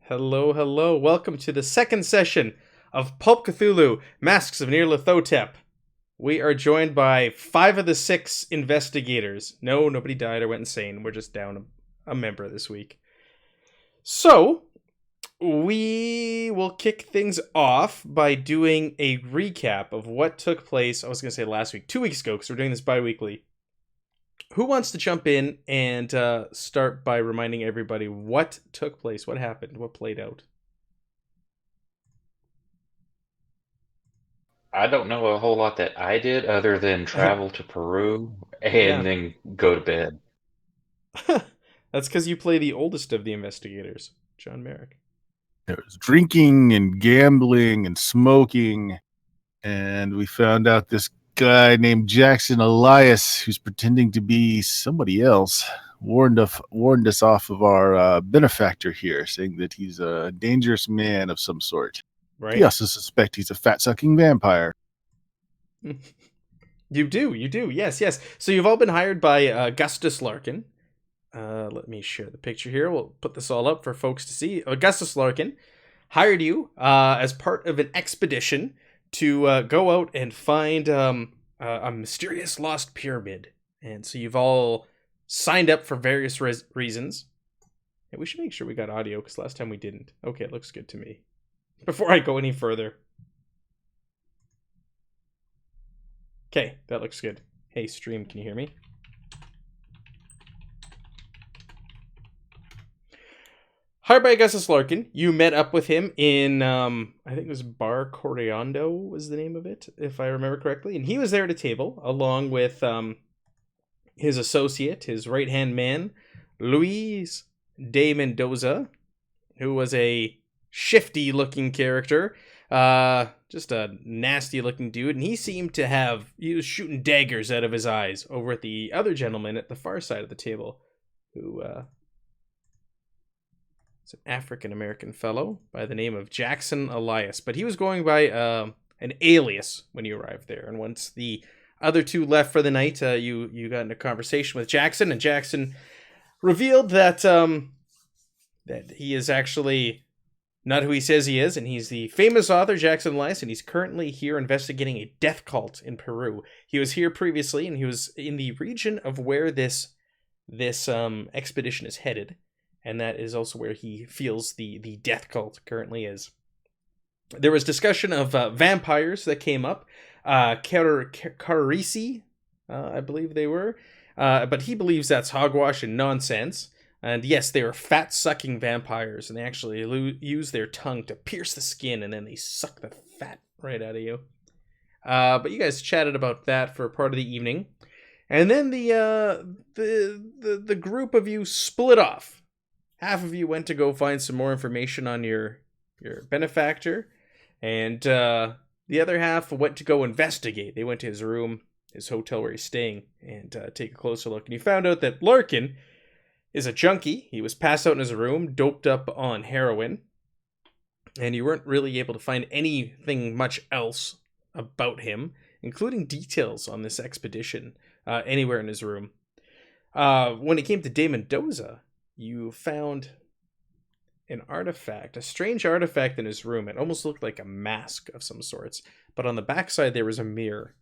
Hello, hello. Welcome to the second session of Pulp Cthulhu, Masks of Nyarlathotep. We are joined by 5 of the 6 investigators. No, nobody died or went insane. We're just down a member this week. So, we will kick things off by doing a recap of what took place, I was going to say last week, 2 weeks ago, because we're doing this bi-weekly. Who wants to jump in and start by reminding everybody what took place, what happened, what played out? I don't know a whole lot that I did other than travel to Peru Yeah. and then go to bed. That's because you play the oldest of the investigators, John Merrick. There was drinking and gambling and smoking, and we found out this guy named Jackson Elias, who's pretending to be somebody else, warned us off of our benefactor here, saying that he's a dangerous man of some sort. We Right? also suspect he's a fat-sucking vampire. You do. Yes, yes. So you've all been hired by Augustus Larkin. Let me share the picture here. We'll put this all up for folks to see. Augustus Larkin hired you as part of an expedition to go out and find a mysterious lost pyramid. And so you've all signed up for various reasons. And we should make sure we got audio because last time we didn't. Okay, it looks good to me. Before I go any further. Okay, that looks good. Hey, stream, can you hear me? Hired by Augustus Larkin, you met up with him in, I think it was Bar Correando was the name of it, if I remember correctly. And he was there at a table, along with his associate, his right-hand man, Luis de Mendoza, who was a shifty-looking character, just a nasty-looking dude. And he was shooting daggers out of his eyes over at the other gentleman at the far side of the table, who it's an African-American fellow by the name of Jackson Elias, but he was going by an alias when you arrived there. And once the other two left for the night, you got into conversation with Jackson, and Jackson revealed that that he is actually not who he says he is, and he's the famous author Jackson Elias, and he's currently here investigating a death cult in Peru. He was here previously, and he was in the region of where this expedition is headed. And that is also where he feels the death cult currently is. There was discussion of vampires that came up. Carisi, I believe they were. But he believes that's hogwash and nonsense. And yes, they are fat-sucking vampires, and they actually use their tongue to pierce the skin, and then they suck the fat right out of you. But you guys chatted about that for part of the evening. And then the group of you split off. Half of you went to go find some more information on your benefactor, and the other half went to go investigate. They went to his room, his hotel where he's staying, and take a closer look. And you found out that Larkin is a junkie. He was passed out in his room, doped up on heroin, and you weren't really able to find anything much else about him, including details on this expedition, anywhere in his room. When it came to De Mendoza, you found an artifact, a strange artifact in his room. It almost looked like a mask of some sorts, but on the backside there was a mirror.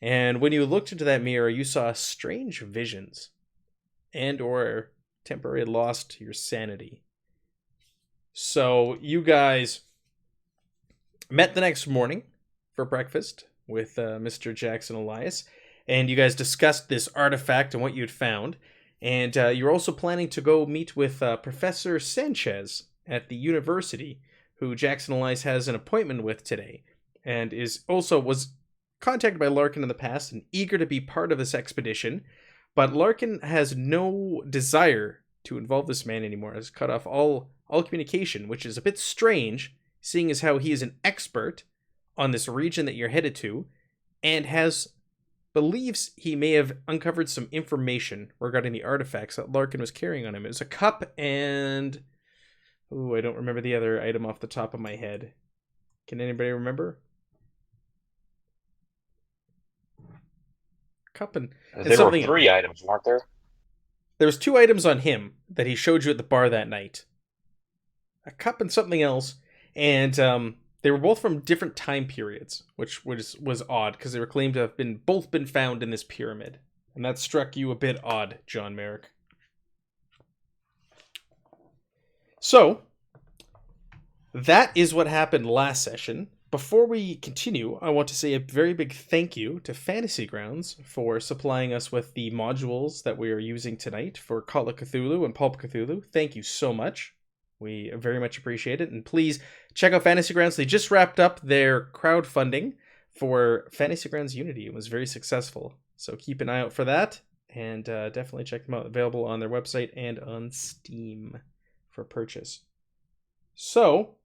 And when you looked into that mirror, you saw strange visions and or temporarily lost your sanity. So you guys met the next morning for breakfast with Mr. Jackson Elias, and you guys discussed this artifact and what you'd found. And you're also planning to go meet with Professor Sanchez at the university, who Jackson Elias has an appointment with today, and was contacted by Larkin in the past and eager to be part of this expedition. But Larkin has no desire to involve this man anymore, has cut off all communication, which is a bit strange, seeing as how he is an expert on this region that you're headed to, and believes he may have uncovered some information regarding the artifacts that Larkin was carrying on him. It was a cup and... I don't remember the other item off the top of my head. Can anybody remember? Cup and There were something else. 3 items, weren't there? There was 2 items on him that he showed you at the bar that night. a cup and something else, and they were both from different time periods, which was odd because they were claimed to have both been found in this pyramid, and that struck you a bit odd, John Merrick. So that is what happened last session. Before we continue, I want to say a very big thank you to Fantasy Grounds for supplying us with the modules that we are using tonight for Call of Cthulhu and Pulp Cthulhu. Thank you so much. We very much appreciate it. And please check out Fantasy Grounds. They just wrapped up their crowdfunding for Fantasy Grounds Unity. It was very successful. So keep an eye out for that. And definitely check them out. Available on their website and on Steam for purchase. So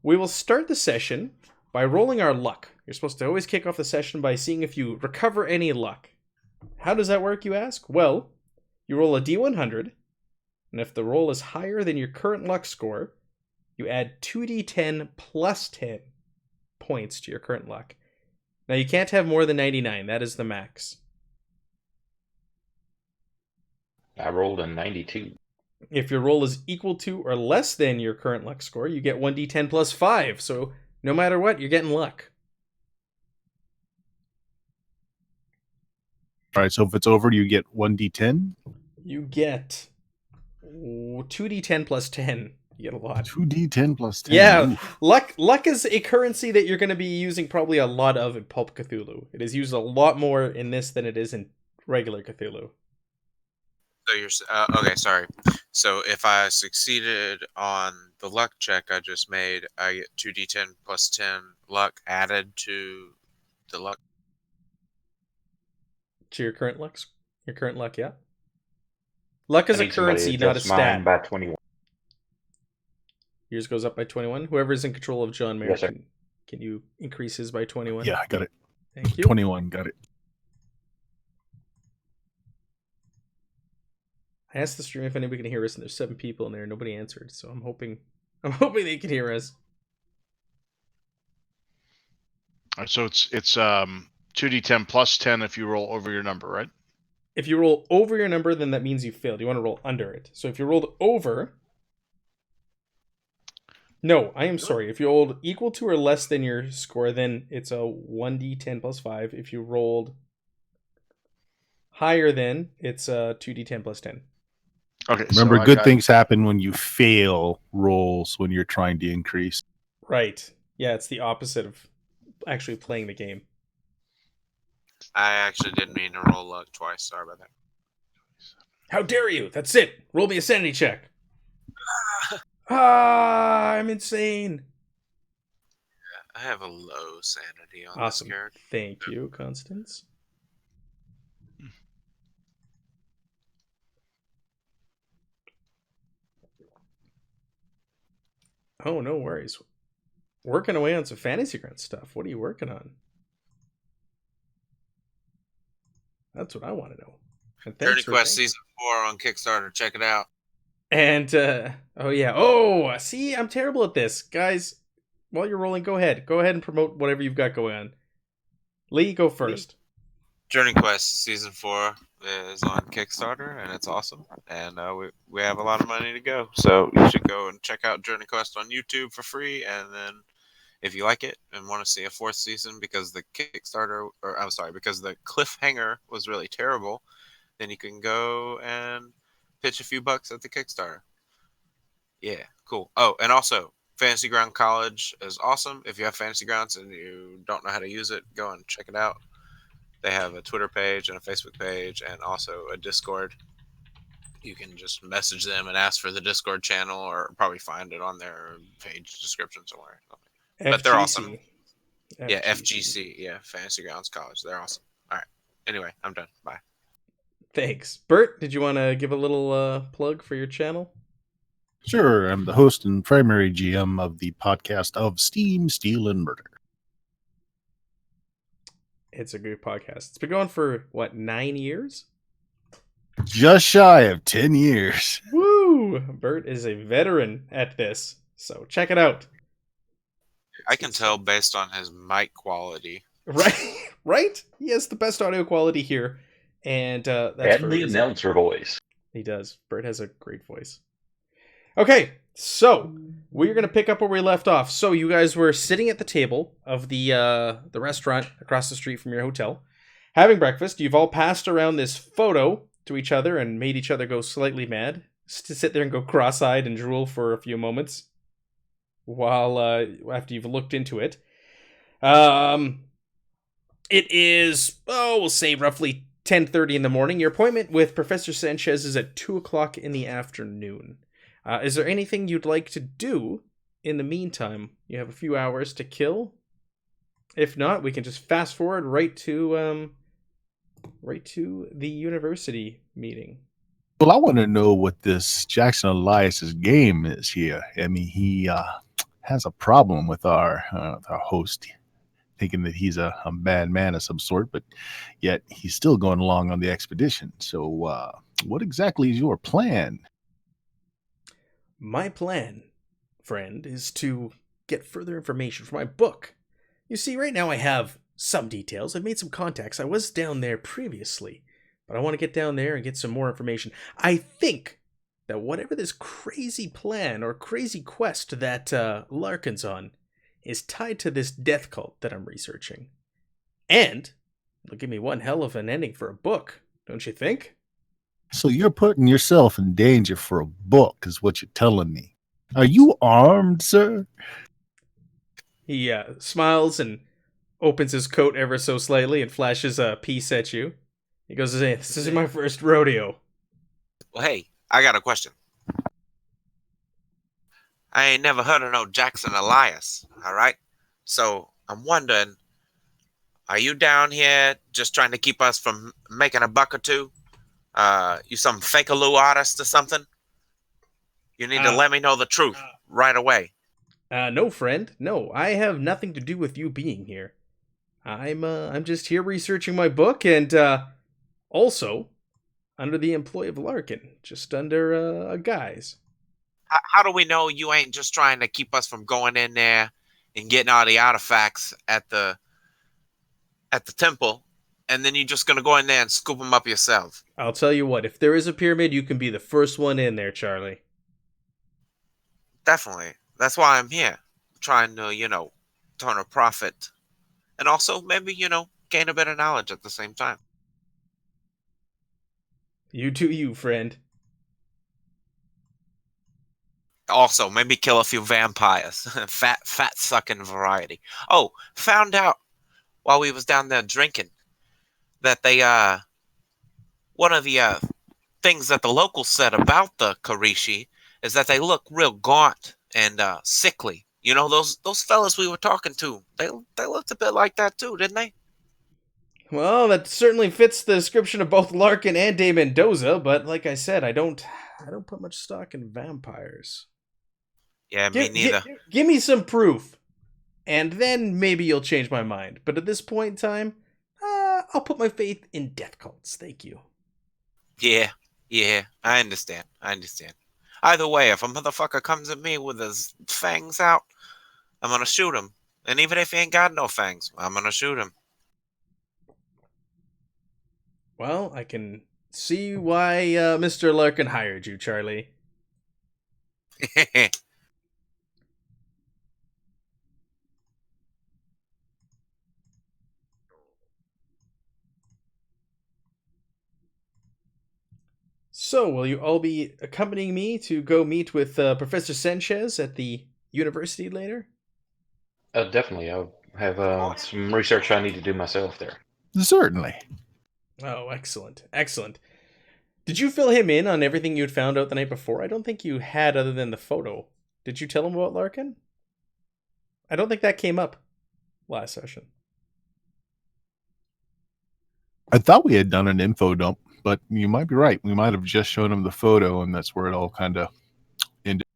we will start the session by rolling our luck. You're supposed to always kick off the session by seeing if you recover any luck. How does that work, you ask? Well, you roll a d100, and if the roll is higher than your current luck score, you add 2d10 plus 10 points to your current luck. Now, you can't have more than 99. That is the max. I rolled a 92. If your roll is equal to or less than your current luck score, you get 1d10 plus 5. So no matter what, you're getting luck. All right, so if it's over, you get 1d10? You get 2d10 plus 10. You get a lot. 2d10 plus 10. Yeah, Oof. luck is a currency that you're going to be using probably a lot of in Pulp Cthulhu. It is used a lot more in this than it is in regular Cthulhu. So you're okay. Sorry. So if I succeeded on the luck check I just made, I get 2d10 plus 10 luck added to the luck. To your current luck? Your current luck, yeah. Luck is I a need somebody currency, to not a adjust mine stat. by 21. Yours goes up by 21. Whoever's in control of John Merrick, Yes, sir. can you increase his by 21? Yeah, I got it. Thank you. 21, got it. I asked the stream if anybody can hear us, and there's 7 people in there, and nobody answered. So I'm hoping they can hear us. All right, so it's 2d10 plus 10 if you roll over your number, right? If you roll over your number, then that means you failed. You want to roll under it. So if you rolled over... No, I am sorry. If you rolled equal to or less than your score, then it's a 1d10 plus 5. If you rolled higher than, it's a 2d10 plus 10. Okay. Remember, so good things happen when you fail rolls when you're trying to increase. Right. Yeah, it's the opposite of actually playing the game. I actually didn't mean to roll luck twice. Sorry about that. How dare you? That's it. Roll me a sanity check. I'm insane. I have a low sanity on Awesome. this character. Thank you, Constance. Oh, no worries. Working away on some Fantasy Ground stuff. What are you working on? That's what I want to know. And Journey thanks for Quest saying- Season 4 on Kickstarter. Check it out. And, oh yeah. Oh, see, I'm terrible at this. Guys, while you're rolling, go ahead. Go ahead and promote whatever you've got going on. Lee, go first. Journey Quest Season 4 is on Kickstarter, and it's awesome. And we have a lot of money to go. So you should go and check out Journey Quest on YouTube for free. And then if you like it and want to see a 4th season because the Kickstarter, or I'm sorry, because the cliffhanger was really terrible, then you can go and pitch a few bucks at the Kickstarter. Yeah, cool. Oh, and also, Fantasy Ground College is awesome. If you have Fantasy Grounds and you don't know how to use it, go and check it out. They have a Twitter page and a Facebook page and also a Discord. You can just message them and ask for the Discord channel or probably find it on their page description somewhere. But they're awesome. Yeah, FGC. Yeah, Fantasy Grounds College. They're awesome. All right. Anyway, I'm done. Bye. Thanks. Bert, did you want to give a little plug for your channel? Sure, I'm the host and primary GM of the podcast of Steam, Steel, and Murder. It's a good podcast. It's been going for, 9 years? Just shy of 10 years. Woo! Bert is a veteran at this, so check it out. I can tell based on his mic quality. Right? Right? He has the best audio quality here, and that's And for a the reason. announcer voice. He does. Bert has a great voice. Okay, so we're gonna pick up where we left off. So you guys were sitting at the table of the restaurant across the street from your hotel, having breakfast. You've all passed around this photo to each other and made each other go slightly mad. Just to sit there and go cross-eyed and drool for a few moments, while after you've looked into it. It is, we'll say roughly 10:30 in the morning. Your appointment with Professor Sanchez is at 2 o'clock in the afternoon. Is there anything you'd like to do in the meantime? You have a few hours to kill. If not, we can just fast forward right to the university meeting. Well, I want to know what this Jackson Elias's game is here. I mean, he has a problem with our host, thinking that he's a bad man of some sort, but yet he's still going along on the expedition. So, what exactly is your plan? My plan, friend, is to get further information for my book. You see, right now I have some details. I've made some contacts. I was down there previously, but I want to get down there and get some more information. I think that whatever this crazy plan or crazy quest that Larkin's on is tied to this death cult that I'm researching. And it'll give me one hell of an ending for a book, don't you think? So you're putting yourself in danger for a book, is what you're telling me. Are you armed, sir? He smiles and opens his coat ever so slightly and flashes a piece at you. He goes, "Hey, this is my first rodeo." Well, hey, I got a question. I ain't never heard of no Jackson Elias, all right? So I'm wondering, are you down here just trying to keep us from making a buck or two? You some fake-a-loo artist or something? You need to let me know the truth right away. No, friend. No, I have nothing to do with you being here. I'm just here researching my book and, also under the employ of Larkin, just under a guise. How do we know you ain't just trying to keep us from going in there and getting all the artifacts at the temple, and then you're just going to go in there and scoop them up yourself? I'll tell you what, if there is a pyramid, you can be the first one in there, Charlie. Definitely. That's why I'm here. Trying to, turn a profit. And also, maybe, gain a bit of knowledge at the same time. You do you, friend. Also, maybe kill a few vampires. fat sucking variety. Oh, found out while we was down there drinking that they, one of the, things that the locals said about the Karishi is that they look real gaunt and sickly. You know, those fellas we were talking to, they looked a bit like that too, didn't they? Well, that certainly fits the description of both Larkin and De Mendoza, but like I said, I don't put much stock in vampires. Yeah, me neither. Give me some proof, and then maybe you'll change my mind. But at this point in time, I'll put my faith in death cults. Thank you. Yeah, I understand. Either way, if a motherfucker comes at me with his fangs out, I'm gonna shoot him. And even if he ain't got no fangs, I'm gonna shoot him. Well, I can see why Mr. Larkin hired you, Charlie. So, will you all be accompanying me to go meet with Professor Sanchez at the university later? Definitely. I have some research I need to do myself there. Certainly. Oh, excellent. Did you fill him in on everything you'd found out the night before? I don't think you had, other than the photo. Did you tell him about Larkin? I don't think that came up last session. I thought we had done an info dump, but you might be right. We might have just shown him the photo, and that's where it all kind of ended.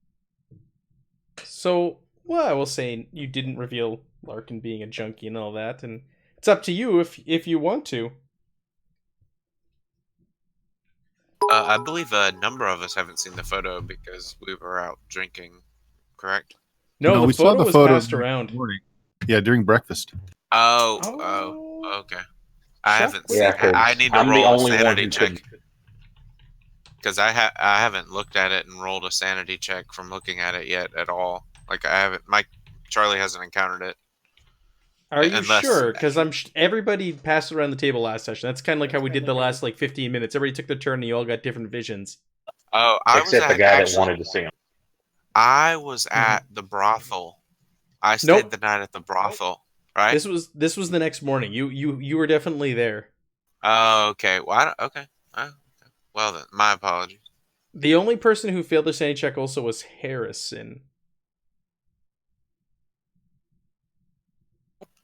So, well, I will say you didn't reveal Larkin being a junkie and all that, and it's up to you if you want to. I believe a number of us haven't seen the photo because we were out drinking, correct? No, we the saw photo the was photo passed around. Yeah, during breakfast. Oh, okay. I haven't seen. Yeah, 'cause I need to I'm the roll a only one sanity who check couldn't. because I haven't looked at it and rolled a sanity check from looking at it yet at all. Like I haven't. Charlie hasn't encountered it. Are you Unless- sure? Because everybody passed around the table last session. That's kind of like how we did the last like 15 minutes. Everybody took their turn and you all got different visions. Oh, I was Except the at, guy actually, that wanted to see him. I was at the brothel. I stayed Nope. the night at the brothel, right? This was the next morning. You were definitely there. Oh, okay. Well, okay. Well, then, my apologies. The only person who failed the sanity check also was Harrison.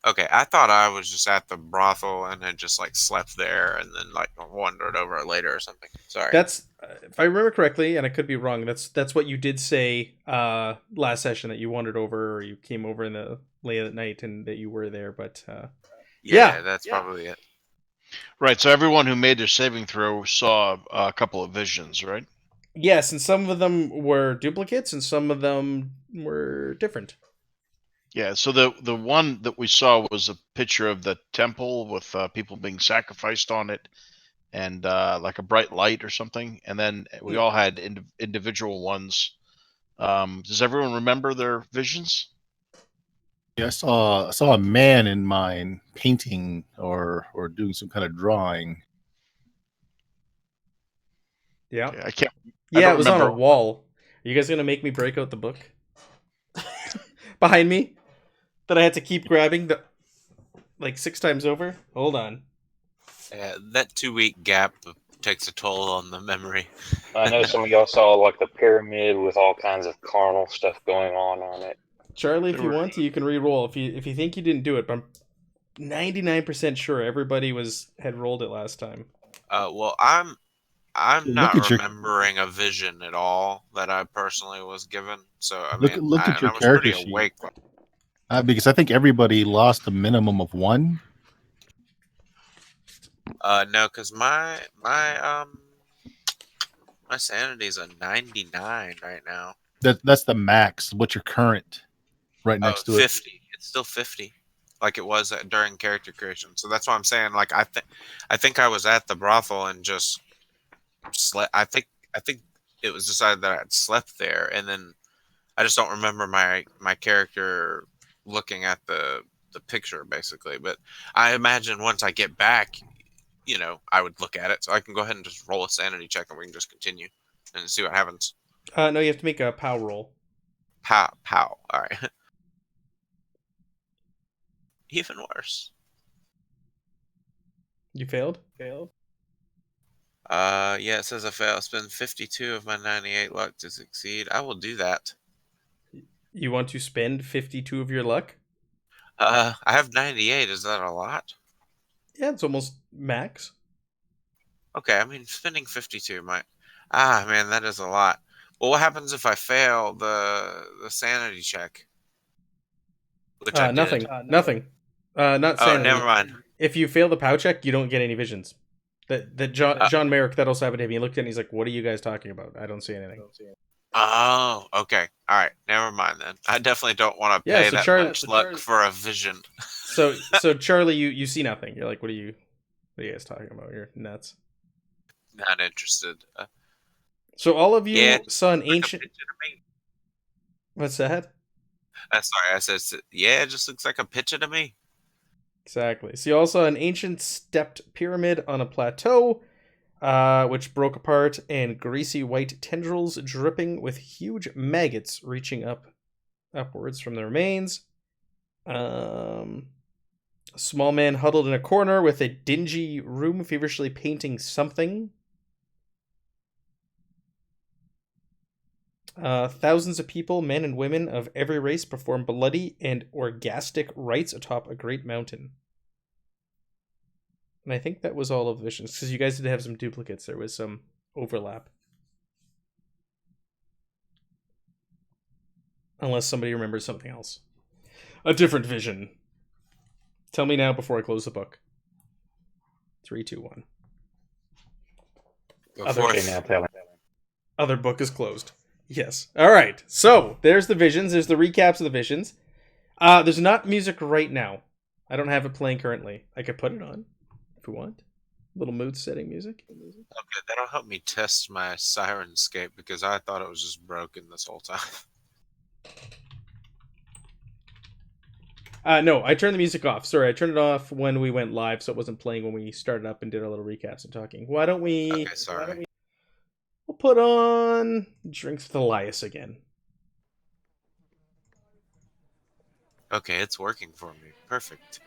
Okay, I thought I was just at the brothel and had just like slept there and then like wandered over later or something. Sorry. That's if I remember correctly, and I could be wrong. That's what you did say last session, that you wandered over or you came over in the late at night and that you were there. But yeah, that's probably it. Right. So everyone who made their saving throw saw a couple of visions, right? yes, and some of them were duplicates and some of them were different. Yeah. So the one that we saw was a picture of the temple with people being sacrificed on it, and like a bright light or something. And then we all had individual ones. Does everyone remember their visions? Yeah, I saw a man in mine painting or doing some kind of drawing. Yeah. Okay, I can't. Yeah, don't it was on a remember. wall. Are you guys gonna make me break out the book behind me that I had to keep grabbing like 6 times over? Hold on. That 2-week gap takes a toll on the memory. I know some of y'all saw like the pyramid with all kinds of carnal stuff going on it. Charlie, if There you were- want to, you can re-roll. If you think you didn't do it, but I'm 99% sure everybody had rolled it last time. Well, I'm Look not at your- remembering a vision at all that I personally was given. So I Look- mean, look at your I was pretty character sheet. awake. Because I think everybody lost a minimum of 1. No, because my sanity's a 99 right now. That's the max. What's your current? Right next to it. 50. It's still 50, like it was during character creation. So that's why I'm saying, like, I think I was at the brothel and just slept. I think it was decided that I had slept there, and then I just don't remember my character looking at the picture basically. But I imagine once I get back, I would look at it. So I can go ahead and just roll a sanity check, and we can just continue and see what happens. No, you have to make a POW roll. Pow. All right. Even worse. You failed? Yeah, it says I fail. Spend 52 of my 98 luck to succeed. I will do that. You want to spend 52 of your luck? I have 98. Is that a lot? Yeah, it's almost max. Okay, I mean, spending 52 might... Ah, man, that is a lot. Well, what happens if I fail the sanity check? Which I did. Nothing. Nothing. Not Oh, sanity. never mind. If you fail the POW check, you don't get any visions. That John Merrick, that also happened to him. He looked at it and he's like, "What are you guys talking about? I don't see anything." Oh, okay. All right, never mind then. I definitely don't want to Yeah, pay so that much luck for a vision. So Charlie, you see nothing. You're like, what are you guys talking about? You're nuts. Not interested. So all of you Yeah, saw an Like a ancient. picture to me. What's that? Sorry, I said, yeah, it just looks like a picture to me. Exactly. So you all saw an ancient stepped pyramid on a plateau, which broke apart, and greasy white tendrils dripping with huge maggots reaching upwards from the remains. A small man huddled in a corner with a dingy room, feverishly painting something. Thousands of people, men and women of every race, perform bloody and orgastic rites atop a great mountain. And I think that was all of the visions, because you guys did have some duplicates. There was some overlap. Unless somebody remembers something else. A different vision. Tell me now before I close the book. 3, 2, 1. Before Okay, now tell him. Other book is closed. Yes. All right. So there's the visions. There's the recaps of the visions. There's not music right now. I don't have it playing currently. I could put it on if we want. Little mood setting music. Okay, that'll help me test my Sirenscape because I thought it was just broken this whole time. No, I turned the music off. Sorry, I turned it off when we went live, so it wasn't playing when we started up and did our little recaps and talking. Why don't we? Okay, sorry. We'll put on Drinks with Elias again. Okay, it's working for me. Perfect.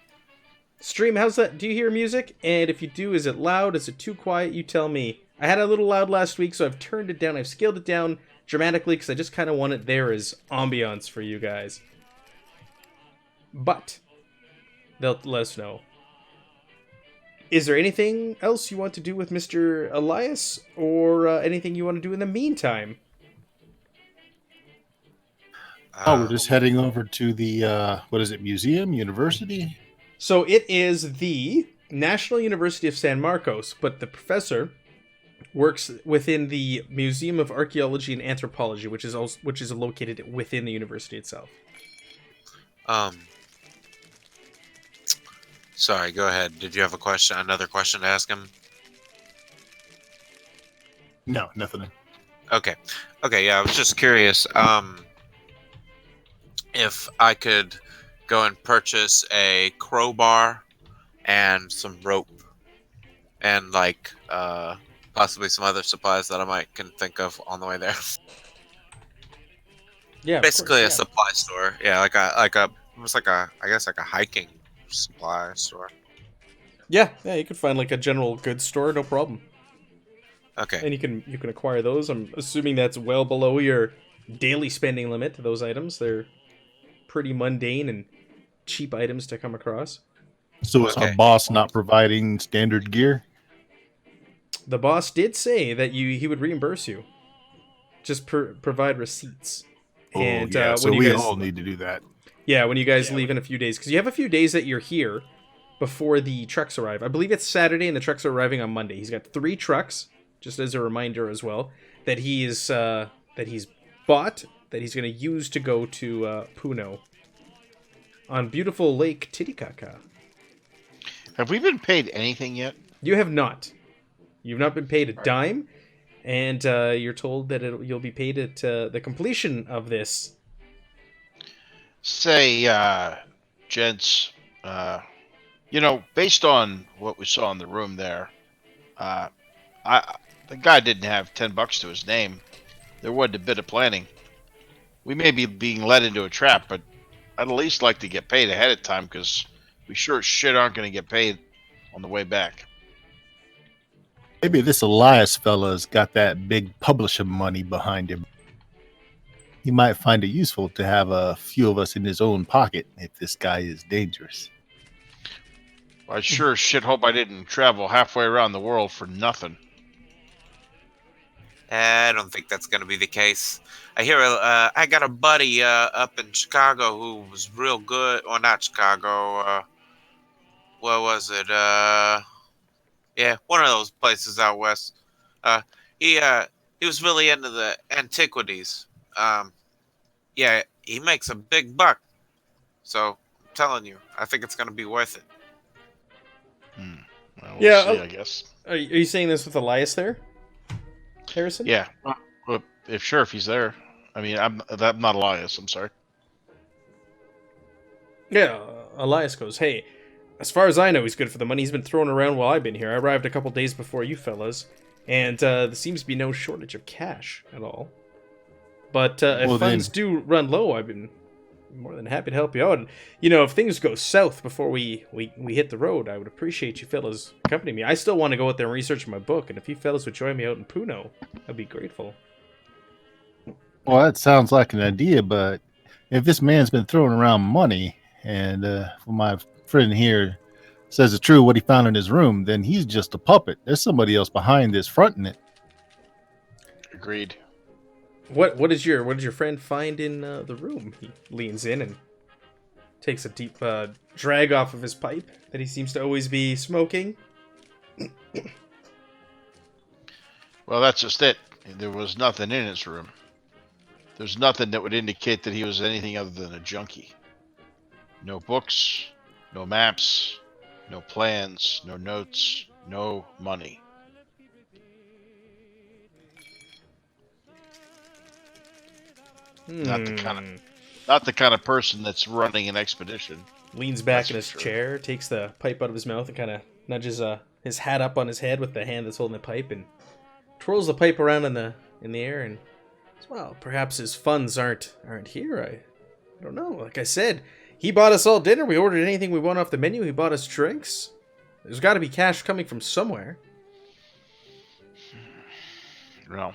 Stream, how's that? Do you hear music? And if you do, is it loud? Is it too quiet? You tell me. I had a little loud last week, so I've turned it down. I've scaled it down dramatically because I just kind of want it there as ambiance for you guys. But they'll let us know. Is there anything else you want to do with Mr. Elias, or anything you want to do in the meantime? We're just heading over to the what is it? Museum, university? So it is the National University of San Marcos, but the professor works within the Museum of Archaeology and Anthropology, which is located within the university itself. Sorry, go ahead. Did you have a question? Another question to ask him? No, nothing. Okay. Yeah, I was just curious. If I could go and purchase a crowbar and some rope, and possibly some other supplies that I can think of on the way there. Yeah, basically a supply store. Yeah, almost like a hiking supply store. Yeah, you could find like a general goods store, no problem. Okay. And you can acquire those. I'm assuming that's well below your daily spending limit. Those items, they're pretty mundane and cheap items to come across. So is our boss not providing standard gear? The boss did say that he would reimburse you. Just provide receipts. Oh, and yeah, so we all need to do that. Yeah, when you guys leave in a few days. Because you have a few days that you're here before the trucks arrive. I believe it's Saturday and the trucks are arriving on Monday. He's got 3 trucks, just as a reminder as well, that he's bought, that he's going to use to go to Puno on beautiful Lake Titicaca. Have we been paid anything yet? You have not. You've not been paid a dime, and you're told that you'll be paid at the completion of this. Say, gents, based on what we saw in the room there, the guy didn't have $10 to his name. There wasn't a bit of planning. We may be being led into a trap, but I'd at least like to get paid ahead of time because we sure as shit aren't going to get paid on the way back. Maybe this Elias fella's got that big publishing money behind him. He might find it useful to have a few of us in his own pocket if this guy is dangerous. I sure as shit hope I didn't travel halfway around the world for nothing. I don't think that's going to be the case. I hear I got a buddy up in Chicago who was real good. Or not Chicago. What was it? Yeah, one of those places out west. He was really into the antiquities. Yeah, he makes a big buck. So I'm telling you, I think it's going to be worth it. Well, we'll see, I guess. Are you saying this with Elias there, Harrison? Yeah. Well, if he's there. I mean, I'm not Elias. I'm sorry. Yeah, Elias goes, hey, as far as I know, he's good for the money he's been throwing around while I've been here. I arrived a couple days before you fellas, and there seems to be no shortage of cash at all. But if funds do run low, I've been more than happy to help you out. And, if things go south before we hit the road, I would appreciate you fellas accompanying me. I still want to go out there and research my book, and if you fellas would join me out in Puno, I'd be grateful. Well, that sounds like an idea, but if this man's been throwing around money, and my friend here says it's true what he found in his room, then he's just a puppet. There's somebody else behind this fronting it. Agreed. What did your friend find in the room? He leans in and takes a deep drag off of his pipe that he seems to always be smoking. Well, that's just it. There was nothing in his room. There's nothing that would indicate that he was anything other than a junkie. No books, no maps, no plans, no notes, no money. Not the kind of person that's running an expedition. Leans back That's in for his sure. chair, takes the pipe out of his mouth, and kind of nudges his hat up on his head with the hand that's holding the pipe, and twirls the pipe around in the air. And well, perhaps his funds aren't here. I don't know. Like I said, he bought us all dinner. We ordered anything we want off the menu. He bought us drinks. There's got to be cash coming from somewhere. No.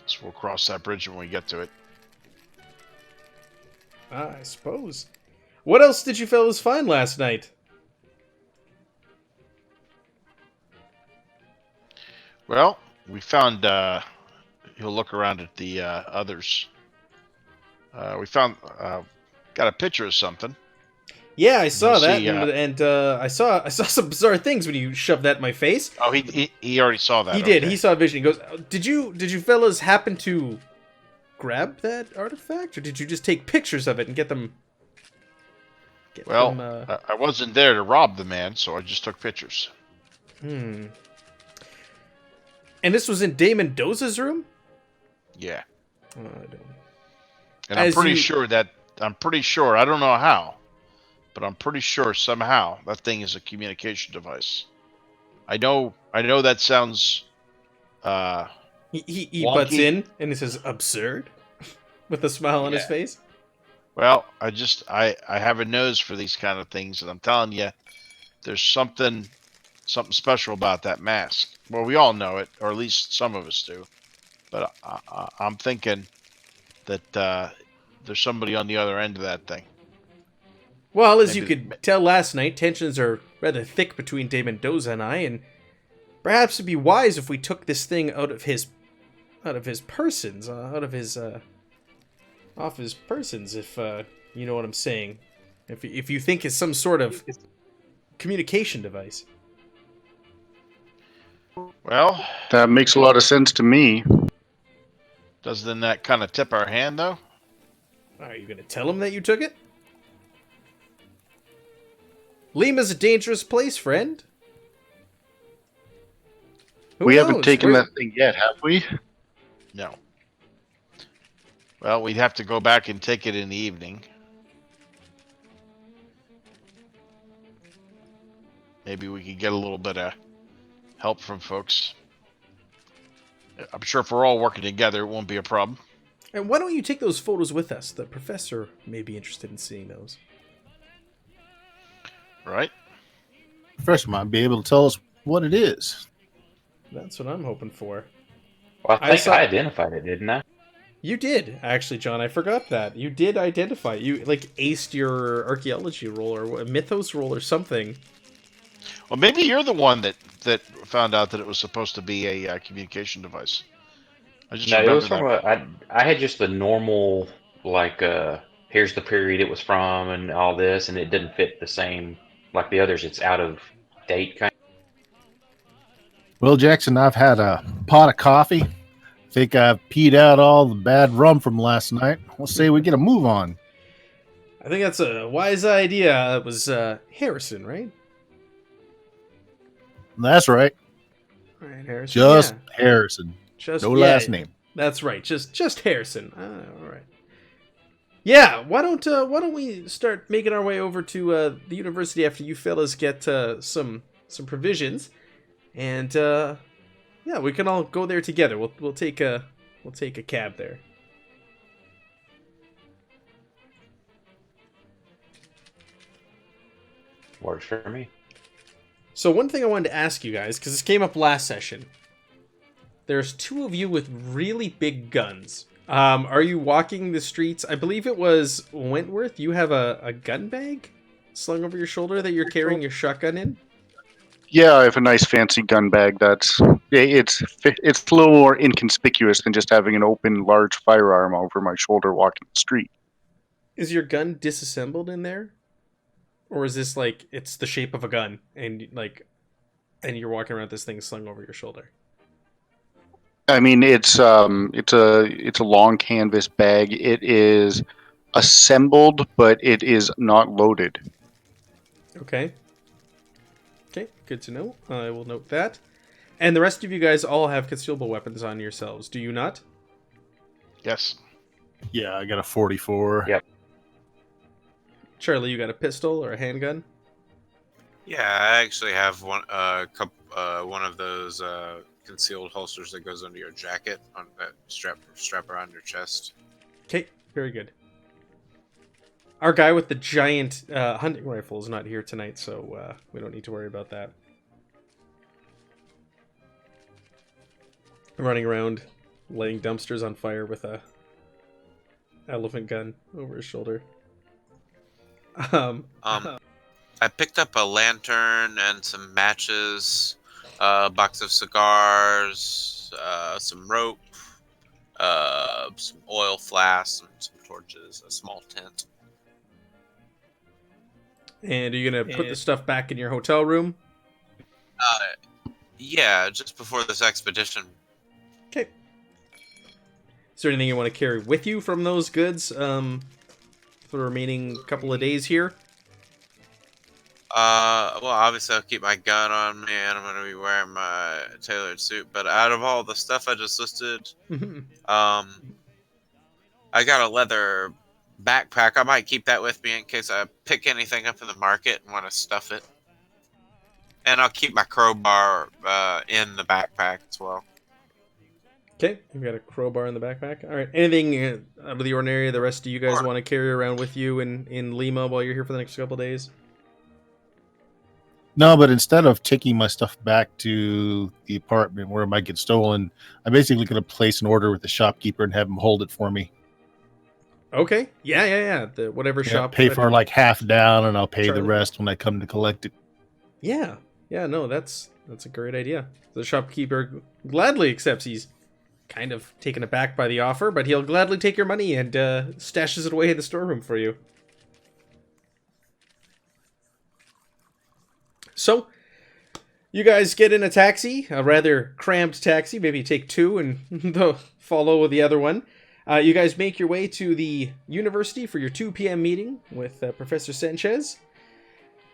So we'll cross that bridge when we get to it. I suppose. What else did you fellas find last night? Well, we found. You'll look around at the others. We found. Got a picture of something. Yeah, I saw You'll that, see, and I saw some bizarre things when you shoved that in my face. Oh, he already saw that. He did. Okay. He saw a vision. He goes, "Did you fellas happen to grab that artifact, or did you just take pictures of it and get them?" I wasn't there to rob the man, so I just took pictures. And this was in Dame Mendoza's room? Yeah. I don't... And I'm pretty sure, I don't know how, but I'm pretty sure somehow that thing is a communication device. I know that sounds He butts in and he says, "Absurd," with a smile on his face. Well, I have a nose for these kind of things, and I'm telling you, there's something special about that mask. Well, we all know it, or at least some of us do. But I'm thinking that there's somebody on the other end of that thing. Well, as you could tell last night, tensions are rather thick between Dame Mendoza and I, and perhaps it'd be wise if we took this thing off his persons, if you know what I'm saying. If you think it's some sort of communication device. Well, That makes a lot of sense to me. doesn't that kind of tip our hand, though? Are you going to tell him that you took it? Lima's a dangerous place, friend. We haven't taken that thing yet, have we? No. Well, we'd have to go back and take it in the evening. Maybe we could get a little bit of help from folks. I'm sure if we're all working together, it won't be a problem. And why don't you take those photos with us? The professor may be interested in seeing those. Right? Professor might be able to tell us what it is. That's what I'm hoping for. Well, I think I identified it, didn't I? You did, actually, John. I forgot that. You did identify it. You, aced your archaeology roll or a mythos roll or something. Well, maybe you're the one that found out that it was supposed to be a communication device. No, it was from I had just the normal, here's the period it was from and all this, and it didn't fit the same like the others. It's out of date kind of. Well, Jackson, I've had a pot of coffee. Think I've peed out all the bad rum from last night. Let's say we get a move on. I think that's a wise idea. It was Harrison, right? That's right. All right, Harrison. Just Harrison. No last name. That's right. Just Harrison. All right. Yeah. Why don't we start making our way over to the university after you fellas get some provisions, and we can all go there together. We'll take a cab there. Works for me. So one thing I wanted to ask you guys, because this came up last session, there's two of you with really big guns. Are you walking the streets? I believe it was Wentworth. You have a gun bag slung over your shoulder that you're carrying your shotgun in? Yeah, I have a nice fancy gun bag. It's a little more inconspicuous than just having an open, large firearm over my shoulder walking the street. Is your gun disassembled in there? Or is this it's the shape of a gun and you're walking around with this thing slung over your shoulder? I mean, it's a long canvas bag. It is assembled, but it is not loaded. Okay. Okay, good to know. I will note that. And the rest of you guys all have concealable weapons on yourselves, do you not? Yes. Yeah, I got a 44. Yep. Charlie, you got a pistol or a handgun? Yeah, I actually have one of those concealed holsters that goes under your jacket on that strap around your chest. Okay, very good. Our guy with the giant hunting rifle is not here tonight, so we don't need to worry about that. I'm running around lighting dumpsters on fire with a elephant gun over his shoulder. I picked up a lantern and some matches, a box of cigars, some rope, some oil flasks, and some torches, a small tent. And are you going to put the stuff back in your hotel room? Yeah, just before this expedition. Okay. Is there anything you want to carry with you from those goods for the remaining couple of days here? Well, obviously I'll keep my gun on me, and I'm going to be wearing my tailored suit. But out of all the stuff I just listed, I got a leather backpack. I might keep that with me in case I pick anything up in the market and want to stuff it. And I'll keep my crowbar in the backpack as well. Okay, you've got a crowbar in the backpack. All right, anything out of the ordinary the rest of you guys want to carry around with you in Lima while you're here for the next couple of days? No, but instead of taking my stuff back to the apartment where it might get stolen, I'm basically going to place an order with the shopkeeper and have him hold it for me. Okay. Yeah. The whatever shop. Pay for like half down, and I'll pay Charlie? the rest when I come to collect it. Yeah. No, that's a great idea. The shopkeeper gladly accepts. He's kind of taken aback by the offer, but he'll gladly take your money and stashes it away in the storeroom for you. So, you guys get in a taxi, a rather crammed taxi. Maybe take two and follow the other one. You guys make your way to the university for your 2 p.m. meeting with Professor Sanchez.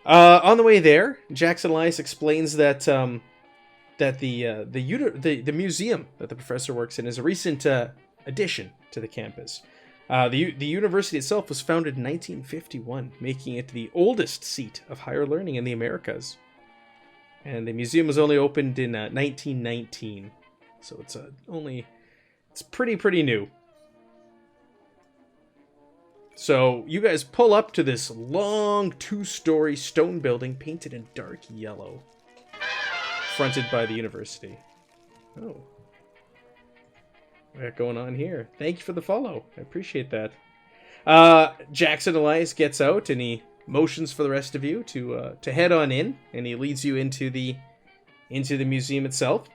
On the way there, Jackson Elias explains that the museum that the professor works in is a recent addition to the campus. The university itself was founded in 1951, making it the oldest seat of higher learning in the Americas. And the museum was only opened in 1919, so it's pretty new. So you guys pull up to this long 2-story stone building painted in dark yellow, fronted by the university. Oh. What got going on here? Thank you for the follow. I appreciate that. Jackson Elias gets out and he motions for the rest of you to head on in, and he leads you into the museum itself.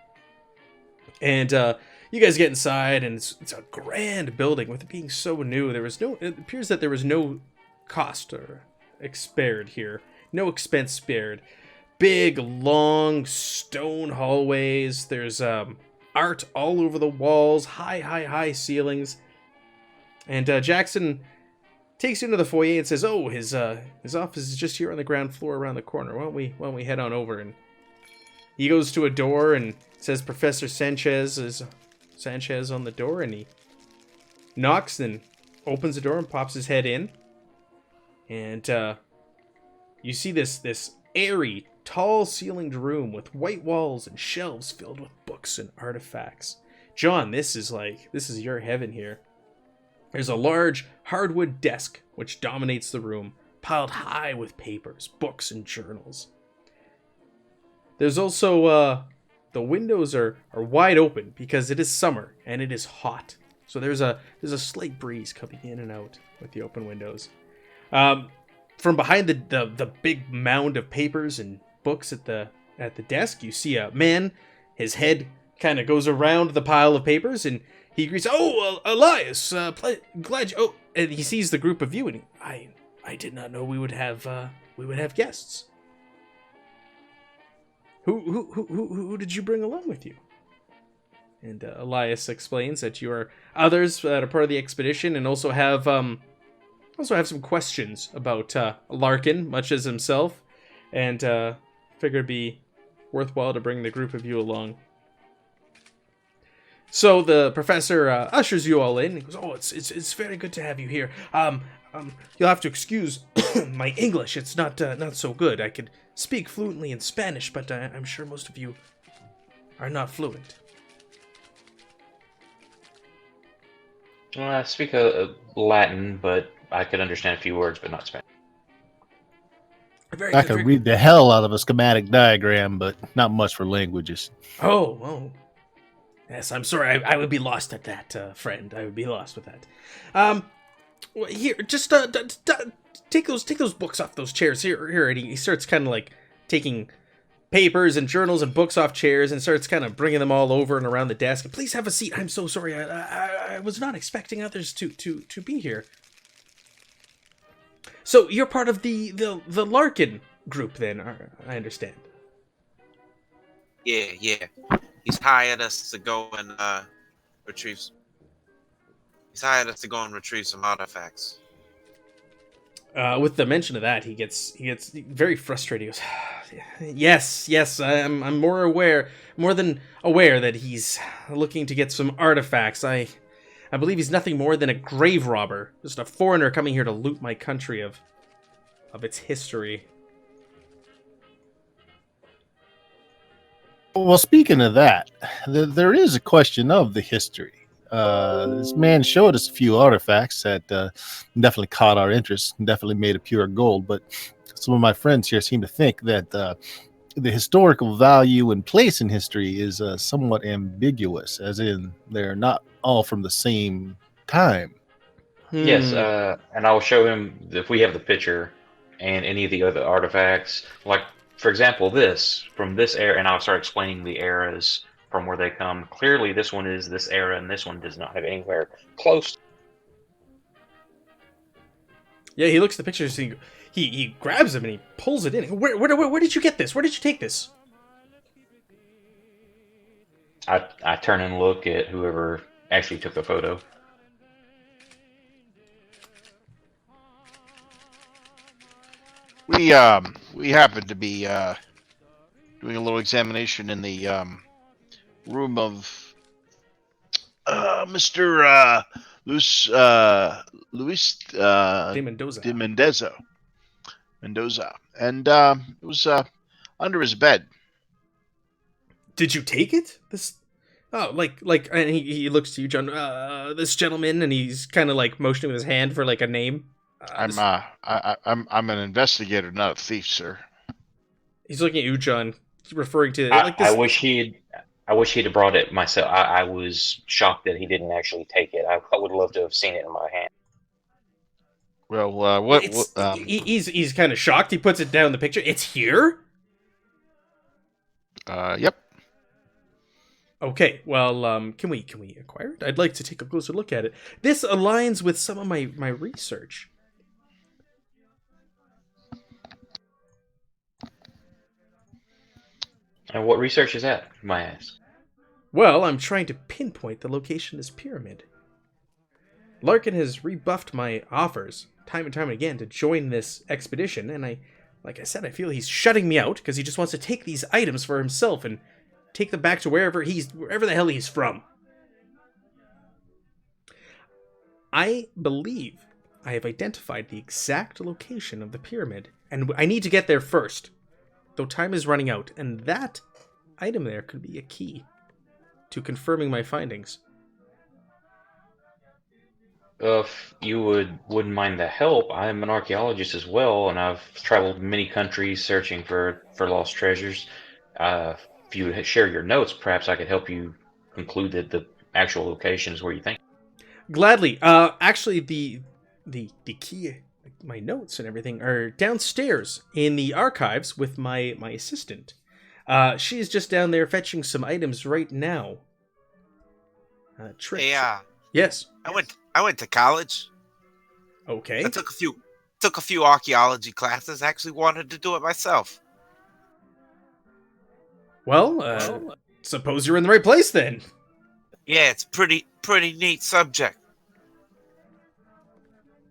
And you guys get inside, and it's a grand building. With it being so new, it appears that there was no cost or spared here. No expense spared. Big, long stone hallways. There's art all over the walls, high ceilings. And Jackson takes you into the foyer and says, "Oh, his office is just here on the ground floor around the corner. Why don't we head on over?" And he goes to a door and says Professor Sanchez on the door, and he knocks and opens the door and pops his head in. And you see this airy, tall-ceilinged room with white walls and shelves filled with books and artifacts. John, this is your heaven here. There's a large hardwood desk which dominates the room, piled high with papers, books, and journals. There's also the windows are wide open because it is summer and it is hot. So there's a slight breeze coming in and out with the open windows. From behind the big mound of papers and books at the desk, you see a man. His head kind of goes around the pile of papers, and he greets, "Oh, Elias, glad you." Oh, and he sees the group of you, and I did not know we would have guests. Who did you bring along with you? And Elias explains that you are others that are part of the expedition, and also have some questions about Larkin, much as himself. and figured it'd be worthwhile to bring the group of you along. So the professor ushers you all in. He goes, "Oh, it's very good to have you here. You'll have to excuse my English. It's not so good. I could speak fluently in Spanish, but I'm sure most of you are not fluent." Well, I speak Latin, but I could understand a few words, but not Spanish. Very I good, can very read the hell out of a schematic diagram, but not much for languages. Oh. Yes, I'm sorry. I would be lost at that, friend. I would be lost with that. Here, just take those books off those chairs. Here. And he starts kind of like taking papers and journals and books off chairs and starts kind of bringing them all over and around the desk. Please have a seat. I'm so sorry. I was not expecting others to be here. So you're part of the Larkin group, then? I understand. Yeah. He's hired us to go and retrieve. He's hired us to go and retrieve some artifacts. With the mention of that, he gets very frustrated. He goes, "Yes, I'm more than aware that he's looking to get some artifacts. I believe he's nothing more than a grave robber, just a foreigner coming here to loot my country of its history." Well, speaking of that, there is a question of the history. This man showed us a few artifacts that definitely caught our interest and definitely made it pure gold. But some of my friends here seem to think that the historical value and place in history is somewhat ambiguous, as in they're not all from the same time. Yes, and I'll show him if we have the picture and any of the other artifacts. Like, for example, this from this era, and I'll start explaining the eras from where they come. Clearly, this one is this era, and this one does not have anywhere close. Yeah, he looks at the pictures. He grabs them and he pulls it in. Where did you get this? Where did you take this? I turn and look at whoever actually took the photo. We happened to be doing a little examination in the room of Mr. Luis De Mendoza. Mendoza, and it was under his bed. Did you take it? And he looks to you, John. This gentleman, and he's kind of like motioning with his hand for like a name. I'm an investigator, not a thief, sir. He's looking at you, John, referring to like this. I wish he'd have brought it myself. I was shocked that he didn't actually take it. I would love to have seen it in my hand. Well, he's kind of shocked. He puts it down in the picture. It's here? Yep. Okay, well, can we acquire it? I'd like to take a closer look at it. This aligns with some of my research. And what research is that, my ass? Well, I'm trying to pinpoint the location of this pyramid. Larkin has rebuffed my offers time and time again to join this expedition, and like I said, I feel he's shutting me out because he just wants to take these items for himself and take them back to wherever the hell he's from. I believe I have identified the exact location of the pyramid, and I need to get there first, though time is running out, and that item there could be a key to confirming my findings. If you wouldn't mind the help, I'm an archaeologist as well, and I've traveled many countries searching for lost treasures. If you would share your notes, perhaps I could help you conclude that the actual location is where you think. Gladly. Actually, the key, my notes and everything, are downstairs in the archives with my assistant. She's just down there fetching some items right now. Trish. Hey, yes. I went to college. Okay. I took a few archaeology classes. I actually wanted to do it myself. Well, suppose you're in the right place then. Yeah, it's pretty neat subject.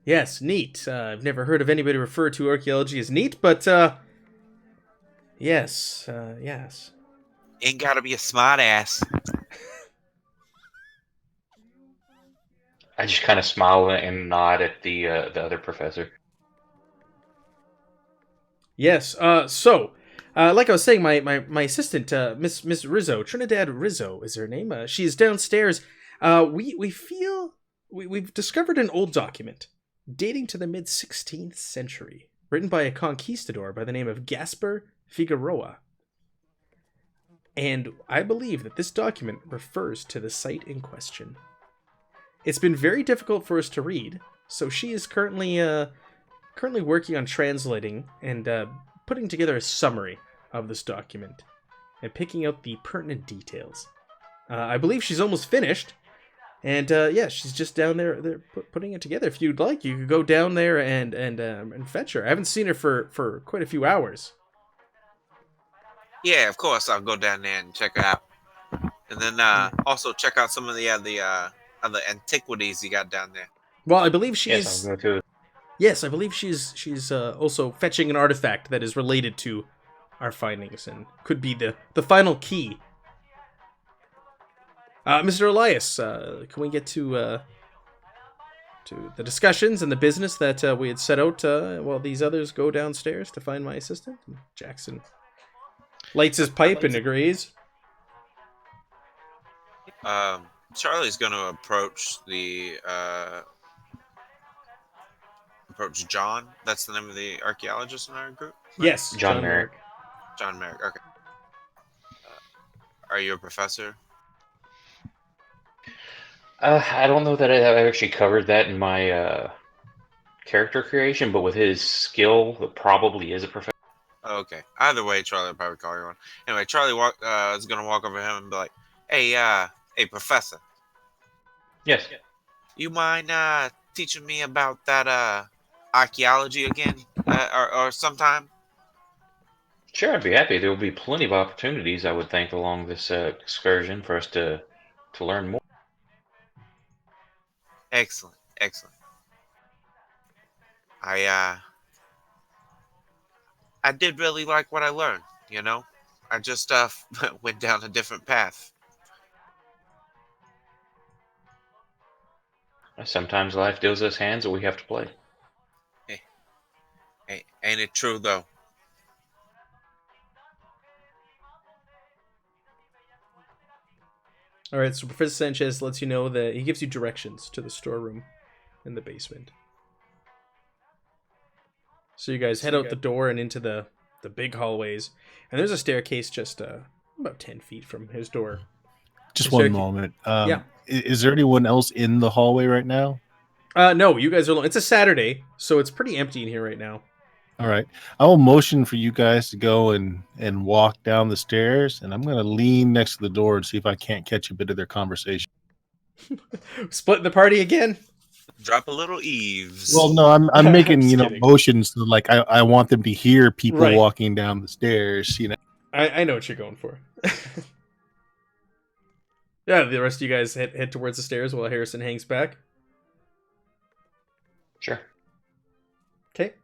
Yes, neat. I've never heard of anybody refer to archaeology as neat, but Yes, yes. Ain't gotta be a smart ass. I just kind of smile and nod at the other professor. Yes. So, like I was saying, my assistant, Miss Rizzo, Trinidad Rizzo is her name. She's downstairs. We feel we've discovered an old document dating to the mid 16th century, written by a conquistador by the name of Gaspar Figueroa. And I believe that this document refers to the site in question. It's been very difficult for us to read, so she is currently working on translating and putting together a summary of this document and picking out the pertinent details. I believe she's almost finished, and yeah, she's just down there putting it together. If you'd like, you could go down there and fetch her. I haven't seen her for quite a few hours. Yeah, of course I'll go down there and check it out, and then also check out some of the other antiquities you got down there. Well, I believe she's. Yes, I'll go too. Yes, I believe she's also fetching an artifact that is related to our findings and could be the final key. Mr. Elias, can we get to the discussions and the business that we had set out while these others go downstairs to find my assistant? Jackson lights his pipe and agrees. Charlie's going to approach John. That's the name of the archaeologist in our group? Right? Yes, John Merrick. John Merrick, okay. Are you a professor? I don't know that I've actually covered that in my character creation, but with his skill, it probably is a professor. Oh, okay. Either way, Charlie will probably call you one. Anyway, Charlie is going to walk over to him and be like, hey, professor. Yes. You mind teaching me about that archaeology again or sometime? Sure, I'd be happy. There will be plenty of opportunities, I would think, along this excursion for us to learn more. Excellent. I did really like what I learned, you know? I just went down a different path. Sometimes life deals us hands that we have to play. Hey, ain't it true, though? All right, so Professor Sanchez lets you know that he gives you directions to the storeroom in the basement. So you guys head out the door and into the big hallways, and there's a staircase just about 10 feet from his door. Just The one staircase- moment. Yeah. Is there anyone else in the hallway right now? No, you guys are alone. It's a Saturday, so it's pretty empty in here right now. All right. I will motion for you guys to go and walk down the stairs, and I'm going to lean next to the door and see if I can't catch a bit of their conversation. Split the party again? Drop a little eaves. Well, no, I'm making Just kidding. motions so, like I want them to hear people Right. walking down the stairs. I know what you're going for. Yeah, the rest of you guys head towards the stairs while Harrison hangs back. Sure. Okay.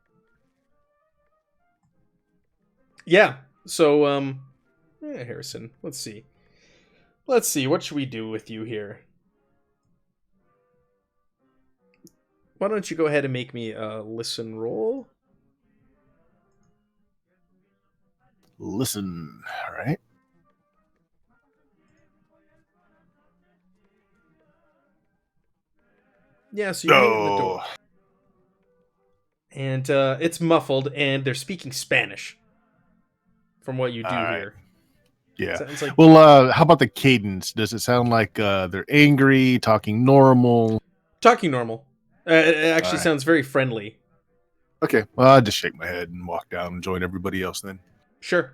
Yeah. So, Harrison, let's see. What should we do with you here? Why don't you go ahead and make me a listen roll? Listen, all right. Yeah, so you open the door. And it's muffled, and they're speaking Spanish. From what you do Alright. here. Yeah. Sounds like Well, how about the cadence? Does it sound like they're angry, talking normal? talking normal. It actually Alright. sounds very friendly. Okay. Well, I'll just shake my head and walk down and join everybody else then. Sure.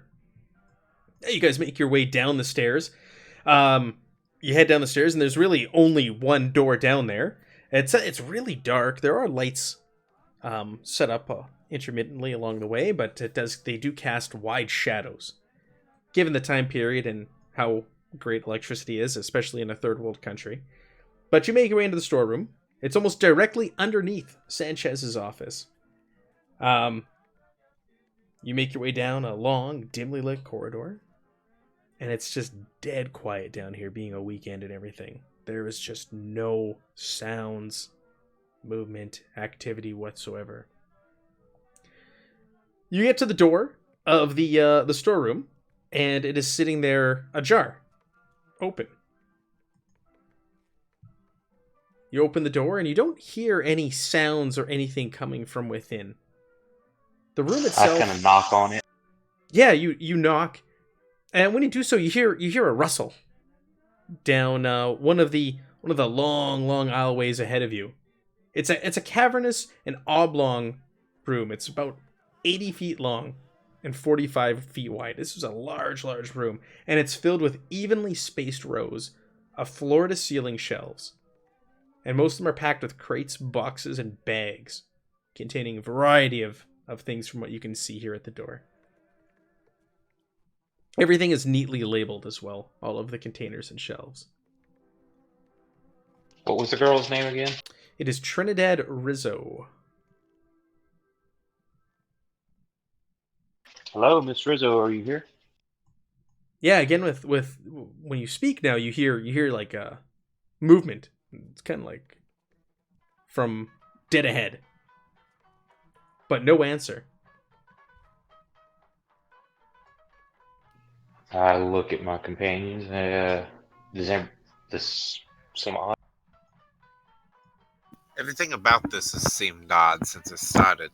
Yeah, you guys make your way down the stairs. You head down the stairs, and there's really only one door down there. It's really dark. There are lights set up intermittently along the way, but they do cast wide shadows. Given the time period and how great electricity is, especially in a third world country. But you make your way into the storeroom. It's almost directly underneath Sanchez's office. You make your way down a long, dimly lit corridor, and it's just dead quiet down here, being a weekend and everything. There is just no sounds, movement, activity whatsoever. You get to the door of the storeroom, and it is sitting there ajar, open. You open the door, and you don't hear any sounds or anything coming from within. The room itself. I kind of knock on it. Yeah, you knock, and when you do so, you hear a rustle down one of the long aisleways ahead of you. It's a cavernous and oblong room. It's about 80 feet long and 45 feet wide. This is a large room, and it's filled with evenly spaced rows of floor-to-ceiling shelves. And most of them are packed with crates, boxes, and bags containing a variety of things from what you can see here at the door. Everything is neatly labeled as well, all of the containers and shelves. What was the girl's name again? It is Trinidad Rizzo. Hello, Miss Rizzo, are you here? Yeah, again with when you speak now, you hear like a movement. It's kind of like from dead ahead, but no answer. I look at my companions. Does this some odd? Everything about this has seemed odd since it started.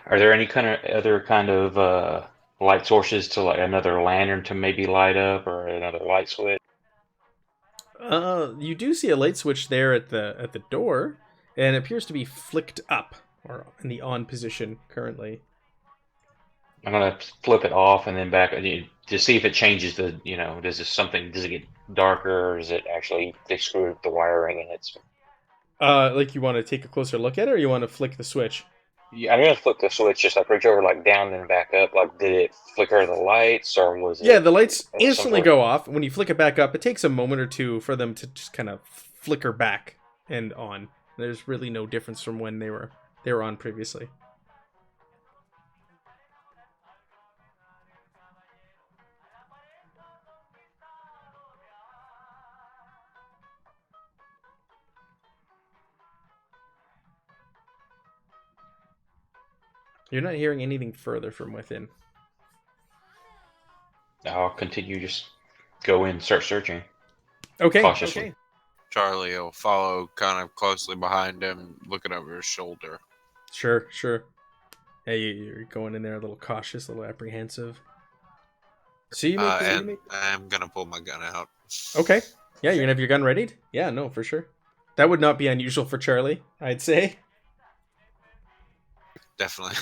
Are there any other kind of light sources to like another lantern to maybe light up or another light switch? You do see a light switch there at the door, and it appears to be flicked up or in the on position currently. I'm gonna flip it off and then back to see if it changes the. Does it get darker, or is it actually they screwed up the wiring and it's. Like you want to take a closer look at it, or you want to flick the switch? Yeah, I'm gonna flip the switch, just like reach over, like down and back up. Like, did it flicker the lights, or was it? Yeah, the lights instantly go off. When you flick it back up, it takes a moment or two for them to just kind of flicker back and on. There's really no difference from when they were on previously. You're not hearing anything further from within. I'll continue. Just go in, start searching. Okay. Cautiously. Okay. Charlie will follow kind of closely behind him, looking over his shoulder. Sure. Yeah, you're going in there a little cautious, a little apprehensive. So you make... I'm gonna pull my gun out. Okay. Yeah, you're gonna have your gun readied? Yeah, no, for sure. That would not be unusual for Charlie, I'd say. Definitely.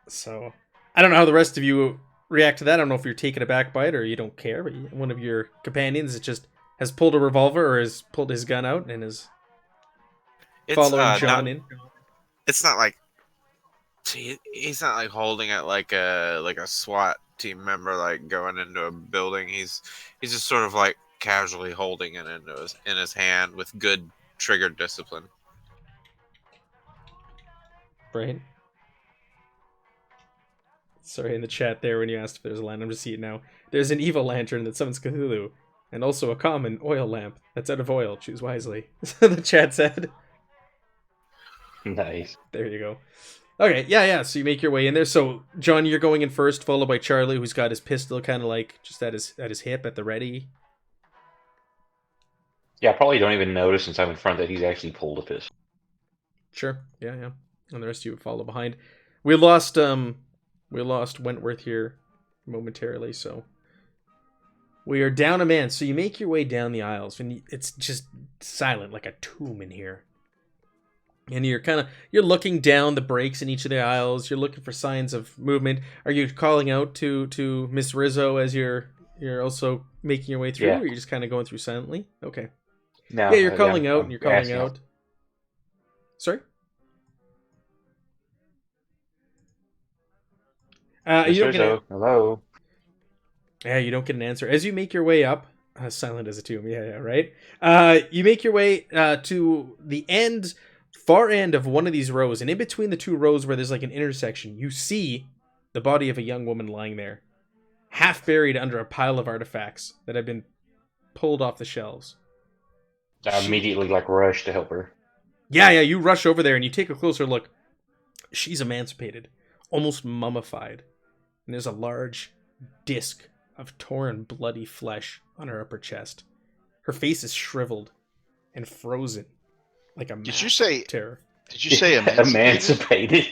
So, I don't know how the rest of you react to that. I don't know if you're taken aback by it or you don't care, but one of your companions just has pulled a revolver or has pulled his gun out and is following John in. It's not like he's not like holding it like a SWAT team member, like going into a building. He's just sort of like casually holding it in his hand with good trigger discipline. Right. Sorry, in the chat there when you asked if there's a lantern, I'm just seeing it now. There's an evil lantern that summons Cthulhu, and also a common oil lamp that's out of oil. Choose wisely. The chat said. Nice. There you go. Okay, yeah. So you make your way in there. So John, you're going in first, followed by Charlie, who's got his pistol kind of like just at his hip at the ready. Yeah, I probably don't even notice since I'm in front that he's actually pulled a pistol. Sure. Yeah. And the rest of you follow behind. We lost Wentworth here momentarily, so we are down a man. So you make your way down the aisles, and it's just silent like a tomb in here. And you're looking down the breaks in each of the aisles. You're looking for signs of movement. Are you calling out to Miss Rizzo as you're also making your way through, or are you just kind of going through silently? Okay. No. Yeah, you're calling out, and you're calling out. Sorry? You don't get hello. Yeah, you don't get an answer. As you make your way up, silent as a tomb, yeah, right? You make your way to the end far end of one of these rows, and in between the two rows where there's like an intersection, you see the body of a young woman lying there, half buried under a pile of artifacts that have been pulled off the shelves. I immediately rush to help her. Yeah, you rush over there and you take a closer look. She's emancipated, almost mummified, and there's a large disc of torn, bloody flesh on her upper chest. Her face is shriveled and frozen like a Did you say terror. Did you say emancipated?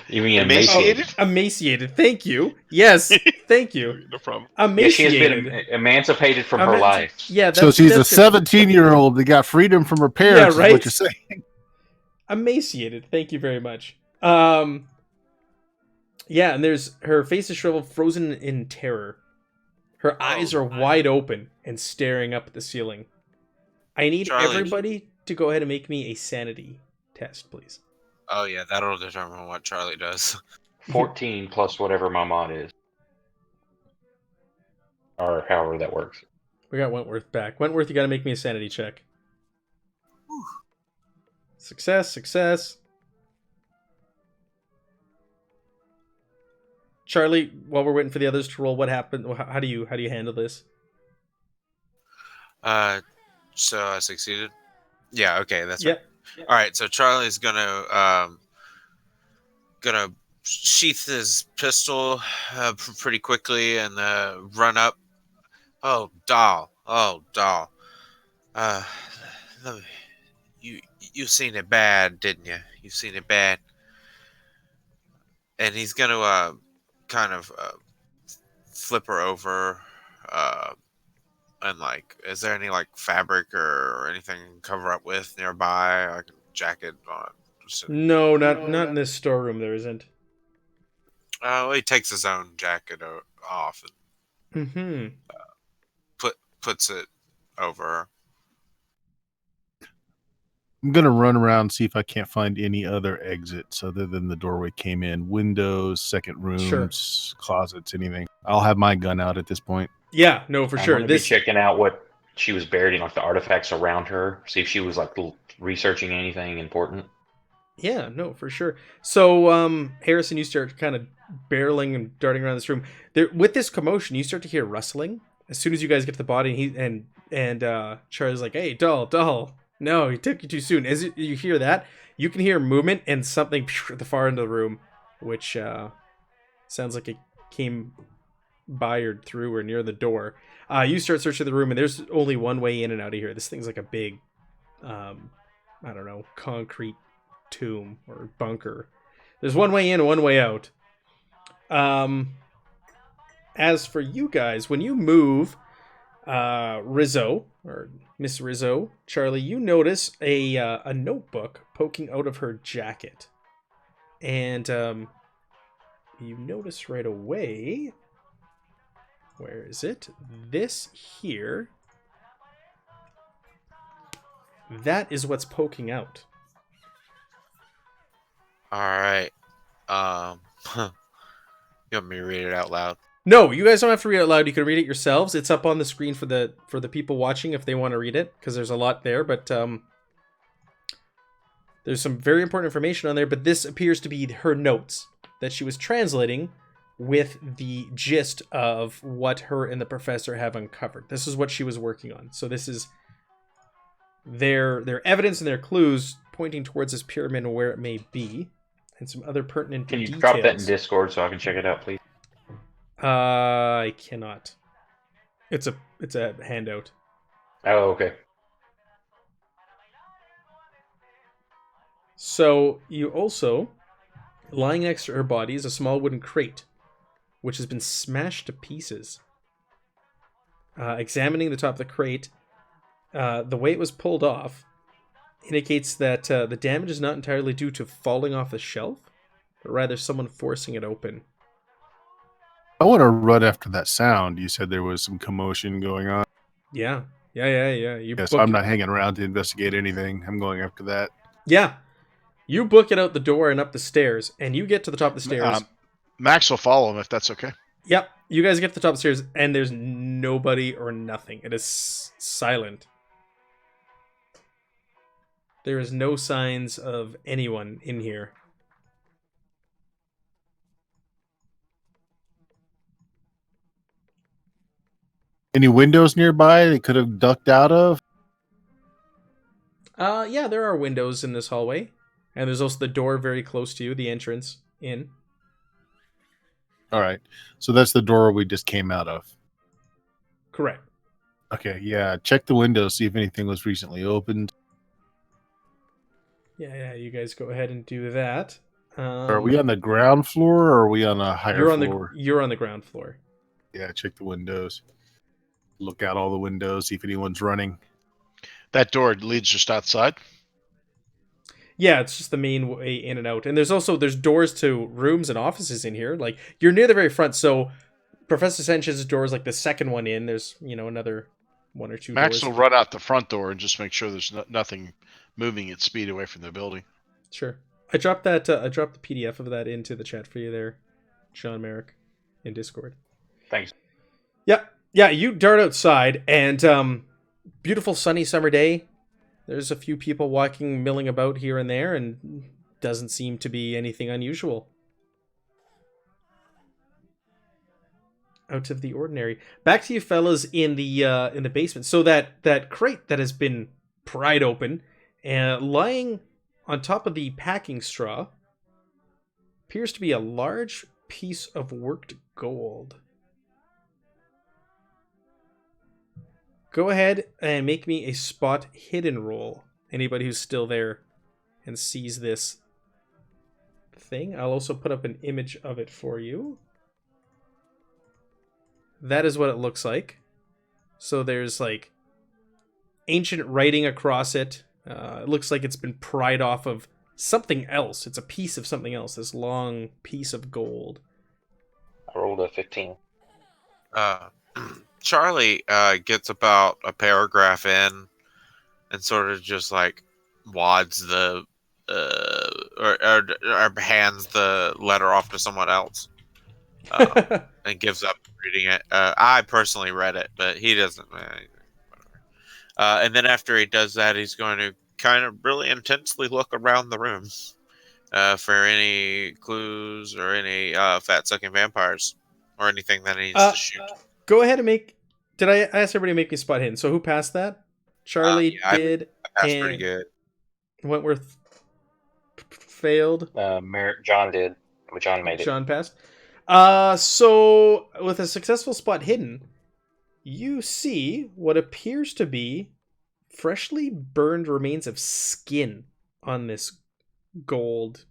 You mean Emaciated? Emaciated. Thank you. Yes, thank you. No problem. Yeah, she has Emaciated. been emancipated from her life. Yeah, So she's a that's good. 17-year-old that got freedom from her parents, Yeah, right? is what you're saying. Emaciated. Thank you very much. Yeah, and there's her face is shriveled, frozen in terror. Her eyes are wide open and staring up at the ceiling. I need Charlie. everybody to go ahead and make me a sanity test, please. Oh yeah, that'll determine what Charlie does. 14 plus whatever my mod is. Or however that works. We got Wentworth back. Wentworth, you got to make me a sanity check. Whew. Success. Charlie, while we're waiting for the others to roll, what happened? How do you handle this? So I succeeded. Yeah. Okay, that's Yep. right. All right. So Charlie's gonna sheath his pistol pretty quickly and run up. Oh, doll. You seen it bad, didn't you? You seen it bad. And he's gonna kind of flip her over, and is there any fabric or anything to cover up with nearby, like a jacket on? No, not in this storeroom. There isn't. Well, he takes his own jacket off and Mm-hmm. puts it over her. I'm going to run around and see if I can't find any other exits other than the doorway came in. Windows, second rooms, closets, anything. I'll have my gun out at this point. Yeah, no, for I'm sure. gonna be checking out what she was buried in, the artifacts around her. See if she was researching anything important. Yeah, no, for sure. So, Harrison, you start kind of barreling and darting around this room. There, with this commotion, you start to hear rustling. As soon as you guys get to the body, and Charlie's like, "Hey, doll, no, he took you too soon." As you hear that, you can hear movement and something at the far end of the room, which sounds like it came by or through or near the door. You start searching the room, and there's only one way in and out of here. This thing's like a big, I don't know, concrete tomb or bunker. There's one way in and one way out. As for you guys, when you move, Rizzo or Miss Rizzo, Charlie, you notice a notebook poking out of her jacket, and you notice right away. Where is it? This here. That is what's poking out. All right. You want me to read it out loud? No, you guys don't have to read it out loud. You can read it yourselves. It's up on the screen for the people watching if they want to read it, because there's a lot there. But there's some very important information on there. But this appears to be her notes that she was translating with the gist of what her and the professor have uncovered. This is what she was working on. So this is their evidence and their clues pointing towards this pyramid and where it may be, and some other pertinent Can you details. drop that in Discord so I can check it out, please? I cannot. It's a handout. Oh, okay. So you also, lying next to her body is a small wooden crate, which has been smashed to pieces. Examining the top of the crate, the way it was pulled off indicates that the damage is not entirely due to falling off the shelf, but rather someone forcing it open. I want to run after that sound. You said there was some commotion going on. Yeah. You Yes, book I'm it. not hanging around to investigate anything. I'm going after that. Yeah. You book it out the door and up the stairs, and you get to the top of the stairs. Max will follow him if that's okay. Yep. You guys get to the top of the stairs, and there's nobody or nothing. It is silent. There is no signs of anyone in here. Any windows nearby they could have ducked out of? Yeah, there are windows in this hallway. And there's also the door very close to you, the entrance in. All right. So that's the door we just came out of. Correct. Okay, yeah. Check the windows, see if anything was recently opened. Yeah, you guys go ahead and do that. Are we on the ground floor or are we on a higher floor? You're on the ground floor. Yeah, check the windows. Look out all the windows, see if anyone's running. That door leads just outside. Yeah, it's just the main way in and out. And there's doors to rooms and offices in here. Like, you're near the very front, so Professor Sanchez's door is like the second one in. There's, another one or two Max doors. will run out the front door and just make sure there's nothing moving at speed away from the building. Sure. I dropped the PDF of that into the chat for you there, Sean Merrick, in Discord. Thanks. Yeah, you dart outside, and beautiful sunny summer day. There's a few people milling about here and there, and doesn't seem to be anything unusual. Out of the ordinary. Back to you fellas in the basement. So that crate that has been pried open, lying on top of the packing straw, appears to be a large piece of worked gold. Go ahead and make me a spot hidden roll. Anybody who's still there and sees this thing. I'll also put up an image of it for you. That is what it looks like. So there's like ancient writing across it. It looks like it's been pried off of something else. It's a piece of something else. This long piece of gold. I rolled a 15. Charlie gets about a paragraph in and sort of just like wads the or hands the letter off to someone else and gives up reading it. I personally read it, but he doesn't. Whatever. And then after he does that, he's going to kind of really intensely look around the room for any clues or any fat-sucking vampires or anything that he needs to shoot. Go ahead and make... Did I ask everybody to make me spot hidden? So who passed that? Charlie did. I passed pretty good. Wentworth failed. John did. But John made it. John passed. So with a successful spot hidden, you see what appears to be freshly burned remains of skin on this gold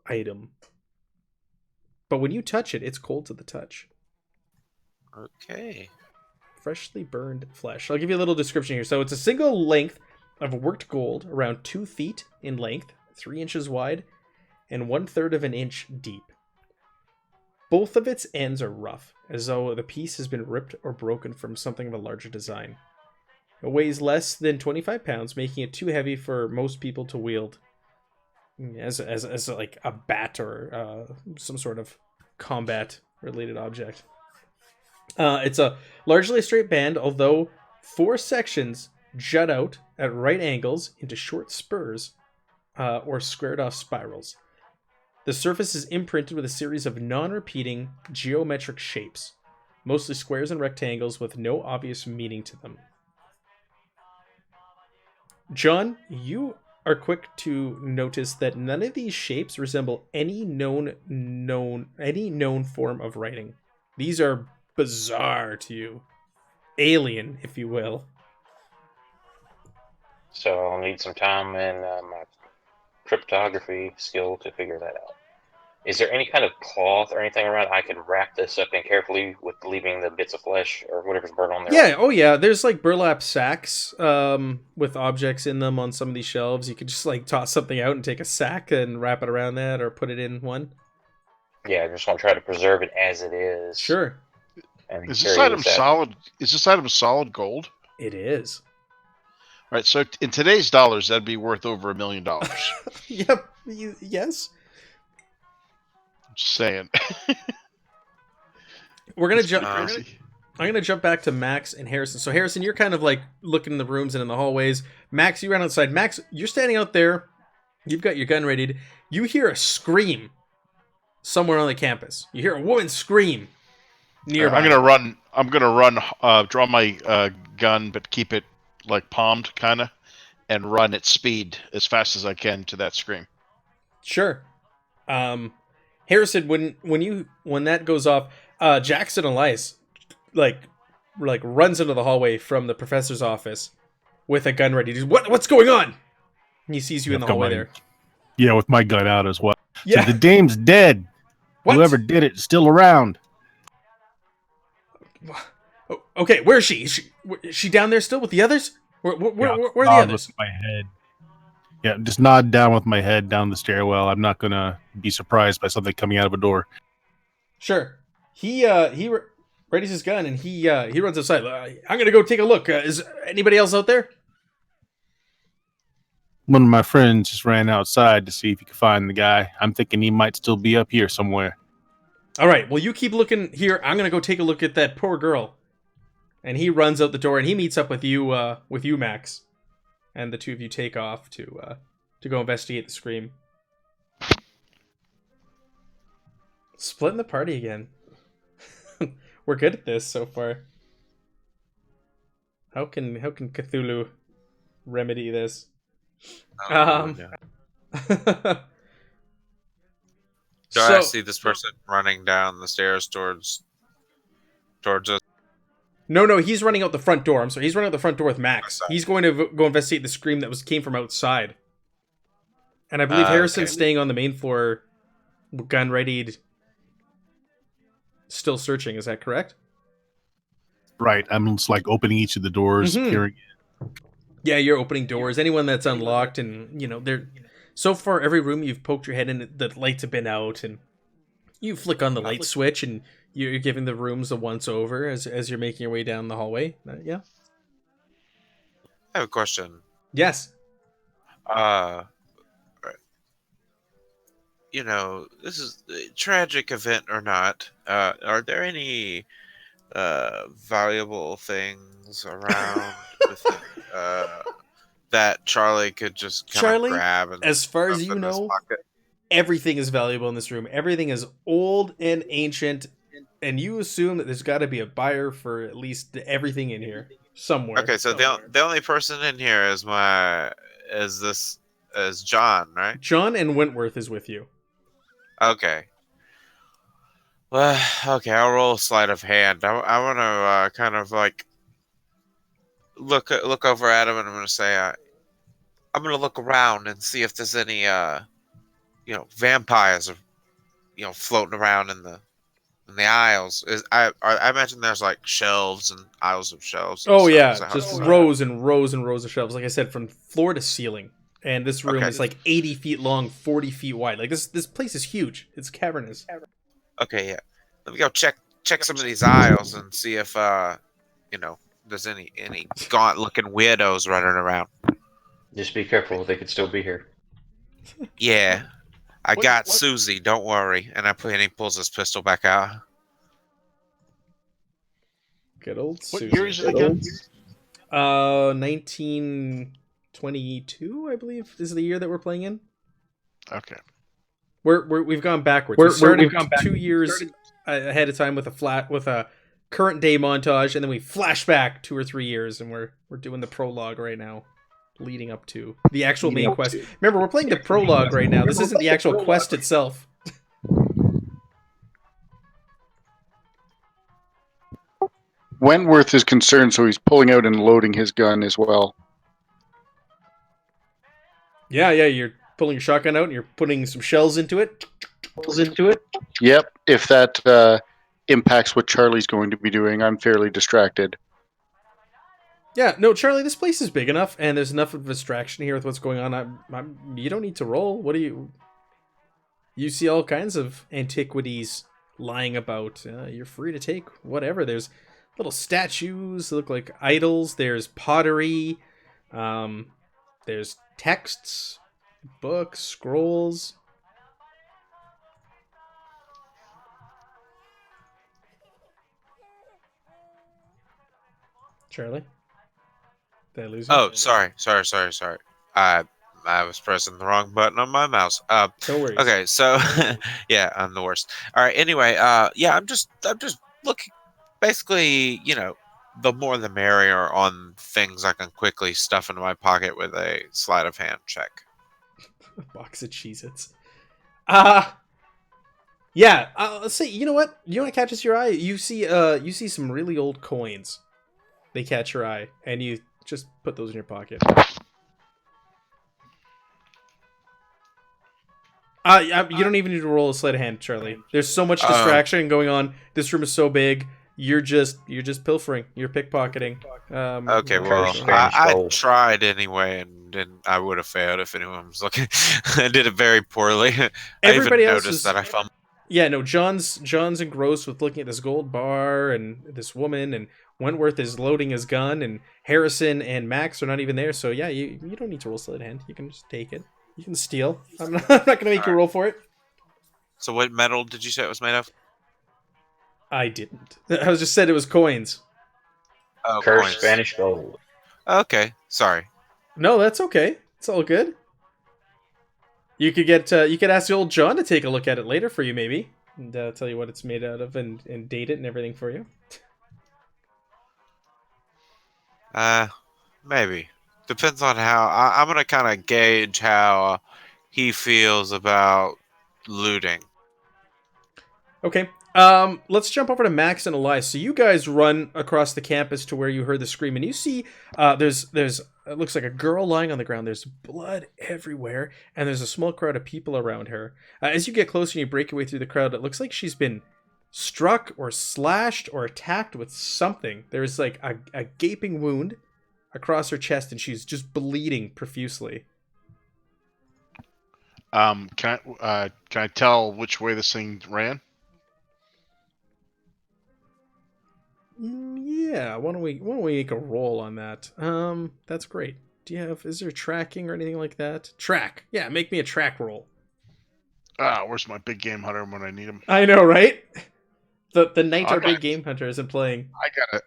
item. But when you touch it, it's cold to the touch. Okay. Freshly burned flesh. I'll give you a little description here. So it's a single length of worked gold, around 2 feet in length, 3 inches wide, and 1/3 of an inch deep. Both of its ends are rough, as though the piece has been ripped or broken from something of a larger design. It weighs less than 25 pounds, making it too heavy for most people to wield as like a bat or some sort of combat-related object. It's a largely straight band, although 4 sections jut out at right angles into short spurs or squared-off spirals. The surface is imprinted with a series of non-repeating geometric shapes, mostly squares and rectangles with no obvious meaning to them. John, you are quick to notice that none of these shapes resemble any known form of writing. These are bizarre to you. Alien, if you will. So I'll need some time and my cryptography skill to figure that out. Is there any kind of cloth or anything around I could wrap this up in carefully with leaving the bits of flesh or whatever's burnt on there? Yeah, oh yeah. There's like burlap sacks with objects in them on some of these shelves. You could just like toss something out and take a sack and wrap it around that or put it in one. Yeah, I just want to try to preserve it as it is. Sure. And Is this item solid? Is this item solid gold? It is. All right, so in today's dollars, that'd be worth over $1 million. Yep. Yes. I'm just saying. We're gonna jump. I'm gonna jump back to Max and Harrison. So Harrison, you're kind of like looking in the rooms and in the hallways. Max, you ran outside. Max, you're standing out there. You've got your gun ready. You hear a scream somewhere on the campus. You hear a woman scream nearby. I'm gonna run. Draw my gun, but keep it like palmed, kind of, and run at speed as fast as I can to that scream. Sure. Harrison, when that goes off, Jackson Elias like runs into the hallway from the professor's office with a gun ready. He's, what's going on? And he sees you in the hallway there. Yeah, with my gun out as well. Yeah. So the dame's dead. What? Whoever did it is still around. Okay, where is she? Is she down there still with the others? Where are the Nod others? with my head. Yeah, just nod down with my head down the stairwell. I'm not gonna be surprised by something coming out of a door. Sure. He readies his gun and he runs outside. I'm gonna go take a look. Is anybody else out there? One of my friends just ran outside to see if he could find the guy. I'm thinking he might still be up here somewhere. All right. Well, you keep looking here. I'm gonna go take a look at that poor girl. And he runs out the door and he meets up with you, Max, and the two of you take off to go investigate the scream. Splitting the party again. We're good at this so far. How can Cthulhu remedy this? Do I see this person running down the stairs towards us? No, he's running out the front door. I'm sorry, he's running out the front door with Max. He's going to go investigate the scream that came from outside. And I believe Harrison's staying on the main floor, gun readied, still searching. Is that correct? Right. I'm just like opening each of the doors, peering in. Yeah, you're opening doors. Anyone that's unlocked, and they're so far every room you've poked your head in, the lights have been out, and you flick on the light switch, and you're giving the rooms a once over as you're making your way down the hallway. Yeah. I have a question. Yes. This is a tragic event or not. Are there any valuable things around with that Charlie could just kind of grab? And as far as you know, everything is valuable in this room. Everything is old and ancient, and you assume that there's got to be a buyer for at least everything in here somewhere. Okay, so the only person in here is John, right? John and Wentworth is with you. Okay. Well, okay, I'll roll a sleight of hand. I want to kind of like look over at him, and I'm going to say, I'm going to look around and see if there's any, vampires, floating around in the aisles. I imagine there's like shelves and aisles of shelves. Oh yeah, just rows and rows and rows of shelves. Like I said, from floor to ceiling. And this room is like 80 feet long, 40 feet wide. Like this place is huge. It's cavernous. Okay, yeah. Let me go check some of these aisles and see if there's any gaunt looking weirdos running around. Just be careful; they could still be here. Yeah, I got Susie. Don't worry. And he pulls his pistol back out. Good old Susie. What year is it again? 1922, I believe, is the year that we're playing in. Okay. We've gone backwards. We've started 2 years ahead of time with a current day montage, and then we flash back 2 or 3 years, and we're doing the prologue right now, leading up to the actual main quest. Remember, we're playing the prologue right now. This isn't the actual quest itself. Wentworth is concerned, so he's pulling out and loading his gun as well. Yeah, you're pulling your shotgun out and you're putting some shells into it. Yep, if that impacts what Charlie's going to be doing, I'm fairly distracted. Yeah, no, Charlie, this place is big enough, and there's enough of a distraction here with what's going on. You don't need to roll. What do you... You see all kinds of antiquities lying about. You're free to take whatever. There's little statues that look like idols. There's pottery. There's texts, books, scrolls. Charlie? Did I lose you? Oh, sorry. I was pressing the wrong button on my mouse. No worries. Okay, so yeah, I'm the worst. All right. Anyway, yeah, I'm just looking. Basically, the more the merrier on things I can quickly stuff into my pocket with a sleight of hand check. A box of Cheez-Its. Yeah. Let's see. You know what? You know what catches your eye? You see some really old coins. They catch your eye, and you just put those in your pocket. You don't even need to roll a sleight of hand, Charlie. There's so much distraction going on. This room is so big. You're just pilfering. You're pickpecking. Okay, well, I tried anyway, and I would have failed if anyone was looking. I did it very poorly. Everybody I even else noticed is... that I fumbled. Yeah, no, John's engrossed with looking at this gold bar and this woman, and Wentworth is loading his gun, and Harrison and Max are not even there. So yeah, you don't need to roll sleight of hand. You can just take it. You can steal. I'm not gonna make you roll for it. So what metal did you say it was made of? I didn't. I just said it was coins. Oh, Cursed coins. Spanish gold. Okay, sorry. No, that's okay. It's all good. You could ask the old John to take a look at it later for you, maybe, and tell you what it's made out of and date it and everything for you. Maybe. Depends on how I'm gonna kind of gauge how he feels about looting. Okay. Let's jump over to Max and Elias. So you guys run across the campus to where you heard the scream, and you see there's it looks like a girl lying on the ground. There's blood everywhere, and there's a small crowd of people around her. As you get closer and you break your way through the crowd, it looks like she's been struck or slashed or attacked with something. There's like a gaping wound across her chest, and she's just bleeding profusely. Can I tell which way this thing ran? Yeah, why don't we make a roll on that? That's great. Is there tracking or anything like that? Track. Yeah, make me a track roll. Where's my big game hunter when I need him? I know, right? The knight, our big game hunter, isn't playing.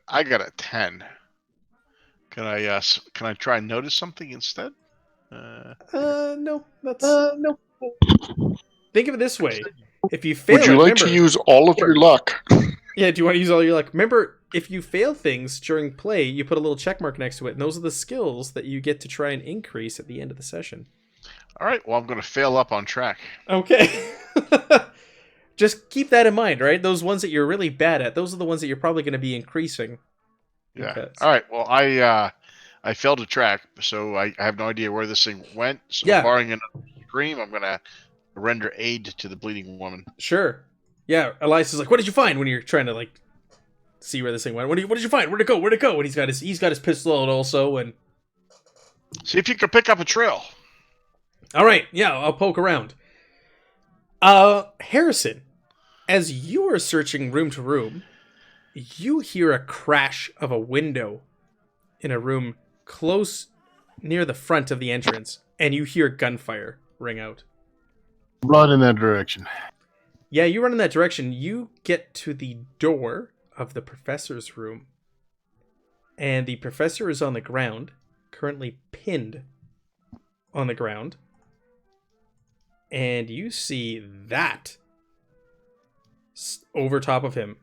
I got a 10. Can I try and notice something instead? No. That's no. Think of it this way: if you fail, would you like to use all of your luck? Yeah, do you want to use all your luck? Remember, if you fail things during play, you put a little check mark next to it, and those are the skills that you get to try and increase at the end of the session. All right, well, I'm going to fail up on track. Okay. Just keep that in mind, right? Those ones that you're really bad at, those are the ones that you're probably going to be increasing. Yeah. Okay. All right, well, I failed a track, so I have no idea where this thing went. So Yeah. barring another scream, I'm going to render aid to the bleeding woman. Sure. Yeah, Elias is like, what did you find when you're trying to, like, see where this thing went? What did you find? Where'd it go? And he's got his pistol out also, and... See if you can pick up a trail. All right, yeah, I'll poke around. Harrison, as you are searching room to room, you hear a crash of a window in a room close near the front of the entrance, and you hear gunfire ring out. Run in that direction. Yeah, you run in that direction. You get to the door of the professor's room, and the professor is on the ground, currently pinned on the ground, and you see that over top of him.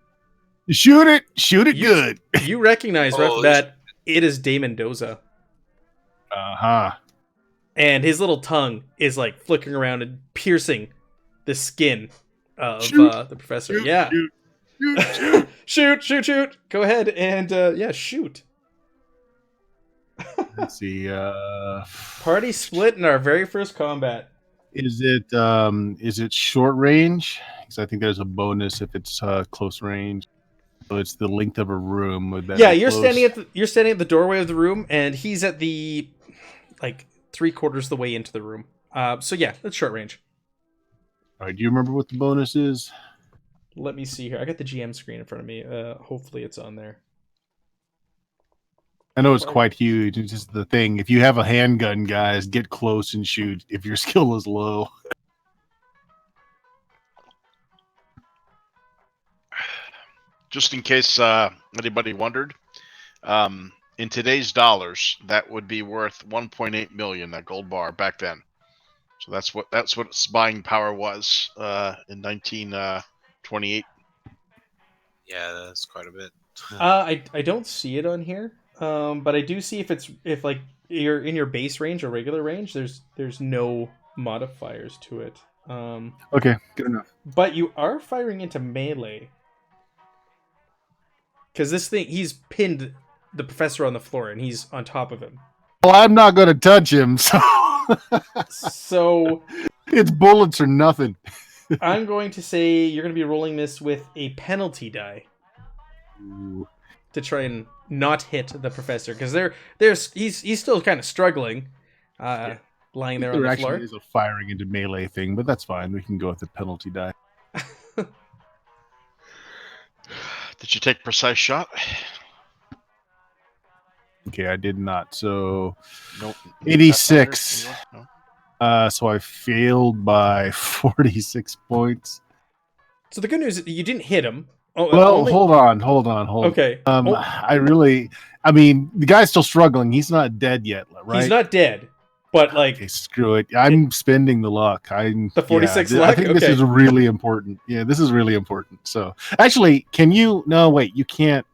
Shoot it good. You recognize right off that it is De Mendoza. Uh-huh. And his little tongue is like flicking around and piercing the skin of the professor. Shoot. Go ahead and shoot. Let's see. Party split in our very first combat. Is it short range? Because I think there's a bonus if it's close range. So it's the length of a room. Would that be you're close? standing at the doorway of the room, and he's at the 3/4 of the way into the room. So yeah, that's short range. All right. Do you remember what the bonus is? Let me see here. I got the GM screen in front of me. Hopefully it's on there. I know it's quite huge. It's just the thing. If you have a handgun, guys, get close and shoot if your skill is low. Just in case anybody wondered, In today's dollars, that would be worth 1.8 million. That gold bar back then. So that's what its buying power was in 1928. Yeah, that's quite a bit. I don't see it on here, but I do see if like you're in your base range or regular range. There's no modifiers to it. Okay, good enough. But you are firing into melee. Because this thing, he's pinned the professor on the floor and he's on top of him. Well, I'm not going to touch him, so So it's bullets or nothing. I'm going to say you're going to be rolling this with a penalty die Ooh. to try and not hit the professor because he's still kind of struggling, lying there on There the floor. actually is a firing into melee thing, but that's fine. We can go with the penalty die. Did you take precise shot? Okay, I did not. So Nope. 86. No? So I failed by 46 points. So the good news is you didn't hit him. Oh, Well, only- hold on. Okay. I mean, the guy's still struggling. He's not dead yet, right? He's not dead, but like Okay, screw it. I'm spending the luck. The 46 I luck? think this Okay. is really important. Yeah, this is really important. So, actually, can you? No, wait. You can't.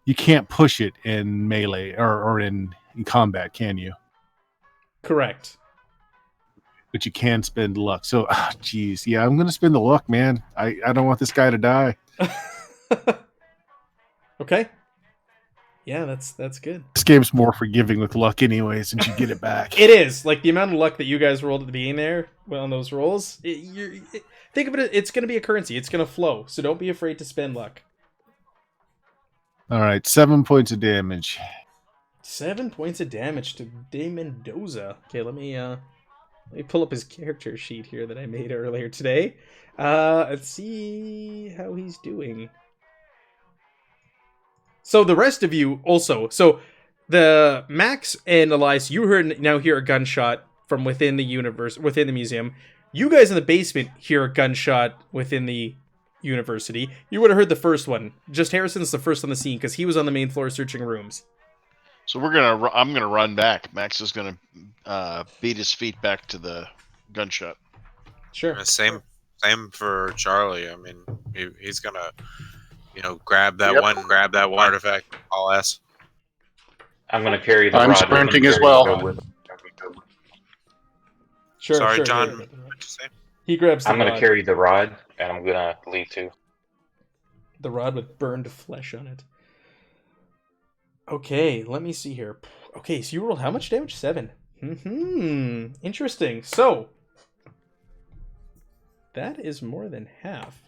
You can't push it in melee or in combat, can you? correct. But you can spend luck. So, geez, yeah, I'm gonna spend the luck, man. I don't want this guy to die. Okay. Yeah, that's good. This game's more forgiving with luck, anyway, since you get it back. It is like the amount of luck that you guys rolled at the beginning there on those rolls. Think of it. It's going to be a currency. It's going to flow. So don't be afraid to spend luck. All right, 7 points of damage. 7 points of damage to De Mendoza. Okay, let me pull up his character sheet here that I made earlier today. Let's see how he's doing. So the rest of you also. So the Max and Elias, you now hear a gunshot from within the universe, within the museum. You guys in the basement hear a gunshot within the university. You would have heard the first one. Just Harrison's the first on the scene because he was on the main floor searching rooms. So I'm gonna run back. Max is gonna beat his feet back to the gunshot. Sure. Same for Charlie. I mean, he's gonna, grab that one artifact. All S. I'm going to carry the I'm rod. sprinting with as him, well. go with him. Sure. Sorry, sure, John. yeah. What'd you say? He grabs the I'm going rod. to carry the rod, and I'm going to leave too. The rod with burned flesh on it. Okay, let me see here. Okay, so you rolled how much damage? 7. Interesting. So, that is more than half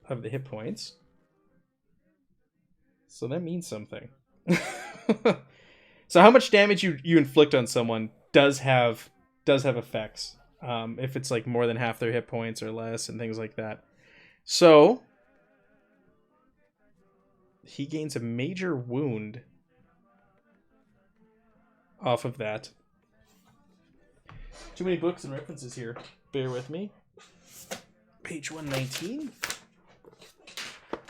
of the hit points. So that means something. So how much damage you inflict on someone does have effects. If it's like more than half their hit points or less and things like that. So he gains a major wound off of that. Too many books and references here. Bear with me. Page 119.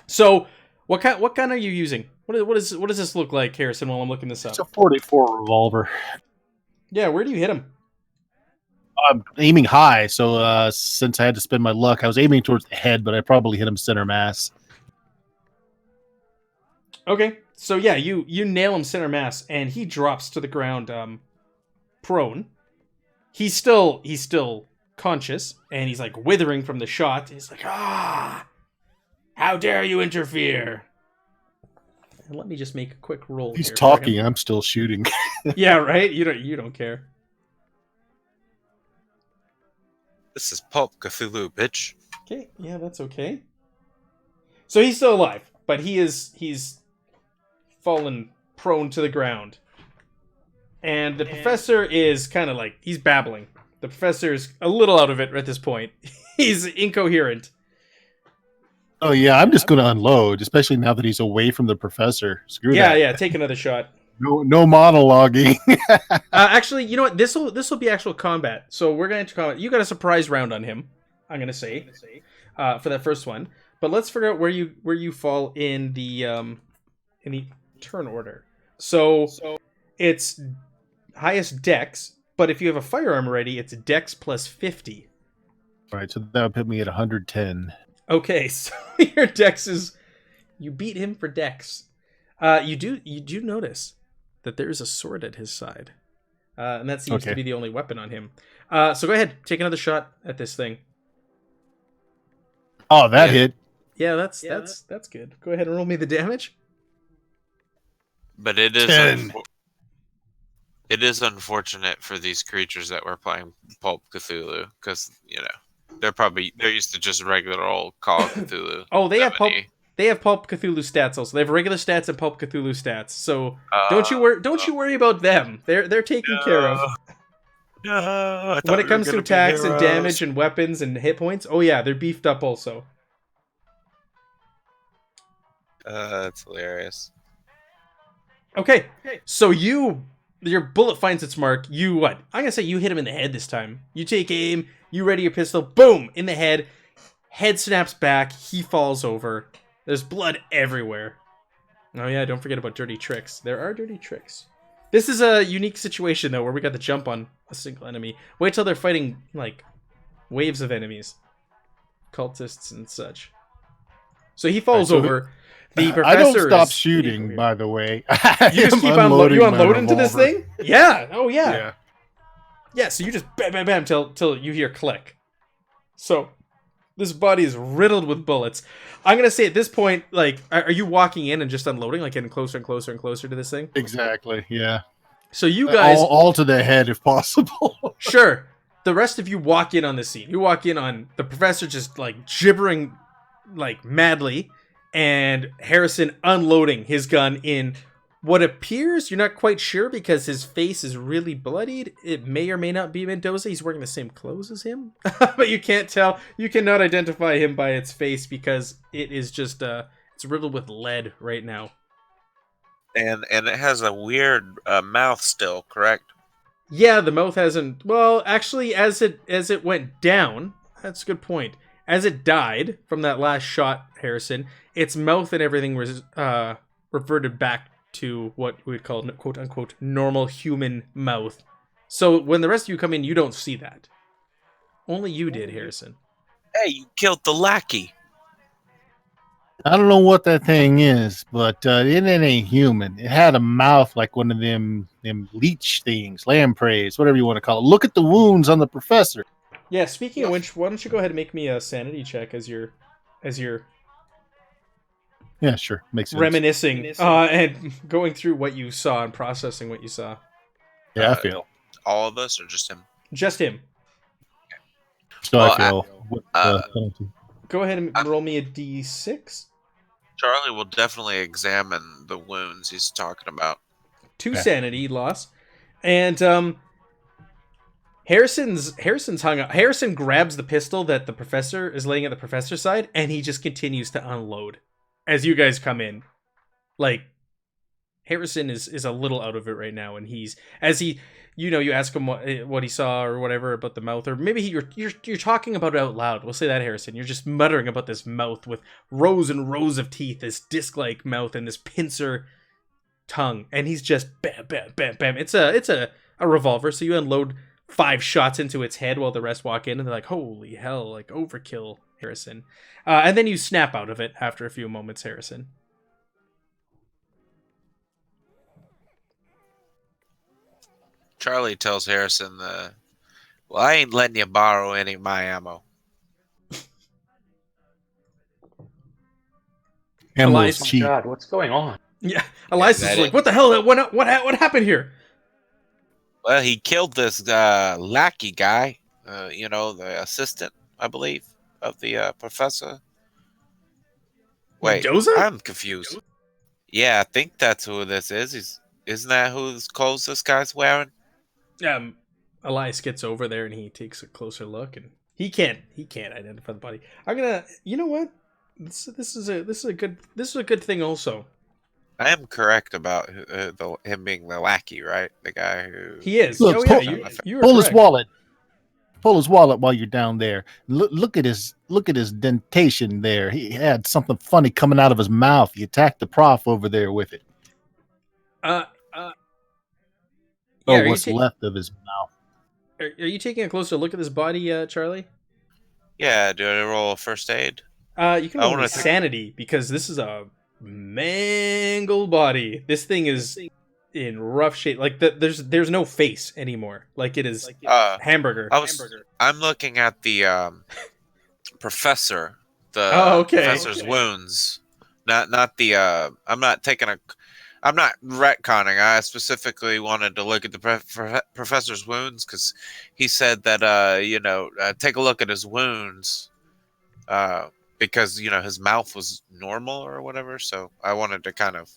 So, what gun are you using? What does this look like, Harrison? While I'm looking this up. It's a 44 revolver. Yeah, where do you hit him? I'm aiming high, so since I had to spend my luck, I was aiming towards the head, but I probably hit him center mass. Okay, so yeah, you nail him center mass, and he drops to the ground, prone. He's still conscious, and he's like withering from the shot. He's like, how dare you interfere? And let me just make a quick roll. He's here for talking. him. I'm still shooting. Yeah, right. You don't care. This is Pulp Cthulhu, bitch. Okay, yeah, that's okay. So he's still alive, but he's fallen prone to the ground. And the professor is kind of like, he's babbling. The professor is a little out of it at this point. He's incoherent. Oh yeah, I'm just going to unload, especially now that he's away from the professor. Screw that. Yeah, take another shot. No monologuing. Actually, you know what? This will be actual combat. So we're gonna enter combat. You got a surprise round on him. I'm gonna say for that first one. But let's figure out where you fall in the any turn order. So it's highest dex, but if you have a firearm already, it's dex plus 50. Right, so that would put me at 110. Okay, so your dex is... You beat him for dex. You do notice that there is a sword at his side. And that seems to be the only weapon on him. So go ahead, take another shot at this thing. Oh, that hit. Yeah, that's good. Go ahead and roll me the damage. But it is 10. it is unfortunate for these creatures that were playing Pulp Cthulhu, because they're used to just regular old Call of Cthulhu. Oh, they have Pulp. 70. They have Pulp Cthulhu stats also. They have regular stats and Pulp Cthulhu stats. So don't you worry about them. They're taken care of. No, When it comes to attacks and damage and weapons and hit points, oh yeah, they're beefed up also. That's hilarious. Okay, so your bullet finds its mark. You what? I'm gonna say you hit him in the head this time. You take aim. You ready your pistol. Boom! In the head. Head snaps back. He falls over. There's blood everywhere. Oh yeah, don't forget about dirty tricks. There are dirty tricks. This is a unique situation though, where we got the jump on a single enemy. Wait till they're fighting like waves of enemies, cultists and such. So he falls over. The professor I don't stop is shooting, by the way. You just keep unloading. You unload into this thing? Yeah. Oh yeah. Yeah. So you just bam, bam, bam till you hear click. So this body is riddled with bullets. I'm gonna say at this point, like, are you walking in and just unloading, like getting closer and closer and closer to this thing? Exactly. Yeah. So you guys all to the head if possible. Sure. The rest of you walk in on the scene. You walk in on the professor just like gibbering like madly, and Harrison unloading his gun in what appears, you're not quite sure because his face is really bloodied. It may or may not be Mendoza. He's wearing the same clothes as him, but you can't tell. You cannot identify him by its face because it is just it's riddled with lead right now. And it has a weird mouth still, correct? Yeah, the mouth hasn't. Well, actually, as it went down, that's a good point. As it died from that last shot, Harrison, its mouth and everything was reverted back to what we would call "quote unquote" normal human mouth. So when the rest of you come in, you don't see that. Only you did, Harrison. Hey, you killed the lackey. I don't know what that thing is, but it ain't human. It had a mouth like one of them leech things, lampreys, whatever you want to call it. Look at the wounds on the professor. Yeah, speaking of which, why don't you go ahead and make me a sanity check as you're Yeah, sure. Makes sense. reminiscing and going through what you saw and processing what you saw. Yeah, I feel. All of us, or just him? Just him. So Well, I feel. What penalty? Go ahead and roll me a d6. Charlie will definitely examine the wounds he's talking about. 2 Yeah. sanity loss. And Harrison's hung up. Harrison grabs the pistol that the professor is laying at the professor's side, and he just continues to unload as you guys come in. Like, Harrison is a little out of it right now, and you ask him what he saw or whatever about the mouth, or maybe you're talking about it out loud. We'll say that, Harrison. You're just muttering about this mouth with rows and rows of teeth, this disc-like mouth, and this pincer tongue, and he's just bam, bam, bam, bam. It's a revolver, so you unload 5 shots into its head while the rest walk in, and they're like, holy hell, like overkill, Harrison. And then you snap out of it after a few moments, Harrison. Charlie tells Harrison, well, I ain't letting you borrow any of my ammo. Elias- Oh my cheap. God, what's going on? Yeah, Elias that is like, it? what the hell? What happened here? Well, he killed this lackey guy, the assistant, I believe, of the professor. Wait, Mendoza? I'm confused. Yeah, I think that's who this is. Isn't that whose clothes this guy's wearing? Elias gets over there and he takes a closer look, and he can't identify the body. I'm gonna, you know what? This is a good thing also. I am correct about him being the lackey, right? The guy who He is. Look, Oh yeah, you were pull his correct. wallet. pull his wallet while you're down there. Look at his dentation there. He had something funny coming out of his mouth. He attacked the prof over there with it. Yeah, Oh, what's left of his mouth? Are you taking a closer look at this body, Charlie? Yeah, do I roll first aid? You can roll sanity because this is a mangled body. This thing is in rough shape. Like there's no face anymore. Like it is hamburger. I'm looking at the professor. Professor's wounds. Not the. I'm not retconning. I specifically wanted to look at the professor's wounds because he said that take a look at his wounds. Because his mouth was normal or whatever, so I wanted to kind of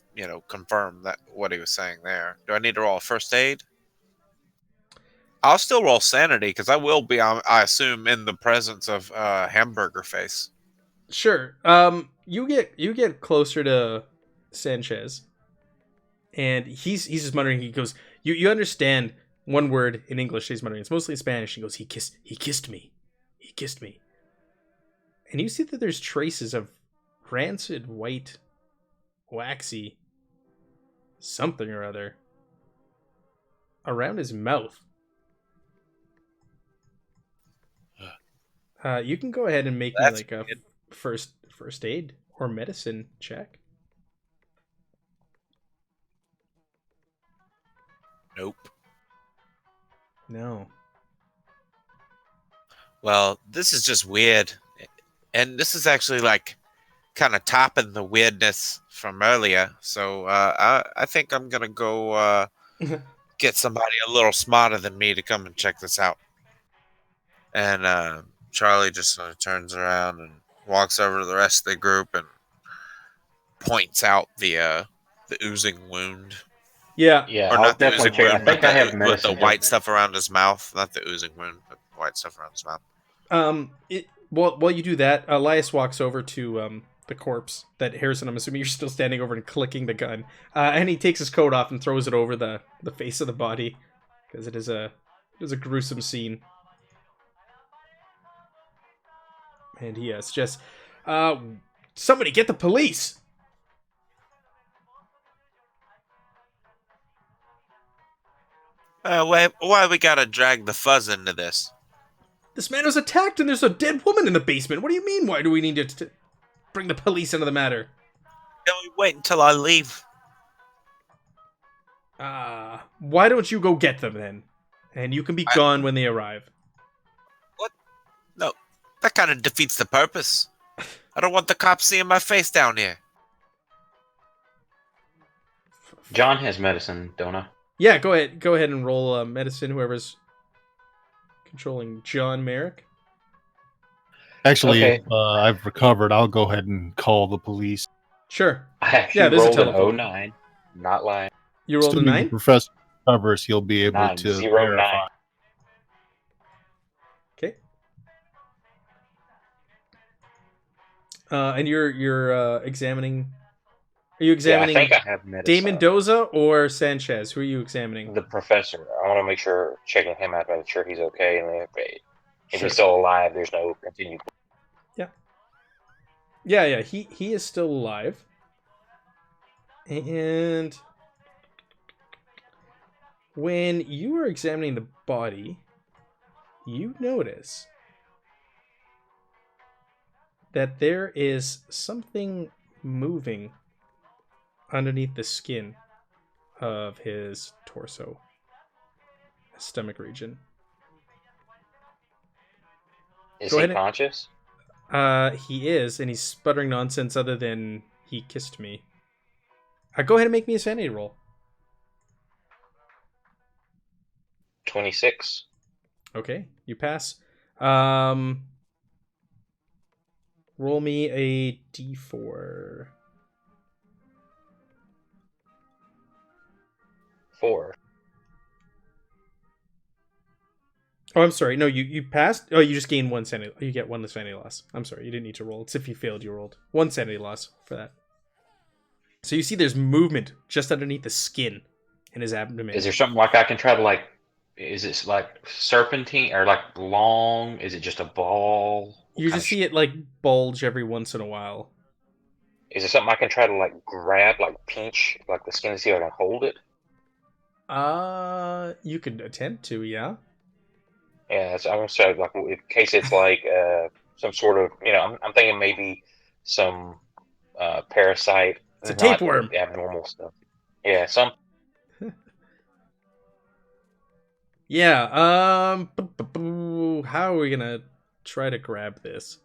confirm that what he was saying there. Do I need to roll first aid? I'll still roll sanity because I will be, I assume, in the presence of hamburger face. Sure. You get closer to Sanchez, and he's just muttering. He goes, "You understand one word in English?" He's muttering. It's mostly in Spanish. He goes, "He kissed me. He kissed me." And you see that there's traces of rancid, white, waxy something or other around his mouth. You can go ahead and make me like a first aid or medicine check. Nope. No. Well, this is just weird. And this is actually like kind of topping the weirdness from earlier. So I think I'm going to go get somebody a little smarter than me to come and check this out. And Charlie just sort of turns around and walks over to the rest of the group and points out the oozing wound. Yeah, or not the oozing wound, I think I have with the white stuff around his mouth. Not the oozing wound, but the white stuff around his mouth. While you do that, Elias walks over to the corpse that Harrison, I'm assuming you're still standing over and clicking the gun. And he takes his coat off and throws it over the face of the body because it is a gruesome scene. And he suggests, somebody get the police! Why we gotta drag the fuzz into this? This man was attacked and there's a dead woman in the basement. What do you mean? Why do we need to bring the police into the matter? Can we wait until I leave? Why don't you go get them then? And you can be gone when they arrive. What? No, that kind of defeats the purpose. I don't want the cops seeing my face down here. John has medicine, don't I? Yeah, go ahead and roll medicine, whoever's controlling John Merrick. Actually, if I've recovered, I'll go ahead and call the police. Sure. I actually rolled an 09. Not lying. You rolled a 9? The professor recovers, he'll be able to 09. verify. Okay. And you're examining. Are you examining I think I have medicine. Dave Mendoza or Sanchez? Who are you examining? The professor. I want to make sure, checking him out, make sure he's okay. And if he's still alive, there's no continued. Yeah. He is still alive. And when you are examining the body, you notice that there is something moving underneath the skin of his torso, his stomach region. Is he conscious? He is, and he's sputtering nonsense other than "he kissed me." Go ahead and make me a sanity roll. 26. Okay, you pass. Roll me a d4. 4. Oh, I'm sorry. No, you passed. Oh, you just gained 1 sanity. You get 1 sanity loss. I'm sorry, you didn't need to roll. It's if you failed, you rolled 1 sanity loss for that. So you see, there's movement just underneath the skin in his abdomen. Is there something like I can try to Is it like serpentine or like long? Is it just a ball? What You kind just of see it like bulge every once in a while. is it something I can try to like grab, like pinch, like the skin to see if I can hold it? You could attempt to, yeah. Yeah, so I'm gonna say like in case it's like some sort of I'm thinking maybe some parasite, It's a not tapeworm. abnormal stuff. Yeah, some Yeah. How are we gonna try to grab this?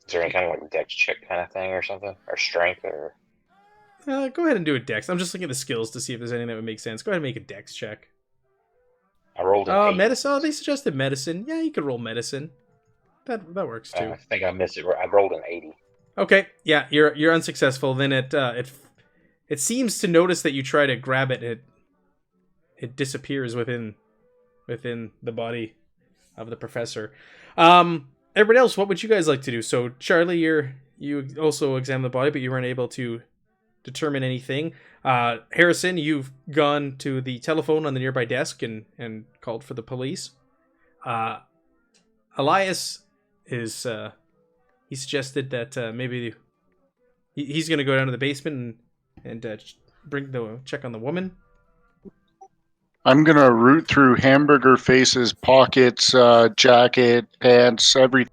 is there any kind of like dex check kind of thing or something or strength or Go ahead and do a dex. I'm just looking at the skills to see if there's anything that would make sense. Go ahead and make a dex check. I rolled an 8. Medicine. Oh, they suggested medicine. Yeah, you could roll medicine. That works too. I think I missed it. I rolled an 80. Okay. Yeah, you're unsuccessful. Then it seems to notice that you try to grab it. It disappears within the body of the professor. Everybody else, what would you guys like to do? So Charlie, you also examined the body, but you weren't able to determine anything. Harrison, you've gone to the telephone on the nearby desk and called for the police. Elias is he suggested that maybe he's going to go down to the basement and check on the woman. I'm gonna root through Hamburger Face's pockets, jacket, pants, everything.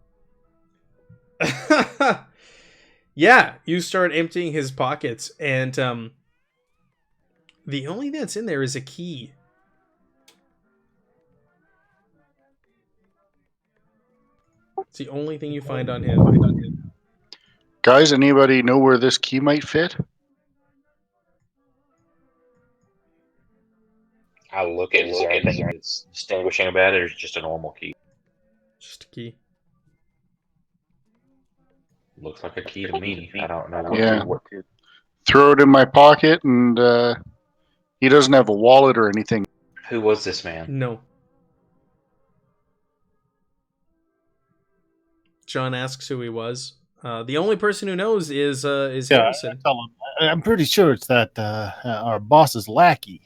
Yeah, you start emptying his pockets, and the only thing that's in there is a key. It's the only thing you find on him. Guys, anybody know where this key might fit? I'll look at it. Is there anything that's distinguishing about it, or is it just a normal key? Just a key. Looks like a key to me. I don't know what to. Throw it in my pocket, and he doesn't have a wallet or anything. Who was this man? No. John asks who he was. The only person who knows is Harrison. I'm pretty sure it's that our boss's lackey.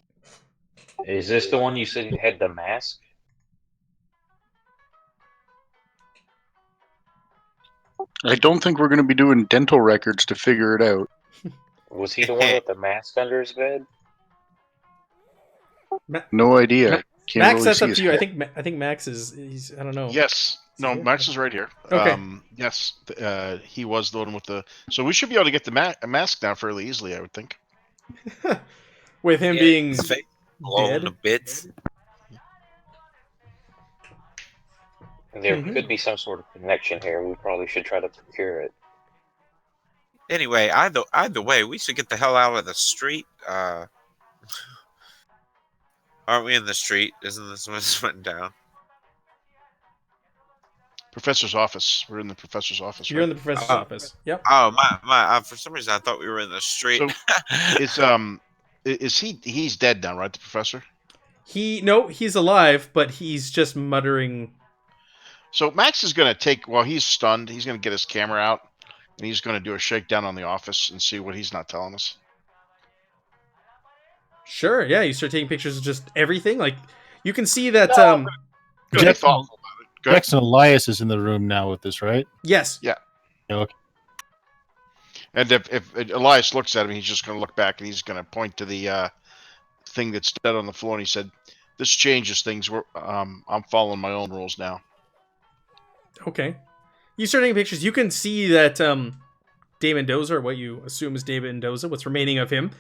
Is this the one you said had the mask? I don't think we're going to be doing dental records to figure it out. Was he the one with the mask under his bed? No idea. Can't Max, really that's see up his to you. head. I think Max is I don't know. Yes. No, here? Max is right here. Okay. Yes, he was the one with the. So we should be able to get the mask down fairly easily, I would think. With him being his face blown dead. to bits. There could be some sort of connection here. We probably should try to procure it. Anyway, either way, we should get the hell out of the street. Aren't we in the street? Isn't this what's went down? Professor's office. We're in the professor's office. You're in the professor's office. Yep. Oh my! For some reason, I thought we were in the street. So, is he's dead now, right? The professor. He's alive, but he's just muttering. So Max is going to take, while he's stunned, he's going to get his camera out, and he's going to do a shakedown on the office and see what he's not telling us. Sure, yeah, you start taking pictures of just everything. Like, you can see that... Jackson Elias is in the room now with this, right? Yes. Yeah. Okay. And if Elias looks at him, he's just going to look back, and he's going to point to the thing that's dead on the floor, and he said, "This changes things. I'm following my own rules now." Okay. You start taking pictures. You can see that Dave Mendoza, or what you assume is Dave Mendoza, what's remaining of him,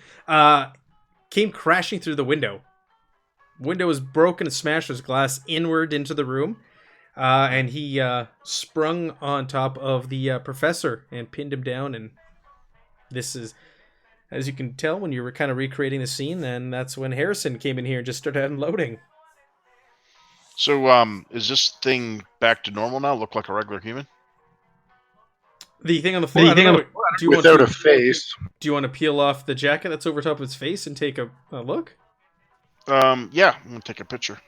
came crashing through the window. Window was broken and smashed. There's glass inward into the room. And he sprung on top of the professor and pinned him down. And this is, as you can tell, when you were kind of recreating the scene, then that's when Harrison came in here and just started unloading. So, is this thing back to normal now? Look like a regular human? The thing on the floor. Without a face. Do you want to peel off the jacket that's over top of its face and take a look? Yeah, I'm gonna take a picture.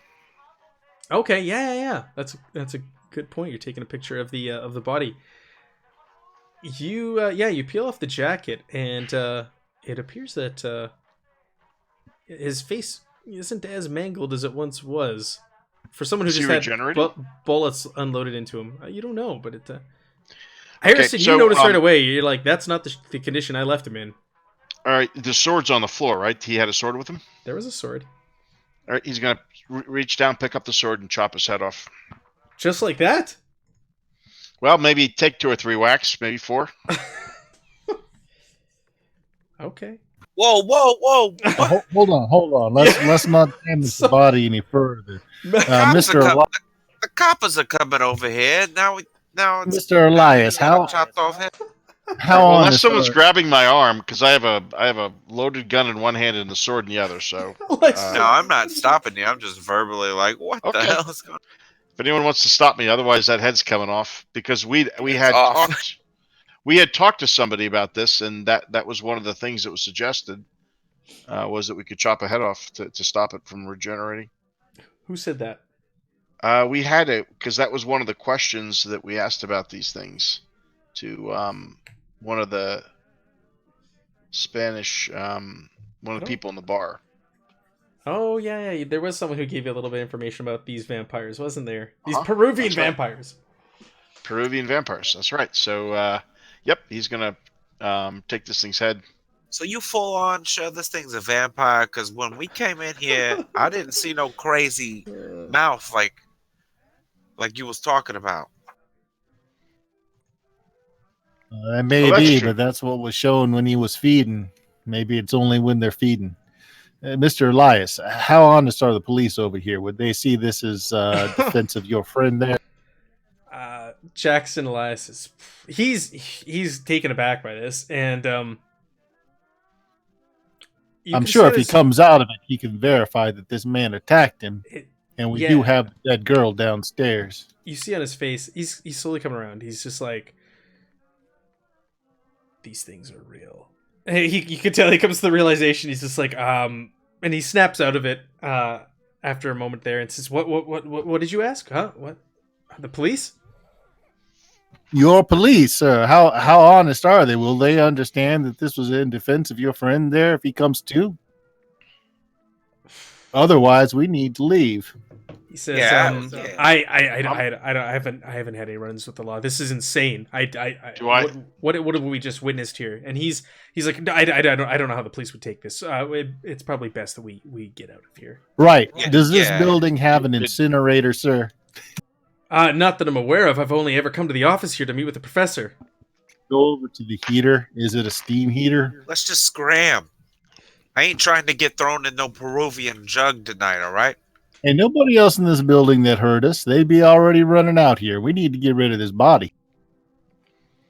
Okay, yeah. That's a good point. You're taking a picture of the body. You peel off the jacket, and it appears that his face isn't as mangled as it once was. For someone who Is he just had regenerating? bullets unloaded into him, you don't know. But Okay, Harrison, so, you noticed right away. You're like, that's not the condition I left him in. All right, the sword's on the floor, right? He had a sword with him. There was a sword. All right, he's gonna reach down, pick up the sword, and chop his head off. Just like that? Well, maybe take 2 or 3 whacks, maybe 4. Okay. Whoa! Hold on. Let's not damage the body any further. Mr. The coppers are coming over here now. Mr. Elias, how chopped off head. how Unless honest someone's are, grabbing my arm, because I have a loaded gun in one hand and the sword in the other. So No, I'm not stopping you. I'm just verbally like, what the Okay. hell is going on? if anyone wants to stop me, otherwise that head's coming off. Because we had off. talked to somebody about this, and that was one of the things that was suggested, was that we could chop a head off to stop it from regenerating. Who said that? We had it because that was one of the questions that we asked about these things to one of the Spanish, one of the people in the bar. Oh, yeah. There was someone who gave you a little bit of information about these vampires, wasn't there? These Uh-huh. Peruvian That's right. vampires. Peruvian vampires. That's right. So, yep, he's gonna take this thing's head. So you full on sure this thing's a vampire? Because when we came in here, I didn't see no crazy mouth like you was talking about. it may that's be, true. but that's what was shown when he was feeding. Maybe it's only when they're feeding. Mr. Elias, how honest are the police over here? Would they see this as defense of your friend there? Jackson Elias is he's taken aback by this, and I'm sure if he comes out of it, he can verify that this man attacked him, and we do have that girl downstairs. You see on his face, he's slowly coming around. He's just like, these things are real. You can tell he comes to the realization. He's just like, and he snaps out of it after a moment there and says, "What did you ask? Huh? What? The police? Your police, sir. How honest are they? Will they understand that this was in defense of your friend there if he comes to? Otherwise, we need to leave." He says, Yeah, I haven't had any runs with the law. This is insane. What have we just witnessed here? And he's like, I don't know how the police would take this. It's probably best that we get out of here. Right. Yeah, Does this yeah. building have an incinerator, sir? Not that I'm aware of. I've only ever come to the office here to meet with the professor. Go over to the heater. Is it a steam heater? Let's just scram. I ain't trying to get thrown in no Peruvian jug tonight, all right? And nobody else in this building that heard us. They'd be already running out here. We need to get rid of this body.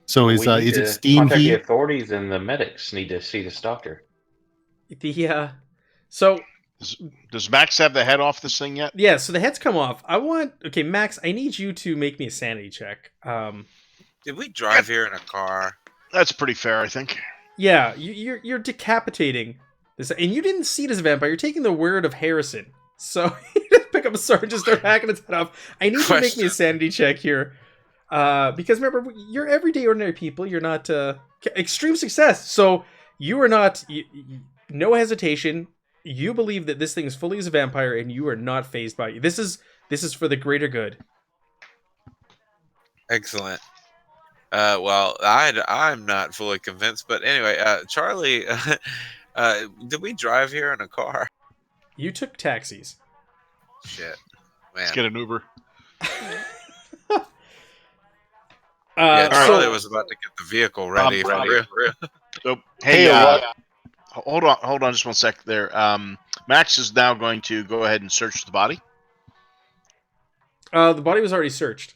So is it steam contact heat? the authorities and the medics need to see this doctor. So Does Max have the head off this thing yet? yeah, so the heads come off. Okay, Max, I need you to make me a sanity check. Did we drive here in a car? That's pretty fair, I think. Yeah, you're decapitating this, and you didn't see it as a vampire. You're taking the word of Harrison. So you just pick up a sword and just start hacking its head off. I need you to make me a sanity check here. Because remember, you're everyday ordinary people. You're not extreme success. So you are not, no hesitation. You believe that this thing is fully as a vampire, and you are not fazed by you. This is for the greater good. Excellent. Well, I'm not fully convinced, but anyway, Charlie, did we drive here in a car? You took taxis. Shit, Let's man. get an Uber. Yeah, Charlie So was about to get the vehicle ready. For real. So, hey, hold on just one sec there. Max is now going to go ahead and search the body. the body was already searched.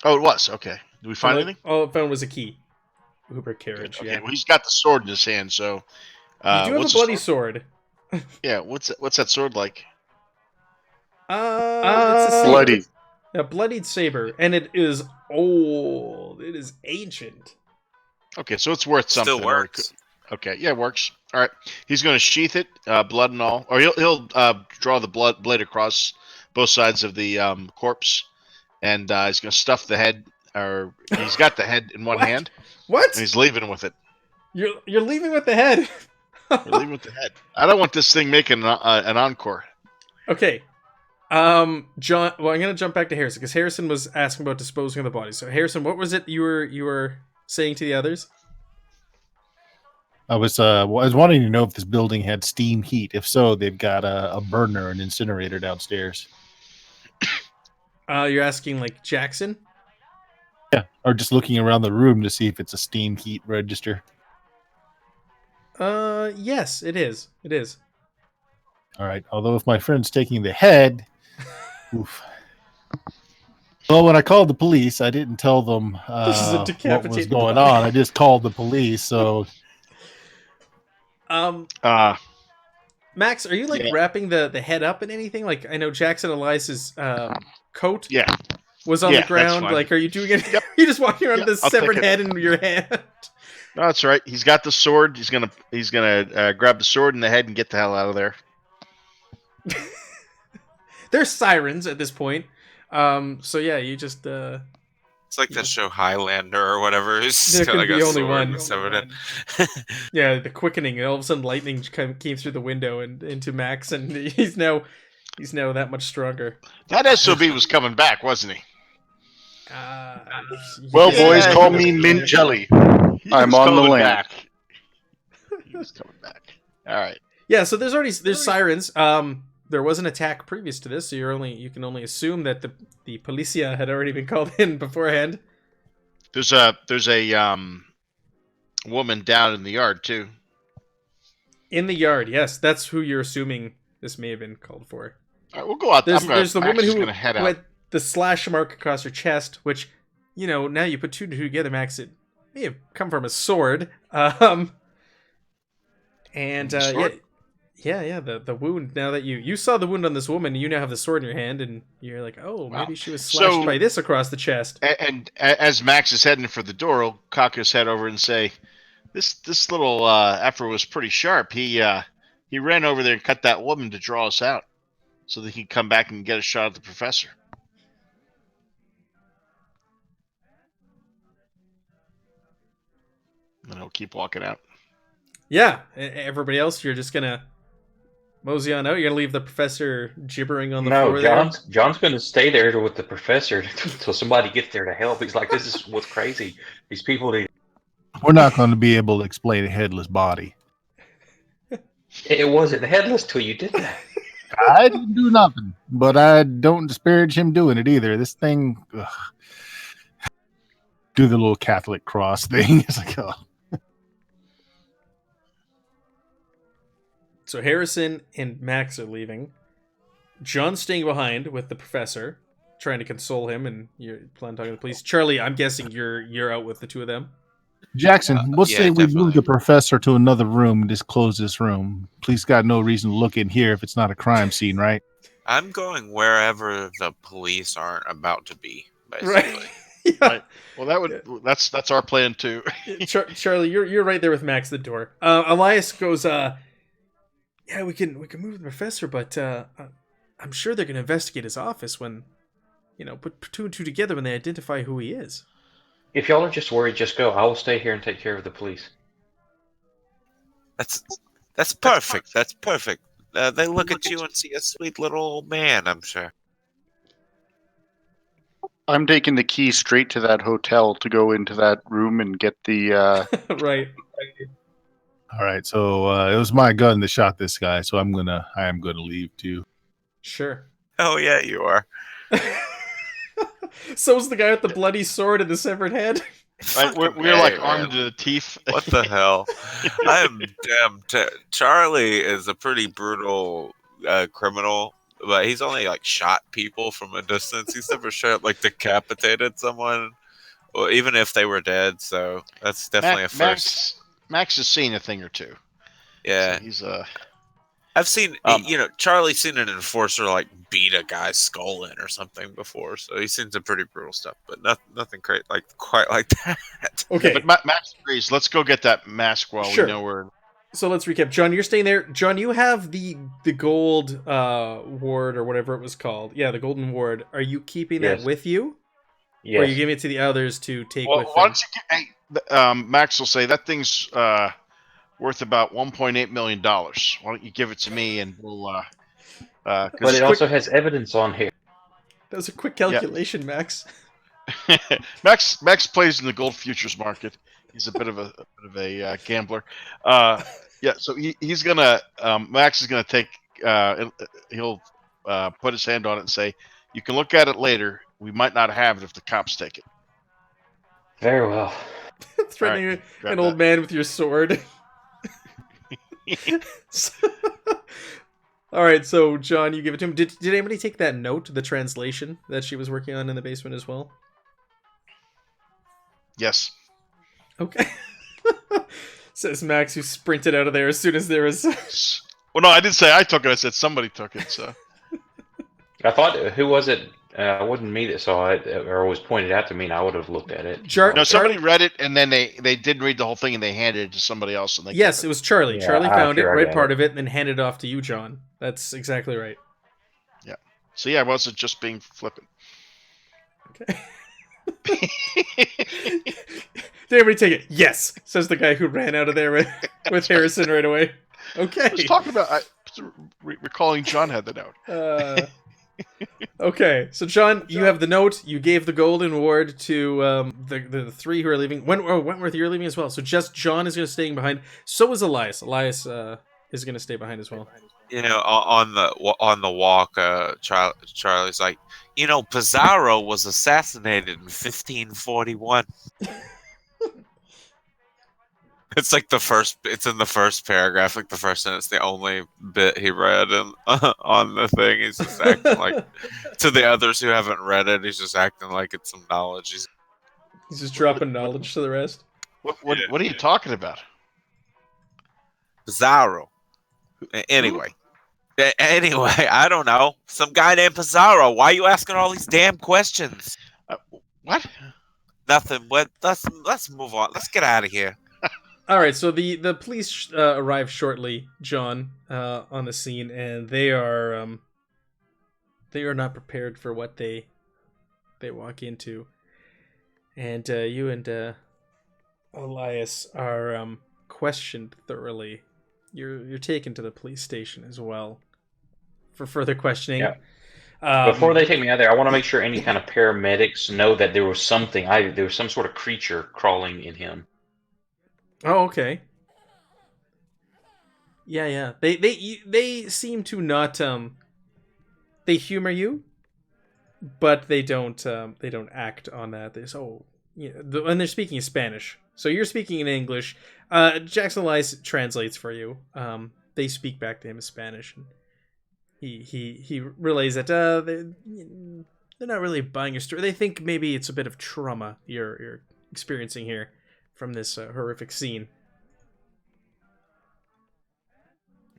Oh, it was. Okay. Did we find anything? All it found was a key. Uber carriage. Okay. Yeah. Well, he's got the sword in his hand, so. You do have a what's bloody the sword. Yeah. What's that sword like? It's a saber. Bloody. A bloodied saber, and it is old. It is ancient. Okay, so it's worth something. Still works. Okay, yeah, it works. All right, he's going to sheath it, blood and all, or he'll draw the blade across both sides of the corpse, and he's going to stuff the head, or he's got the head in one What? hand, What? and he's leaving with it. You're leaving with the head. We're leaving with the head. I don't want this thing making an encore. Okay. John. Well, I'm gonna jump back to Harrison because Harrison was asking about disposing of the body. So, Harrison, what was it you were saying to the others? I was wanting to know if this building had steam heat. If so, they've got a burner, an incinerator downstairs. You're asking like Jackson? Yeah, or just looking around the room to see if it's a steam heat register. Yes, it is. It is. All right. Although if my friend's taking the head, oof. Well, when I called the police, I didn't tell them This is a what was decapitated going body. on. I just called the police. So, Max, are you like Yeah. wrapping the head up in anything? Like I know Jackson Elias's coat Yeah. was on Yeah, the that's ground. fine. Like, are you doing it? Yep. You just walking around Yep, with this I'll take severed it. head in your hand. No, that's right. He's got the sword. He's gonna grab the sword and the head and get the hell out of there. There's sirens at this point. So yeah, you just It's like that show Highlander or whatever. It's There got can like be a only sword one. and severed head. yeah, the quickening, and all of a sudden lightning came through the window and into Max, and he's now that much stronger. That SOB was coming back, wasn't he? Well, yeah, boys, Yeah, call he me was- Mint Jelly. He I'm was on the coming land. back. He was coming back. All right. Yeah, so there's sirens. There was an attack previous to this, so you can only assume that the policia had already been called in beforehand. There's a woman down in the yard too. In the yard, yes, that's who you're assuming this may have been called for. All right, we'll go out. There's the Max woman is who gonna head out. had the slash mark across her chest, which, now you put two and two together, Max, it may have come from a sword. Sword? Yeah, the wound. Now that you saw the wound on this woman, you now have the sword in your hand, and you're like, oh, Wow. maybe she was slashed So- by this across the chest. And as Max is heading for the door, he'll cock his head over and say, "This little effer was pretty sharp. He ran over there and cut that woman to draw us out, so that he could come back and get a shot at the professor." And he'll keep walking out. Yeah, everybody else, you're just gonna mosey on out. You're gonna leave the professor gibbering on the No, floor there. John's going to stay there with the professor until somebody gets there to help. He's like, this is what's crazy. These people, we're not going to be able to explain a headless body. it wasn't headless till you did that. I didn't do nothing, but I don't disparage him doing it either. This thing, ugh. Do the little Catholic cross thing. It's like, oh. So Harrison and Max are leaving. John's staying behind with the professor, trying to console him, and you plan on talking to the police. Charlie, I'm guessing you're out with the two of them. Jackson, we'll yeah, say we definitely. move the professor to another room and just close this room. Police got no reason to look in here if it's not a crime scene, right? I'm going wherever the police aren't about to be, basically. Right. Yeah. Right. Well, that's our plan too. Charlie, you're right there with Max at the door. Elias goes, yeah, we can move the professor, but I'm sure they're gonna investigate his office when, put two and two together when they identify who he is. If y'all are just worried, just go. I will stay here and take care of the police. That's perfect. That's perfect. They look at you and see a sweet little old man, I'm sure. I'm taking the key straight to that hotel to go into that room and get the. Right. All right, so it was my gun that shot this guy, so I am gonna leave too. Sure. Oh, yeah, you are. So's the guy with the bloody sword and the severed head. Right, we're Hey, like man. armed to the teeth. What the hell? I am damn. Charlie is a pretty brutal criminal, but he's only like shot people from a distance. He's never straight up decapitated someone, or even if they were dead. So that's definitely a first. Max has seen a thing or two. Yeah, So he's I've seen. Charlie's seen an enforcer beat a guy's skull in or something before. So he's seen some pretty brutal stuff, but nothing great quite like that. Okay. But Max agrees. Let's go get that mask while Sure. we know where. So let's recap. John, you're staying there. John, you have the gold ward or whatever it was called. Yeah, the golden ward. Are you keeping that Yes. with you? Yes. Or are you giving it to the others to take Well, with why them? don't you Max will say that thing's worth about $1.8 million. Why don't you give it to me and we'll But because it also has evidence on here. That was a quick calculation, Max. Max plays in the gold futures market. He's a bit of a gambler. Yeah, so he's gonna Max is gonna take he'll put his hand on it and say, "You can look at it later. We might not have it if the cops take it." Very well. Threatening grab an old that. man with your sword. All right, so John, you give it to him. Did anybody take that note, the translation that she was working on in the basement as well? Yes. Okay. Says Max, who sprinted out of there as soon as there was. Well, no, I didn't say I took it. I said somebody took it. So I thought, who was it? It wasn't me that saw it, or was pointed out to me, and I would have looked at it. no, somebody read it and then they didn't read the whole thing and they handed it to somebody else. And they Yes, it was Charlie. Yeah, Charlie found it, sure, I read got part it. of it, and then handed it off to you, John. That's exactly right. So yeah, I wasn't just being flippant. Okay. Did everybody take it? Yes, says the guy who ran out of there with Harrison right away. Okay. I was talking about recalling John had the note. Okay, so John, you have the note. You gave the golden award to the three who are leaving. Wentworth, you're leaving as well. So just John is going to staying behind. So is Elias. Elias is going to stay behind as well. You know, on the walk, Charlie's like, you know, Pizarro was assassinated in 1541. It's like it's in the first paragraph, like the first sentence, the only bit he read and on the thing. He's just acting like, to the others who haven't read it, he's just acting like it's some knowledge. He's just dropping knowledge to the rest. What are you talking about? Pizarro. Anyway, I don't know. Some guy named Pizarro. Why are you asking all these damn questions? What? Nothing. Let's move on. Let's get out of here. All right, so the police arrive shortly, John, on the scene, and they are not prepared for what they walk into, and you and Elias are questioned thoroughly. You're taken to the police station as well for further questioning. Yeah. Before they take me out there, I want to make sure any kind of paramedics know that there was something. There was some sort of creature crawling in him. Oh, okay. Yeah. They seem to not they humor you, but they don't act on that. And they're speaking Spanish. So you're speaking in English. Jackson Elias translates for you. They speak back to him in Spanish, and he relays that they're not really buying your story. They think maybe it's a bit of trauma you're experiencing here from this horrific scene.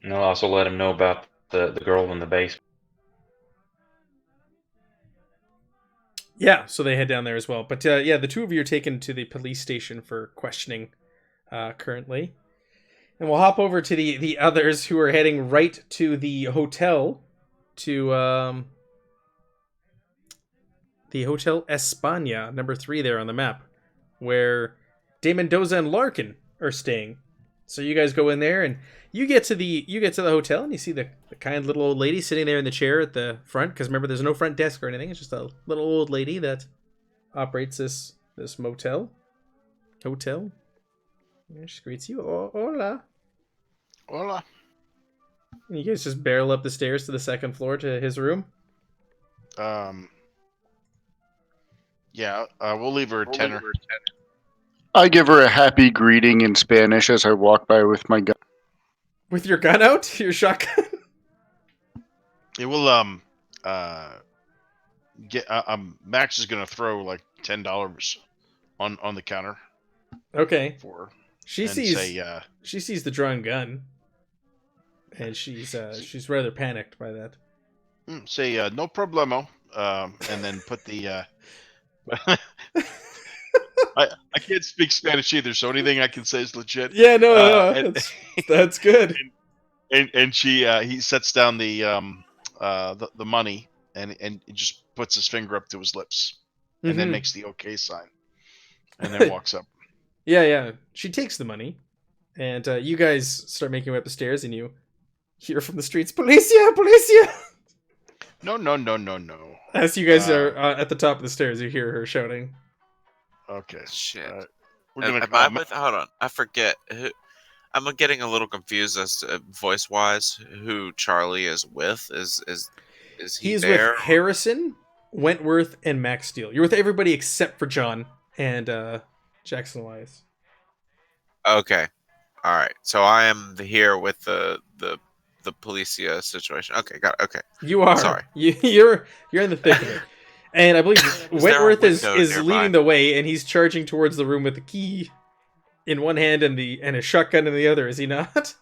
And I'll also let him know about the girl in the basement. Yeah, so they head down there as well. But the two of you are taken to the police station for questioning currently. And we'll hop over to the others who are heading right to the hotel, to the Hotel España, number 3 there on the map, where De Mendoza and Larkin are staying. So you guys go in there, and you get to the hotel, and you see the kind little old lady sitting there in the chair at the front. Because remember, there's no front desk or anything. It's just a little old lady that operates this hotel. And she greets you. Hola. Hola. And you guys just barrel up the stairs to the second floor to his room. Yeah, we'll leave her a tenner. I give her a happy greeting in Spanish as I walk by with my gun. With your gun out? Your shotgun? It will get Max is gonna throw like $10 on the counter Okay. for her. She and sees say, she sees the drawn gun, and she's rather panicked by that. say no problemo, and then put the I can't speak Spanish either, so anything I can say is legit. Yeah, no, that's good. And he sets down the money and just puts his finger up to his lips and then makes the okay sign and then walks up. Yeah. She takes the money, And you guys start making your way up the stairs, and you hear from the streets, "Policia! Policia!" No. As you guys are at the top of the stairs, you hear her shouting. Okay. Shit. We're gonna Am call I with? Hold on, I forget. I'm getting a little confused as to voice wise who Charlie is with. Is he He's there? with Harrison, Wentworth, and Max Steele. You're with everybody except for John and Jackson Elias. Okay, all right. So I am here with the Policia situation. Okay, got it. Okay. You are. Sorry. You're in the thick of it. And I believe Is there a Wentworth is window nearby? leading the way, and he's charging towards the room with the key in one hand and a shotgun in the other. Is he not?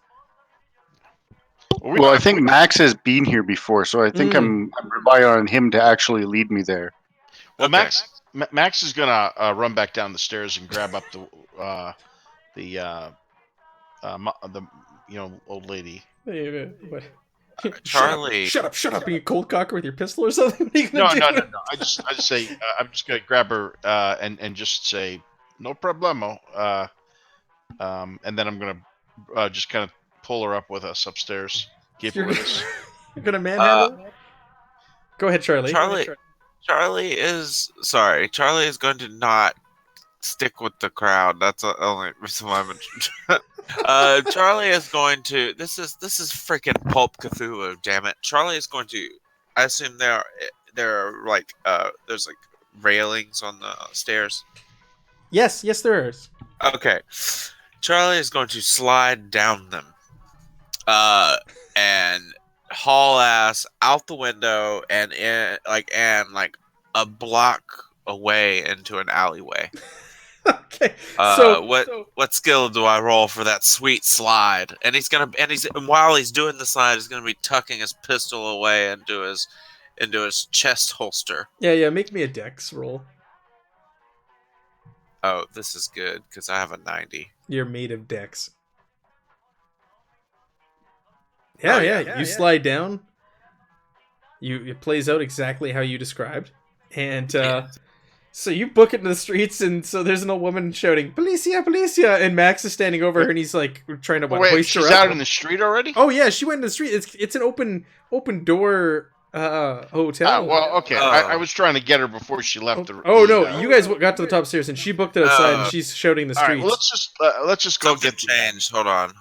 Well, I think Max has been here before, so I think I'm relying on him to actually lead me there. Well, Okay. Max is gonna run back down the stairs and grab up the old lady. What? Charlie. Shut up! Are you cold cocker with your pistol or something? What are you gonna No. do? I just say I'm just gonna grab her and just say no problemo. And then I'm gonna just kind of pull her up with us upstairs. Keep her with us. You're gonna manhandle her? Go ahead, Charlie. Charlie is going to not stick with the crowd. That's the only reason why I'm. Charlie is going to. This is freaking Pulp Cthulhu. Damn it! Charlie is going to. I assume there are like there's like railings on the stairs. Yes, there is. Okay, Charlie is going to slide down them, and haul ass out the window and like a block away into an alleyway. Okay. What skill do I roll for that sweet slide? And while he's doing the slide, he's gonna be tucking his pistol away into his chest holster. Yeah. Make me a dex roll. Oh, this is good because I have a 90. You're made of dex. Yeah. You slide down. It plays out exactly how you described, and so you book it in the streets, and so there's an old woman shouting "Policia, Policia!" and Max is standing over her, and he's like trying to hoist her she's up. out in the street already? Oh yeah, she went in the street. It's an open door hotel. Well, okay. I was trying to get her before she left the. Oh no, you guys got to the top stairs, and she booked it outside, and she's shouting the All streets. right, well, let's just go Something get changed. Hold on.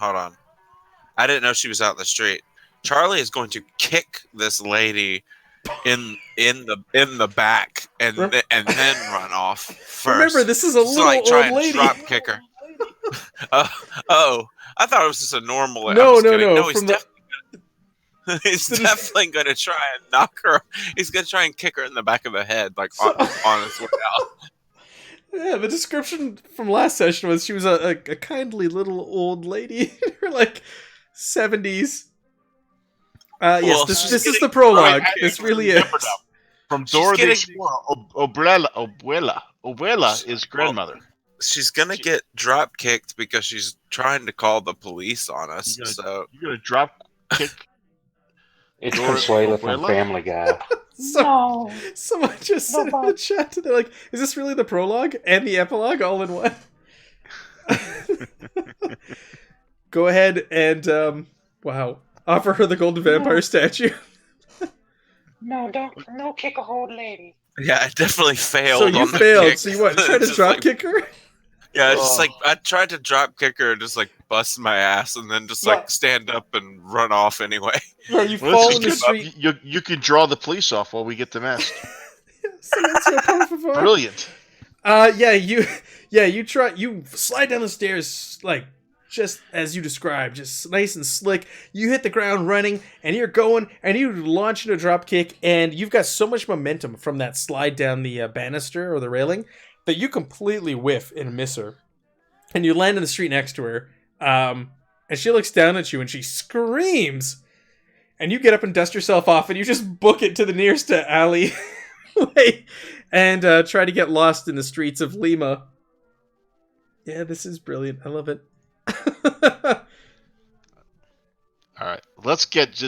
I didn't know she was out in the street. Charlie is going to kick this lady in the back and then run off first. Remember, this is a little like try old and lady. drop kick her. I thought it was just a normal. No. He's definitely going to try and knock her. He's going to try and kick her in the back of the head, like on his way out. Yeah, the description from last session was she was a kindly little old lady in her like 70s. Yes, this is the prologue. This really is. From Dora the Explorer. Abuela is grandmother. She's gonna get drop kicked because she's trying to call the police on us. You're gonna drop kick. It's Consuela from Family Guy. Someone just said in the chat, they're like, is this really the prologue and the epilogue all in one? Go ahead and, offer her the golden vampire statue. No kick a old lady. Yeah, I definitely failed. So you on the failed. kick. So you what? Try to drop kick her? Yeah, just like I tried to drop kick her, just like bust my ass, and then just like stand up and run off anyway. No, you fall in the street. You can draw the police off while we get the mask. Brilliant. You slide down the stairs like just as you described, just nice and slick. You hit the ground running, and you're going, and you launch into a drop kick, and you've got so much momentum from that slide down the banister or the railing that you completely whiff and miss her, and you land in the street next to her. And she looks down at you, and she screams, and you get up and dust yourself off, and you just book it to the nearest alley. And try to get lost in the streets of Lima. Yeah, this is brilliant. I love it. All right, let's get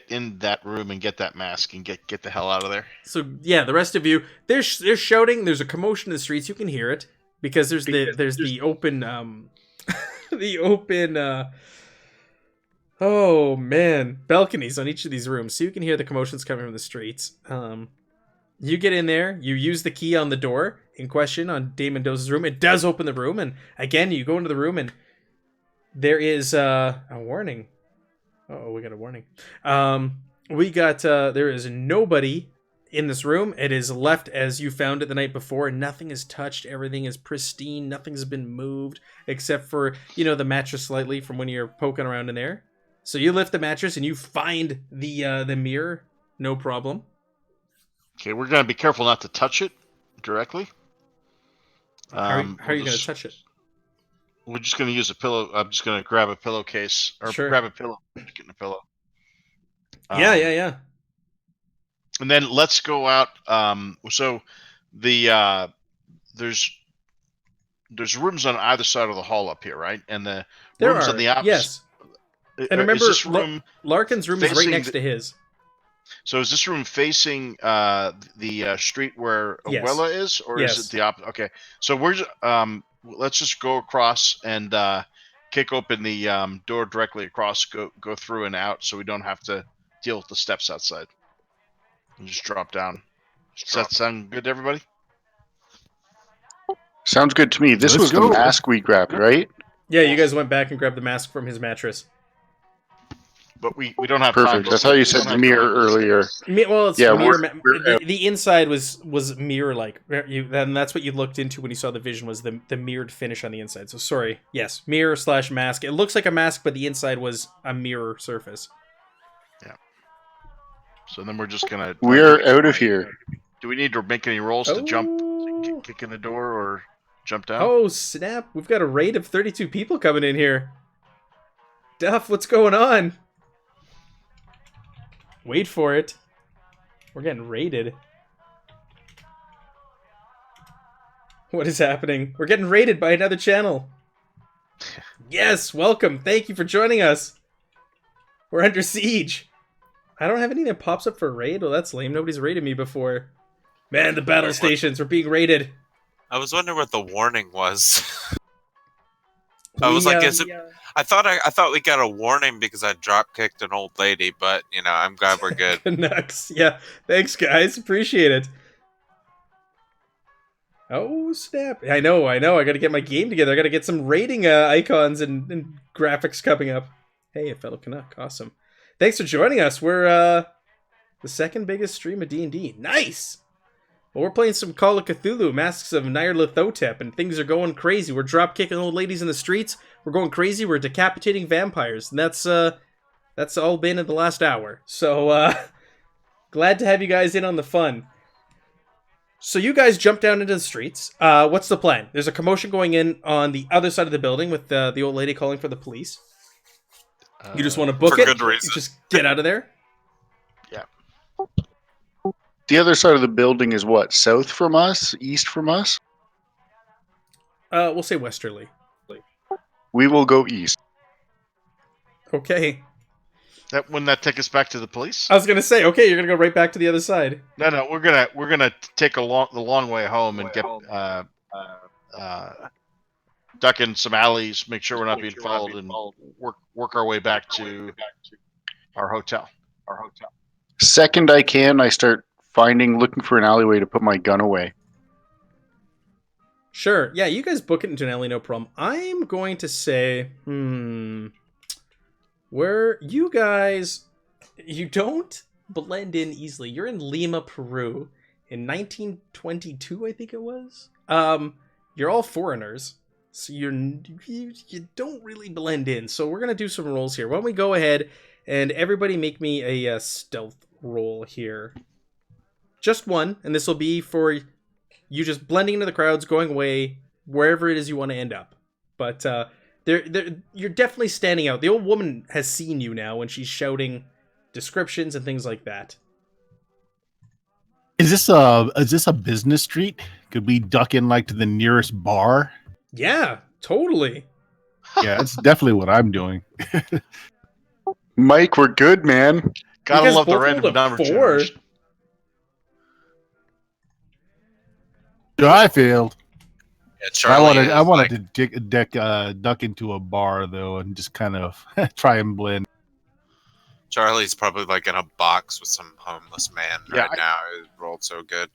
in that room and get that mask and get the hell out of there. So yeah, the rest of you, they're shouting. There's a commotion in the streets. You can hear it because there's the open the open oh man, balconies on each of these rooms, so you can hear the commotions coming from the streets. You get in there, you use the key on the door in question on Dame Mendoza's room. It does open the room, and again, you go into the room, and there is a warning. Oh, we got a warning. There is nobody in this room. It is left as you found it the night before. Nothing is touched. Everything is pristine. Nothing's been moved except for, the mattress slightly from when you're poking around in there. So you lift the mattress and you find the mirror. No problem. Okay, we're gonna be careful not to touch it directly. How are you going to touch it? We're just gonna use a pillow. I'm just gonna grab a pillowcase or Sure. grab a pillow, stick it in a pillow. Yeah. And then let's go out. So the there's rooms on either side of the hall up here, right? And the rooms on the opposite. Yes. And remember, this room Larkin's room is right next to his. So is this room facing the street where Yes. Abuela is, or Yes. is it the opposite? Okay, so we're let's just go across and kick open the door directly across, go through and out, so we don't have to deal with the steps outside. And just drop down. Does that sound good to everybody? Sounds good to me. This Let's was go. the mask we grabbed, right? Yeah, you guys went back and grabbed the mask from his mattress. But we don't have time. Perfect. That's how you said the mirror earlier. Well, it's Yeah, mirror. we're The inside was mirror-like. And that's what you looked into when you saw the vision, was the mirrored finish on the inside. So sorry. Yes, mirror/mask. It looks like a mask, but the inside was a mirror surface. Yeah. So then we're just gonna. We're out of here. Do we need to make any rolls to jump, kick in the door, or jump down? Oh snap! We've got a raid of 32 people coming in here. Duff, what's going on? Wait for it. We're getting raided. What is happening? We're getting raided by another channel. Yes, welcome. Thank you for joining us. We're under siege. I don't have anything that pops up for a raid. Well, that's lame. Nobody's raided me before. Man, the battle stations. We're being raided. I was wondering what the warning was. I was like, I thought we got a warning because I drop kicked an old lady, but I'm glad we're good. Canucks. Yeah. Thanks, guys. Appreciate it. Oh snap! I know. I got to get my game together. I got to get some rating icons and graphics coming up. Hey, a fellow Canuck. Awesome. Thanks for joining us. We're the second biggest stream of D&D. Nice. Well, we're playing some Call of Cthulhu, Masks of Nyarlathotep, and things are going crazy. We're drop kicking old ladies in the streets. We're going crazy. We're decapitating vampires, and that's all been in the last hour. So glad to have you guys in on the fun. So you guys jump down into the streets. What's the plan? There's a commotion going in on the other side of the building with the old lady calling for the police. You just want to book for it? good reason. You just get out of there? Yeah. The other side of the building is what? South from us? East from us? We'll say westerly. We will go east. Okay. Wouldn't that take us back to the police? I was gonna say, okay, you're gonna go right back to the other side. No, we're gonna take the long way home and get duck in some alleys, make sure we're not being followed, and work our way back to our hotel. Second I can, I start looking for an alleyway to put my gun away. Sure. Yeah, you guys book it into an alley, no problem. I'm going to say, where you guys, you don't blend in easily. You're in Lima, Peru in 1922, I think it was. You're all foreigners, so you don't really blend in. So we're gonna do some rolls here. Why don't we go ahead and everybody make me a stealth roll here? Just one, and this will be for you just blending into the crowds, going away wherever it is you want to end up. But you're definitely standing out. The old woman has seen you now when she's shouting descriptions and things like that. Is this a business street? Could we duck in to the nearest bar? Yeah, totally. Yeah, that's definitely what I'm doing. Mike, we're good, man. Gotta guys love the both random rolled a number 4. generation. I failed. Yeah, Charlie I is wanted like, to duck into a bar though and just kind of try and blend. Charlie's probably like in a box with some homeless man Yeah, right now. It rolled so good.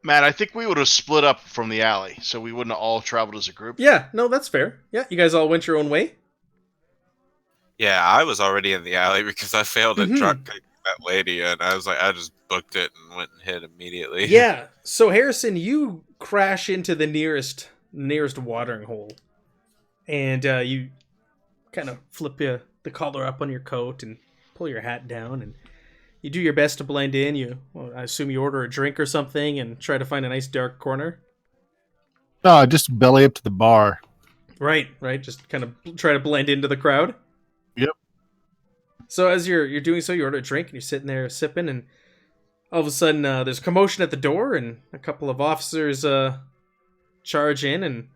Matt, I think we would have split up from the alley, so we wouldn't have all traveled as a group. Yeah, no, that's fair. Yeah, you guys all went your own way. Yeah, I was already in the alley because I failed at Mhm. drunk kicking that lady, and I was like, I just booked it and went and hit immediately. Yeah. So Harrison, you crash into the nearest watering hole, and you kind of flip the collar up on your coat and pull your hat down, and you do your best to blend in. I assume you order a drink or something and try to find a nice dark corner. No, just belly up to the bar. Right. Just kind of try to blend into the crowd. Yep. So as you're doing so, you order a drink and you're sitting there sipping, and all of a sudden there's commotion at the door, and a couple of officers charge in, and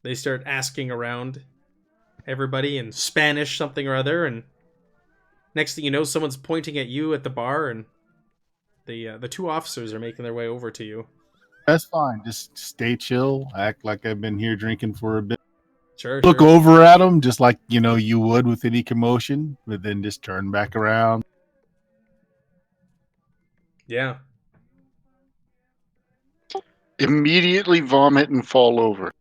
they start asking around everybody in Spanish something or other, and next thing you know, someone's pointing at you at the bar, and the two officers are making their way over to you. That's fine. Just stay chill. Act like I've been here drinking for a bit. Sure. Look over at them just like you would with any commotion, but then just turn back around. Yeah. Immediately vomit and fall over.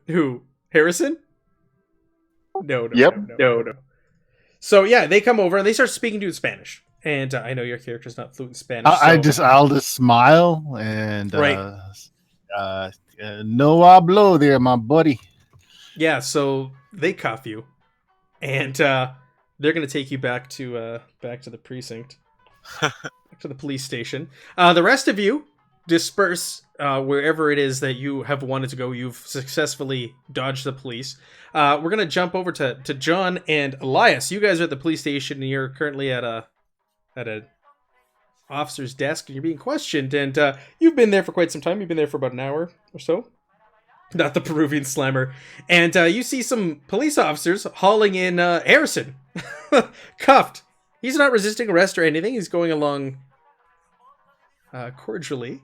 Who? Harrison? No. Yep. No. So yeah, they come over and they start speaking to you in Spanish. And I know your character's not fluent in Spanish. I'll just smile and Right. No hablo there, my buddy. Yeah, so they cuff you, and they're gonna take you back to the precinct, back to the police station. The rest of you disperse wherever it is that you have wanted to go. You've successfully dodged the police. We're gonna jump over to John and Elias. You guys are at the police station, and you're currently at a officer's desk, and you're being questioned. And you've been there for quite some time. You've been there for about an hour or so. Not the Peruvian slammer. And you see some police officers hauling in Harrison, cuffed. He's not resisting arrest or anything. He's going along cordially.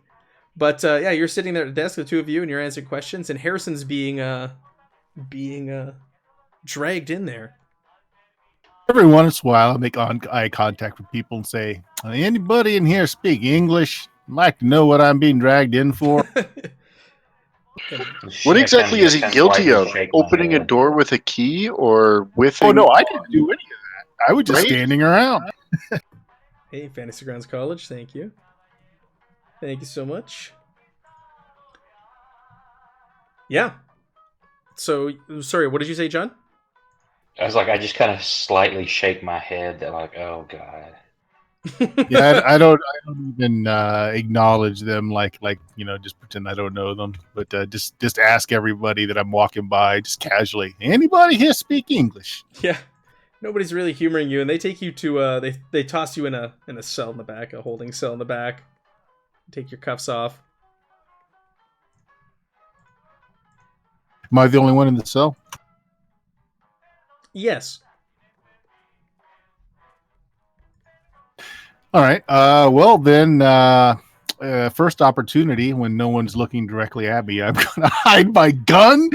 But yeah, you're sitting there at the desk, the two of you, and you're answering questions. And Harrison's being dragged in there. Every once in a while, I make eye contact with people and say, "Anybody in here speak English? I'd like to know what I'm being dragged in for." What exactly is he guilty of? Opening a door with a key or with? Oh no, I didn't do any of that. I was just standing around. Hey, Fantasy Grounds College, thank you. Thank you so much. Yeah. So, sorry, what did you say, John? I was like, I just kind of slightly shake my head that like, oh god. Yeah, I don't even acknowledge them like just pretend I don't know them. But just ask everybody that I'm walking by just casually. Anybody here speak English? Yeah, nobody's really humoring you, and they take you to they toss you in a cell in the back, a holding cell in the back. Take your cuffs off. Am I the only one in the cell? Yes. All right. Well, then, first opportunity when no one's looking directly at me, I'm gonna hide my gun.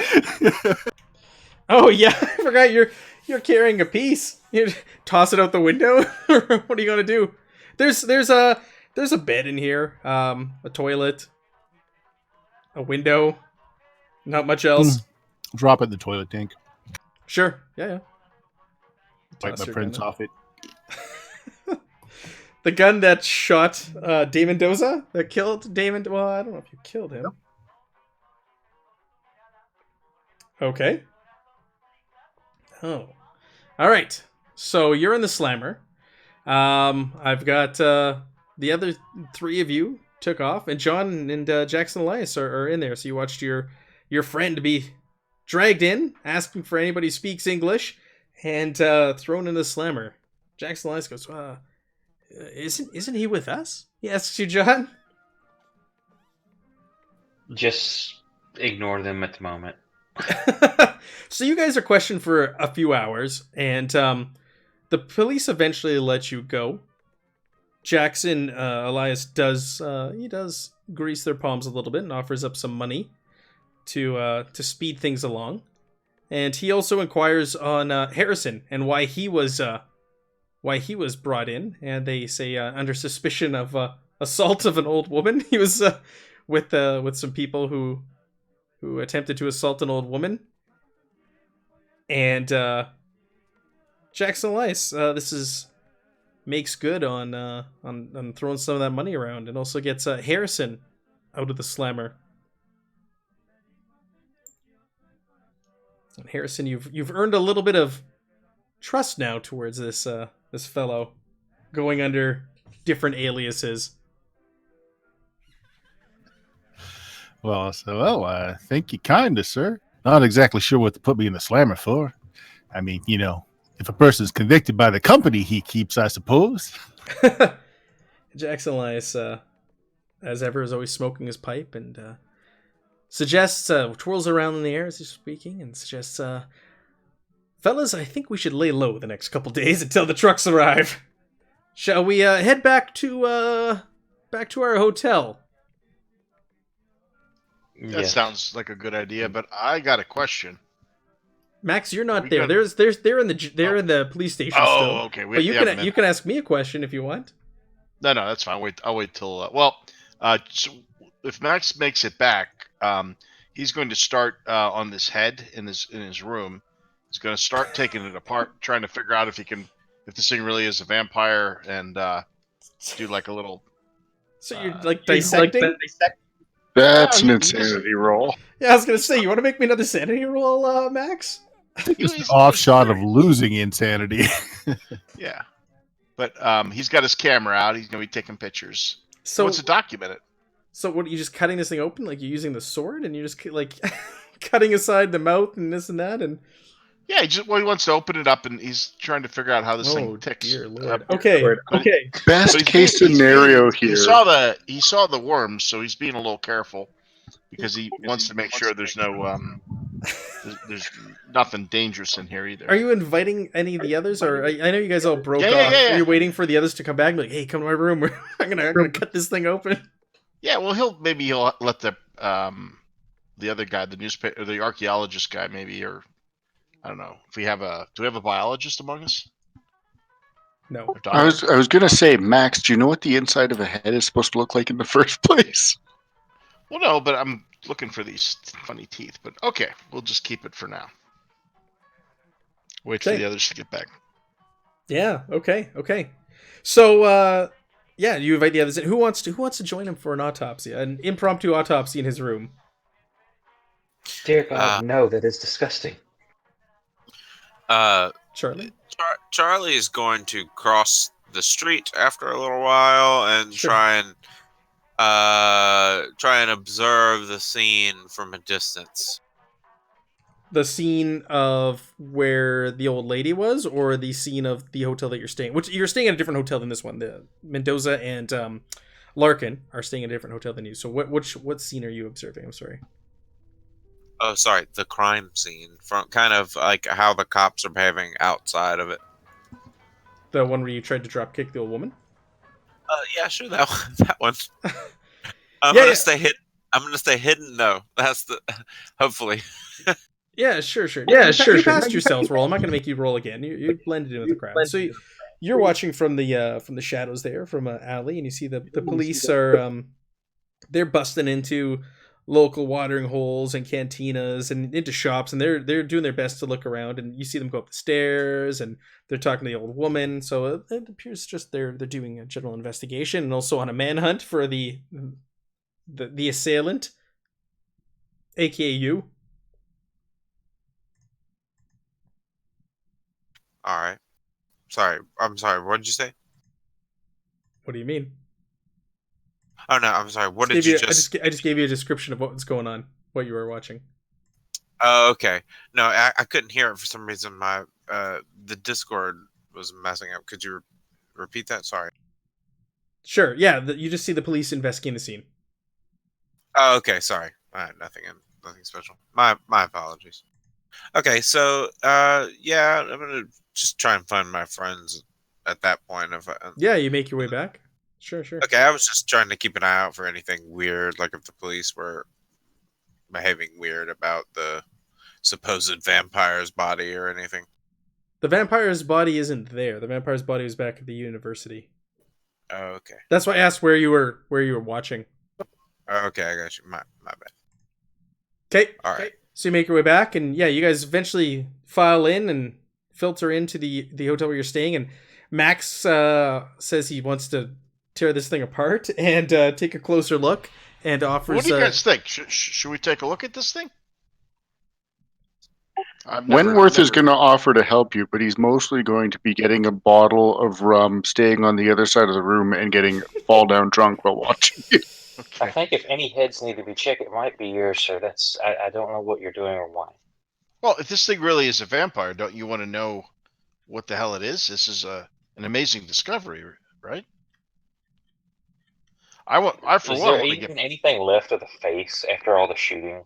Oh yeah, I forgot you're carrying a piece. You toss it out the window. What are you gonna do? There's a bed in here, a toilet, a window. Not much else. Drop it in the toilet tank. Sure. Yeah. Wipe my prints off it. The gun that shot Damon Doza? That killed Damon? Well, I don't know if you killed him. Nope. Okay. Oh. Alright. So you're in the slammer. I've got the other three of you took off, and John and Jackson Elias are in there. So you watched your friend be dragged in, asking for anybody who speaks English, and thrown in the slammer. Jackson Elias goes, Isn't he with us? He asks you, John. Just ignore them at the moment. So you guys are questioned for a few hours, and the police eventually let you go. Jackson Elias does he does grease their palms a little bit and offers up some money to speed things along. And he also inquires on Harrison and why he was brought in. And they say under suspicion of assault of an old woman. He was with some people who attempted to assault an old woman. And Jackson Elias, makes good on throwing some of that money around, and also gets Harrison out of the slammer. And Harrison, you've earned a little bit of trust now towards this fellow, going under different aliases. Well, thank you kindly, sir. Not exactly sure what to put me in the slammer for. I mean, if a person's convicted by the company he keeps, I suppose. Jackson Elias, as ever, is always smoking his pipe and suggests, twirls around in the air as he's speaking, and suggests, fellas, I think we should lay low the next couple days until the trucks arrive. Shall we head back to our hotel? That sounds like a good idea, but I got a question. Max, you're not there. They're in the police station still. Oh, okay. But you can ask me a question if you want. No, that's fine. I'll wait till. So if Max makes it back, he's going to start on this head in his room. He's going to start taking it apart, trying to figure out if this thing really is a vampire, and do like a little. So you're like dissecting. That's an insanity roll. Yeah, I was gonna say, you want to make me another sanity roll, Max? Just an offshot of losing insanity. Yeah, but he's got his camera out. He's gonna be taking pictures. So what's to document it? So what? Are you just cutting this thing open? Like you're using the sword, and you're just like cutting aside the mouth and this and that, and yeah, he wants to open it up, and he's trying to figure out how this thing ticks. Dear Lord. Okay. Best case scenario here. He saw the worms, so he's being a little careful because he wants to make sure there's no there's nothing dangerous in here either. Are you inviting any of the others, or I know you guys all broke off? Yeah. Are you waiting for the others to come back? And be like, hey, come to my room. I'm gonna cut this thing open. Yeah, well, he'll let the other guy, the newspaper, or the archaeologist guy, maybe, or I don't know. Do we have a biologist among us? No. I was gonna say, Max, do you know what the inside of a head is supposed to look like in the first place? Well, no, but I'm looking for these funny teeth. But okay, we'll just keep it for now. Wait for the others to get back. Yeah. Okay. So, yeah, you invite the others in. Who wants to join him for an autopsy, an impromptu autopsy in his room? Dear God, no, that is disgusting. Charlie. Charlie is going to cross the street after a little while and try and observe the scene from a distance. The scene of where the old lady was, or the scene of the hotel that you're staying? Which you're staying at a different hotel than this one. The Mendoza and Larkin are staying at a different hotel than you. So what scene are you observing? I'm sorry. Oh, sorry, the crime scene, from kind of like how the cops are behaving outside of it. The one where you tried to drop kick the old woman? Yeah, sure, that one. I'm gonna stay hidden. I'm gonna stay hidden. No, that's the hopefully. Yeah, sure. You passed your stealth roll. I'm not gonna make you roll again. You blended in with the crowd. So you're watching from the shadows there, from an alley, and you see the police are they're busting into local watering holes and cantinas and into shops, and they're doing their best to look around, and you see them go up the stairs and they're talking to the old woman. So it appears just they're doing a general investigation and also on a manhunt for the assailant, aka you. All right. I'm sorry. What did you say? What do you mean? Oh no, I'm sorry. What did you just? I just gave you a description of what was going on, what you were watching. Oh, okay. No, I couldn't hear it for some reason. My the Discord was messing up. Could you repeat that? Sorry. Sure. Yeah, you just see the police investigating the scene. Oh, okay. Sorry. Nothing special. My apologies. Okay, so yeah, I'm gonna just try and find my friends at that point. Yeah, you make your way back. Sure. Okay, I was just trying to keep an eye out for anything weird, like if the police were behaving weird about the supposed vampire's body or anything. The vampire's body isn't there. The vampire's body was back at the university. Oh, okay. That's why I asked where you were watching. Oh, okay, I got you. My bad. Okay. All right. So you make your way back, and yeah, you guys eventually file in and filter into the hotel where you're staying. And Max says he wants to tear this thing apart and take a closer look, and offers. What do you guys think? Should we take a look at this thing? Wentworth is going to offer to help you, but he's mostly going to be getting a bottle of rum, staying on the other side of the room, and getting fall down drunk while watching you. I think if any heads need to be checked, it might be yours, sir. I don't know what you're doing or why. Well, if this thing really is a vampire, don't you want to know what the hell it is? This is an amazing discovery, right? Is there even anything left of the face after all the shooting?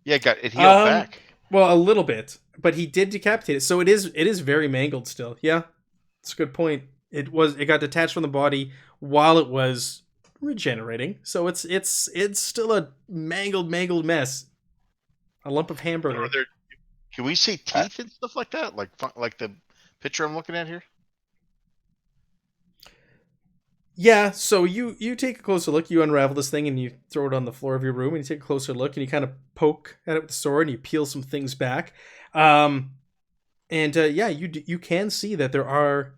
Yeah, it healed back. Well, a little bit, but he did decapitate it, so it is very mangled still. Yeah, that's a good point. It got detached from the body while it was regenerating, so it's still a mangled mess. A lump of hamburger. Can we see teeth and stuff like that, like the picture I'm looking at here? Yeah, so you take a closer look, you unravel this thing and you throw it on the floor of your room and you take a closer look and you kind of poke at it with the sword and you peel some things back. Yeah, you can see that there are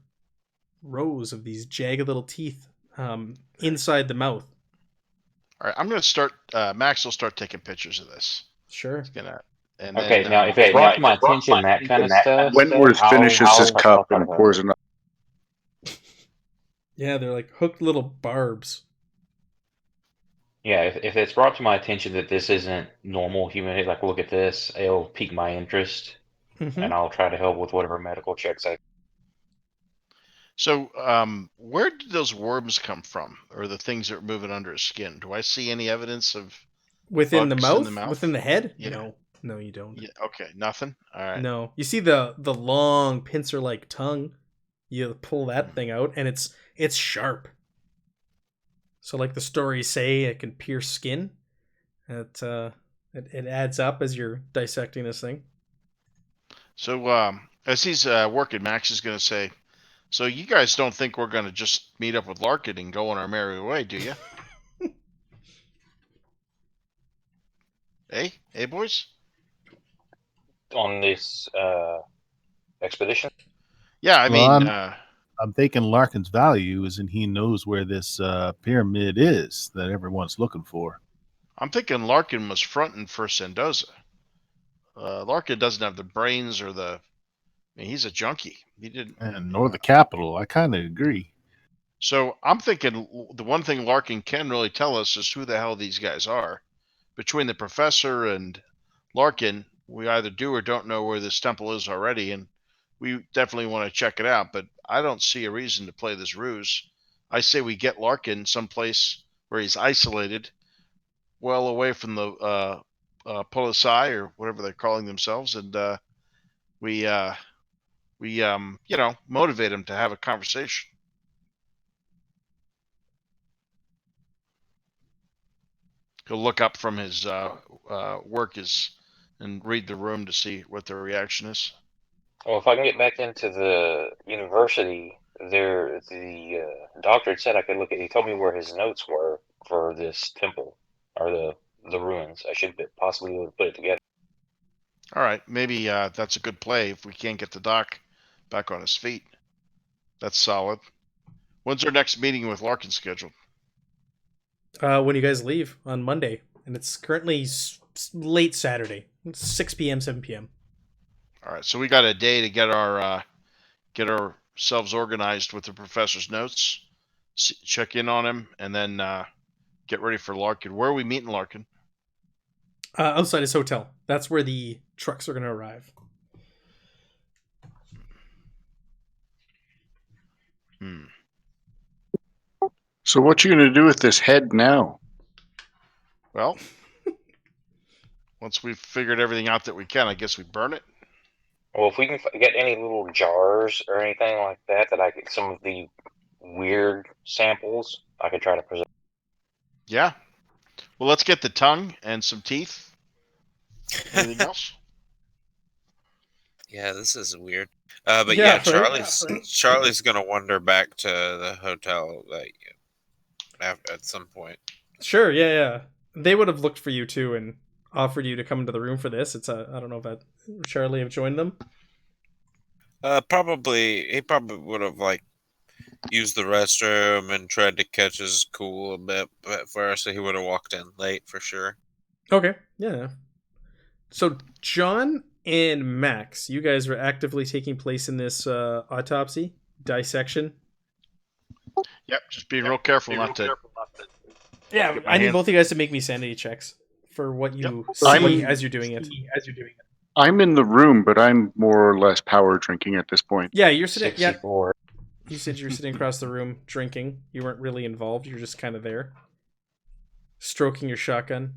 rows of these jagged little teeth inside the mouth. All right, I'm going to start. Max will start taking pictures of this. Sure. He's gonna. Okay, now if it's brought to my attention that kind of stuff, Wentworth finishes his cup and pours another. Yeah, they're like hooked little barbs. Yeah, if it's brought to my attention that this isn't normal human, like look at this, it'll pique my interest, and I'll try to help with whatever medical checks I. So, where did those worms come from, or the things that are moving under his skin? Do I see any evidence of within the mouth? Within the head? Yeah. No, you don't. Yeah, okay, nothing. All right. No, you see the long pincer-like tongue. You pull that thing out, and it's sharp. So, like the stories say, it can pierce skin. It adds up as you're dissecting this thing. So, as he's working, Max is going to say, "So you guys don't think we're going to just meet up with Larkin and go on our merry way, do you?" Hey, boys. On this expedition. Yeah, I mean, I'm thinking Larkin's value is, and he knows where this pyramid is that everyone's looking for. I'm thinking Larkin was fronting for Sendoza. Larkin doesn't have the brains or the. I mean, he's a junkie. He didn't. Nor the capital. I kind of agree. So I'm thinking the one thing Larkin can really tell us is who the hell these guys are. Between the professor and Larkin, we either do or don't know where this temple is already, and we definitely want to check it out. But I don't see a reason to play this ruse. I say we get Larkin someplace where he's isolated, well away from the Polisai or whatever they're calling themselves, and we motivate him to have a conversation. He'll look up from his work and read the room to see what their reaction is. Well, if I can get back into the university, the doctor had said I could look at. He told me where his notes were for this temple or the ruins. I should possibly be able to put it together. All right, maybe that's a good play if we can't get the doc back on his feet. That's solid. When's our next meeting with Larkin scheduled? When you guys leave on Monday, and it's currently late Saturday, 6 p.m., 7 p.m. All right, so we got a day to get ourselves organized with the professor's notes, check in on him, and then get ready for Larkin. Where are we meeting Larkin? Outside his hotel. That's where the trucks are going to arrive. So what you going to do with this head now? Well, once we've figured everything out that we can, I guess we burn it. Well, if we can get any little jars or anything like that I could, some of the weird samples, I could try to preserve. Yeah. Well, let's get the tongue and some teeth. Anything else? Yeah, this is weird. But Yeah, yeah, right? Charlie's gonna wander back to the hotel at some point. Sure, yeah. They would have looked for you too and offered you to come into the room for this. It's I don't know if Charlie have joined them. He probably would have like used the restroom and tried to catch his cool a bit, but first he would have walked in late for sure. Okay, yeah. So John and Max, you guys were actively taking place in this autopsy dissection. Yep. Just being real careful not to. Yeah, Get my I need hand- both of you guys to make me sanity checks for what you see I'm- as you're doing it. I'm in the room, but I'm more or less power drinking at this point. Yeah, you're sitting. Yeah, 64. you said you were sitting across the room drinking. You weren't really involved. You're just kind of there, stroking your shotgun.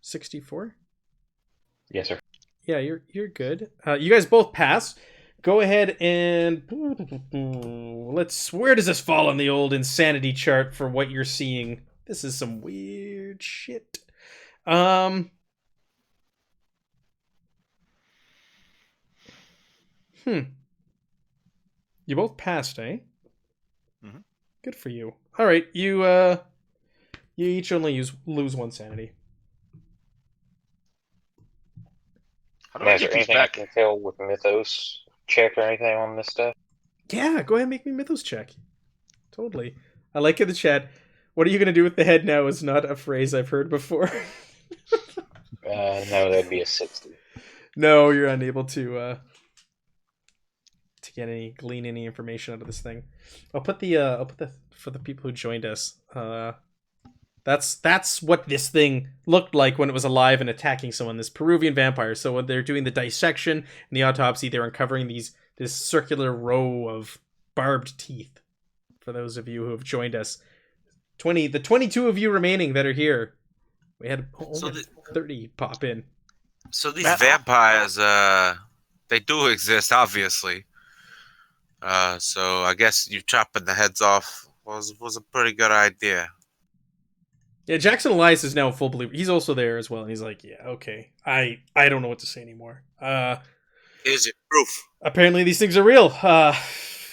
64. Yes, sir. Yeah, you're good. You guys both pass. Go ahead and let's. Where does this fall on the old insanity chart for what you're seeing? This is some weird shit. You both passed, eh? Mhm. Good for you. All right, you each only lose one sanity. How do I Is get there these anything I back? can tell with Mythos check or anything on this stuff? Yeah, go ahead and make me Mythos check. Totally. I like in the chat. What are you gonna do with the head now? Is not a phrase I've heard before. No, that'd be a 60. No, you're unable to glean any information out of this thing. I'll put the for the people who joined us. That's what this thing looked like when it was alive and attacking someone. This Peruvian vampire. So when they're doing the dissection and the autopsy, they're uncovering this circular row of barbed teeth. For those of you who have joined us, the 22 of you remaining that are here, we had only 30 pop in. So these vampires, they do exist, obviously. So I guess you chopping the heads off was a pretty good idea. Yeah, Jackson Elias is now a full believer. He's also there as well, and he's like, "Yeah, okay, I don't know what to say anymore." Is it proof? Apparently these things are real.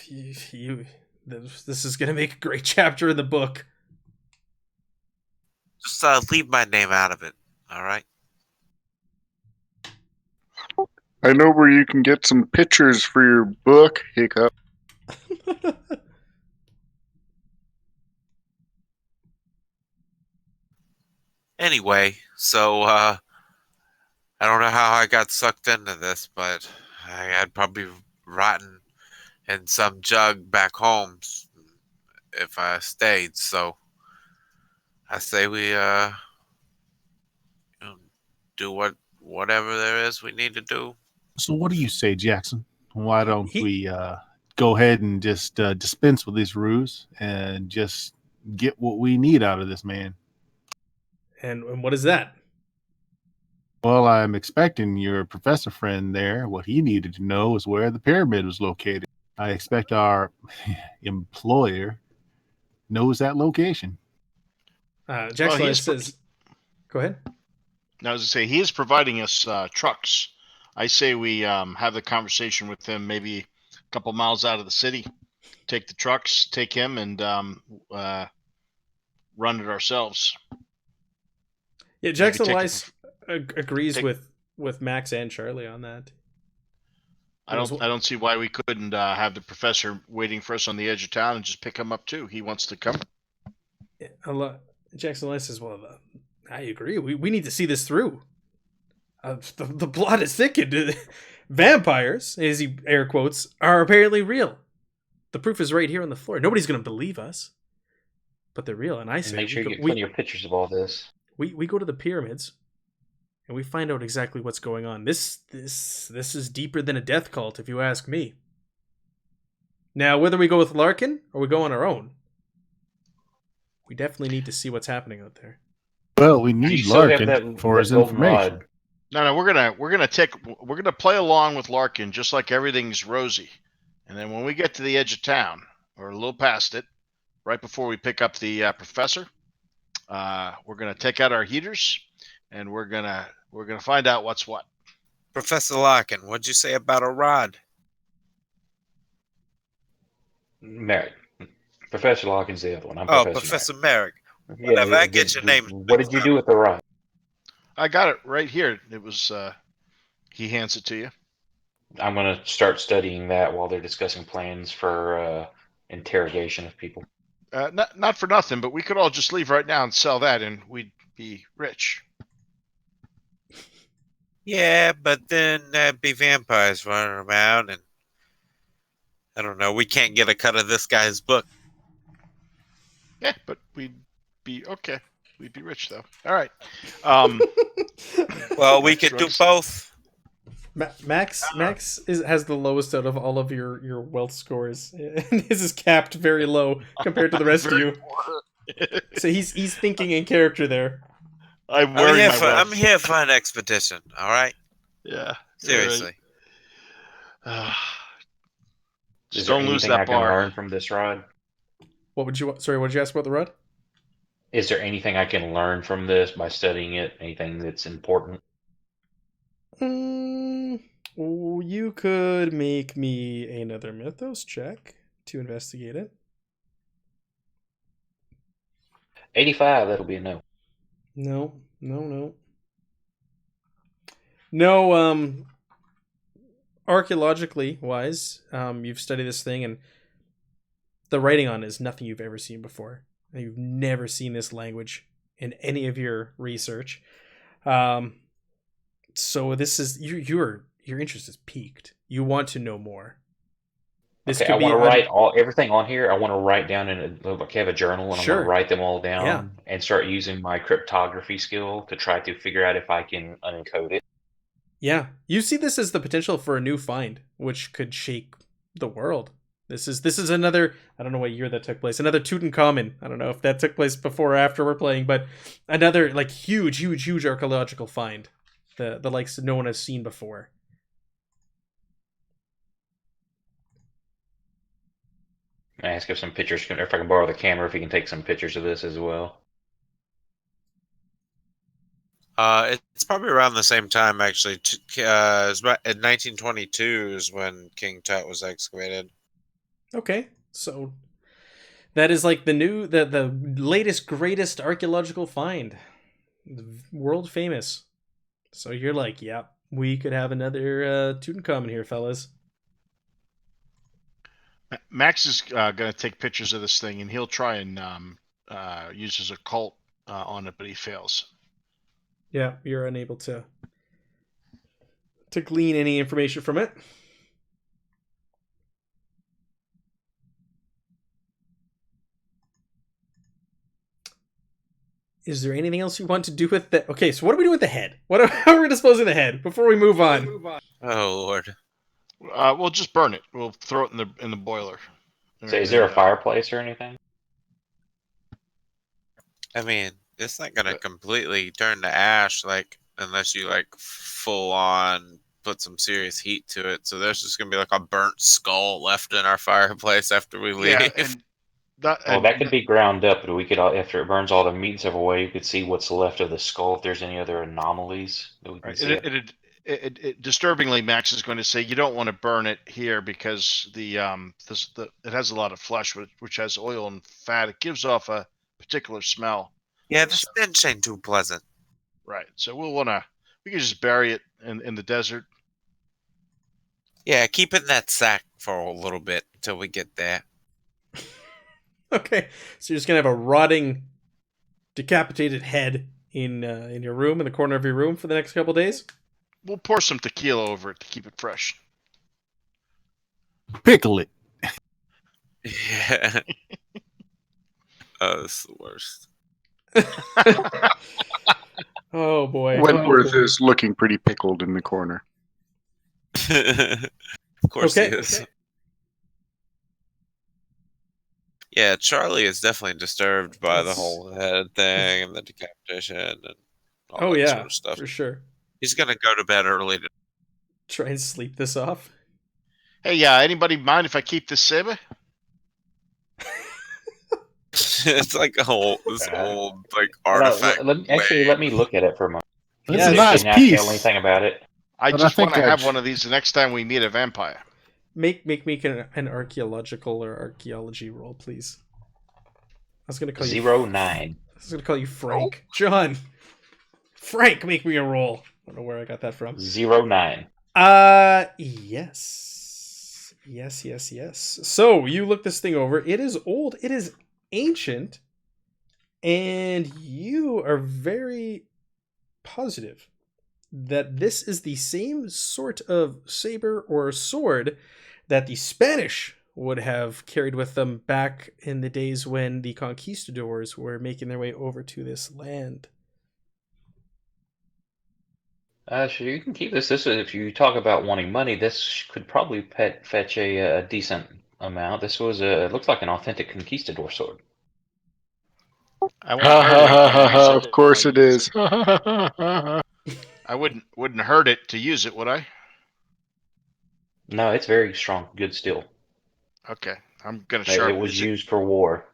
This is gonna make a great chapter in the book. Just leave my name out of it. All right. I know where you can get some pictures for your book, Hiccup. Anyway, so I don't know how I got sucked into this, but I'd probably rotten in some jug back home if I stayed. So I say we do whatever there is we need to do. So what do you say, Jackson? Why don't we go ahead and just dispense with this ruse and just get what we need out of this man? And what is that? Well, I'm expecting your professor friend there. What he needed to know is where the pyramid was located. I expect our employer knows that location. Jackson says, "Go ahead." Now, as I say, he is providing us trucks. I say we have the conversation with him maybe a couple miles out of the city. Take the trucks, take him, and run it ourselves. Yeah, Jackson Elias agrees with Max and Charlie on that. I don't see why we couldn't have the professor waiting for us on the edge of town and just pick him up too. He wants to come. Yeah, Jackson Elias says, "Well, I agree. We need to see this through. The plot is thickened. Vampires, as he air quotes, are apparently real. The proof is right here on the floor. Nobody's going to believe us, but they're real." And I say, make sure you get plenty of pictures of all this. We go to the pyramids, and we find out exactly what's going on. This is deeper than a death cult, if you ask me. Now, whether we go with Larkin or we go on our own, we definitely need to see what's happening out there. Well, we need Larkin for his information. No, we're gonna play along with Larkin just like everything's rosy, and then when we get to the edge of town, or a little past it, right before we pick up the professor. We're gonna take out our heaters, and we're gonna find out what's what. Professor Larkin, what'd you say about a rod? Merrick. Professor Larkin's the other one. I'm Oh, Professor Professor Merrick. Merrick. Whatever, I get your name. What did you do with the rod? I got it right here. It was. He hands it to you. I'm going to start studying that while they're discussing plans for interrogation of people. Not for nothing, but we could all just leave right now and sell that, and we'd be rich. Yeah, but then there'd be vampires running around, and I don't know. We can't get a cut of this guy's book. Yeah, but we'd be okay. We'd be rich though. All right. Well, we could do both. Max has the lowest out of all of your wealth scores, and his is capped very low compared to the rest of you. So he's thinking in character there. I'm here for an expedition. All right. Yeah. Seriously. Right. Is Just there don't lose anything that I can bar. learn from this rod? What would you? Sorry, what did you ask about the rod? Is there anything I can learn from this by studying it? Anything that's important? You could make me another mythos check to investigate it. 85, that'll be a no. No. Archaeologically wise, you've studied this thing, and the writing on it is nothing you've ever seen before. You've never seen this language in any of your research. So this is your interest is piqued. You want to know more. This Okay, I want to write everything on here. I want to write down in I have a journal, and I'm going to write them all down and start using my cryptography skill to try to figure out if I can unencode it. Yeah, you see this as the potential for a new find, which could shake the world. This is another, I don't know what year that took place, another Tutankhamun. I don't know if that took place before or after we're playing, but another like huge archaeological find. The likes no one has seen before. I ask if some pictures, if I can borrow the camera, if he can take some pictures of this as well. It's probably around the same time, actually. It's about in 1922 is when King Tut was excavated. Okay, so that is like the latest greatest archaeological find, world famous. So you're like, yeah, we could have another Tutankhamun here, fellas. Max is going to take pictures of this thing, and he'll try and use his occult on it, but he fails. Yeah, you're unable to glean any information from it. Is there anything else you want to do with that? Okay, so what are we doing with the head? How are we disposing of the head before we move on? Oh Lord. We'll just burn it. We'll throw it in the boiler. So is there a fireplace or anything? I mean, it's not gonna completely turn to ash, like, unless you like full on put some serious heat to it. So there's just gonna be like a burnt skull left in our fireplace after we leave. Yeah, that could be ground up, but we could, after it burns all the meat and stuff away, we could see what's left of the skull. If there's any other anomalies that we can see. Disturbingly, Max is going to say you don't want to burn it here because it has a lot of flesh, which has oil and fat. It gives off a particular smell. Yeah, the stench ain't too pleasant. Right. So we can just bury it in the desert. Yeah, keep it in that sack for a little bit until we get there. Okay, so you're just gonna have a rotting, decapitated head in your room, in the corner of your room for the next couple days? We'll pour some tequila over it to keep it fresh. Pickle it. Yeah. Oh, this is the worst. Oh boy. Wentworth is looking pretty pickled in the corner. Of course he is. Okay. Yeah, Charlie is definitely disturbed by the whole head thing and the decapitation and all that sort of stuff. For sure. He's gonna go to bed early to try and sleep this off. Hey, anybody mind if I keep this saber? It's like a whole this old like No, artifact. let me look at it for a moment. That's Yeah, a it's nice Can I tell piece. anything about it? I But I just think want to have I'd- one of these the next time we meet a vampire. Make an archaeological or archaeology roll, please. I was gonna call you 09. I was gonna call you Frank. John. Frank, make me a roll. I don't know where I got that from. 09. Yes. Yes. So you look this thing over. It is old. It is ancient. And you are very positive that this is the same sort of saber or sword that the Spanish would have carried with them back in the days when the conquistadors were making their way over to this land. Sure, you can keep this. This is, if you talk about wanting money, this could probably fetch a decent amount. This was it looks like an authentic conquistador sword. I won't hurt it if I use it. Of course it is. I wouldn't hurt it to use it, would I? No, it's very strong, good steel. Okay, I'm gonna It sharpen. was used for war.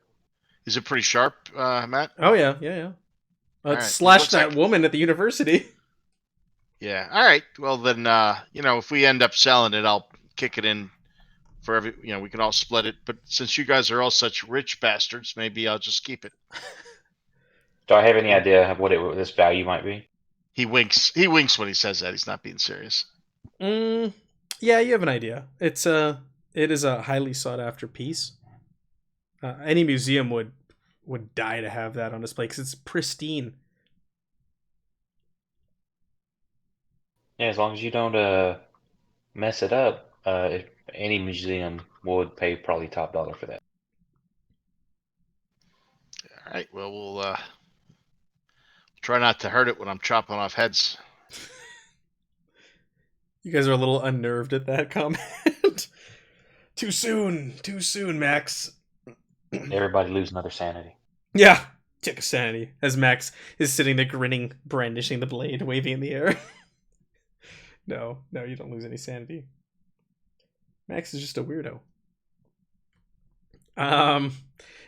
Is it pretty sharp, Matt? Oh yeah. Alright, Slash looks that like- woman at the university. Yeah. All right. Well then, if we end up selling it, I'll kick it in for every. We can all split it. But since you guys are all such rich bastards, maybe I'll just keep it. Do I have any idea of what this value might be? He winks. He winks when he says that. He's not being serious. Yeah, you have an idea. It is a highly sought after piece. Any museum would die to have that on display because it's pristine. Yeah, as long as you don't mess it up, if any museum would pay probably top dollar for that. All right. Well, we'll try not to hurt it when I'm chopping off heads. You guys are a little unnerved at that comment. Too soon, Max. Everybody lose another sanity. Yeah, check a sanity as Max is sitting there grinning, brandishing the blade, waving in the air. No, you don't lose any sanity. Max is just a weirdo.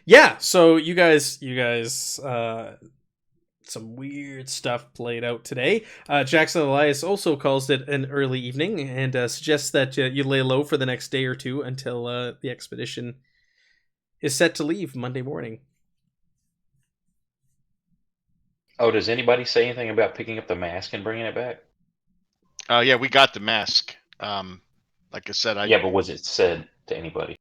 Yeah, so you guys some weird stuff played out today. Jackson Elias also calls it an early evening and suggests that you lay low for the next day or two until the expedition is set to leave Monday morning. Oh, does anybody say anything about picking up the mask and bringing it back? Yeah, we got the mask. Like I said, Yeah, but was it said to anybody?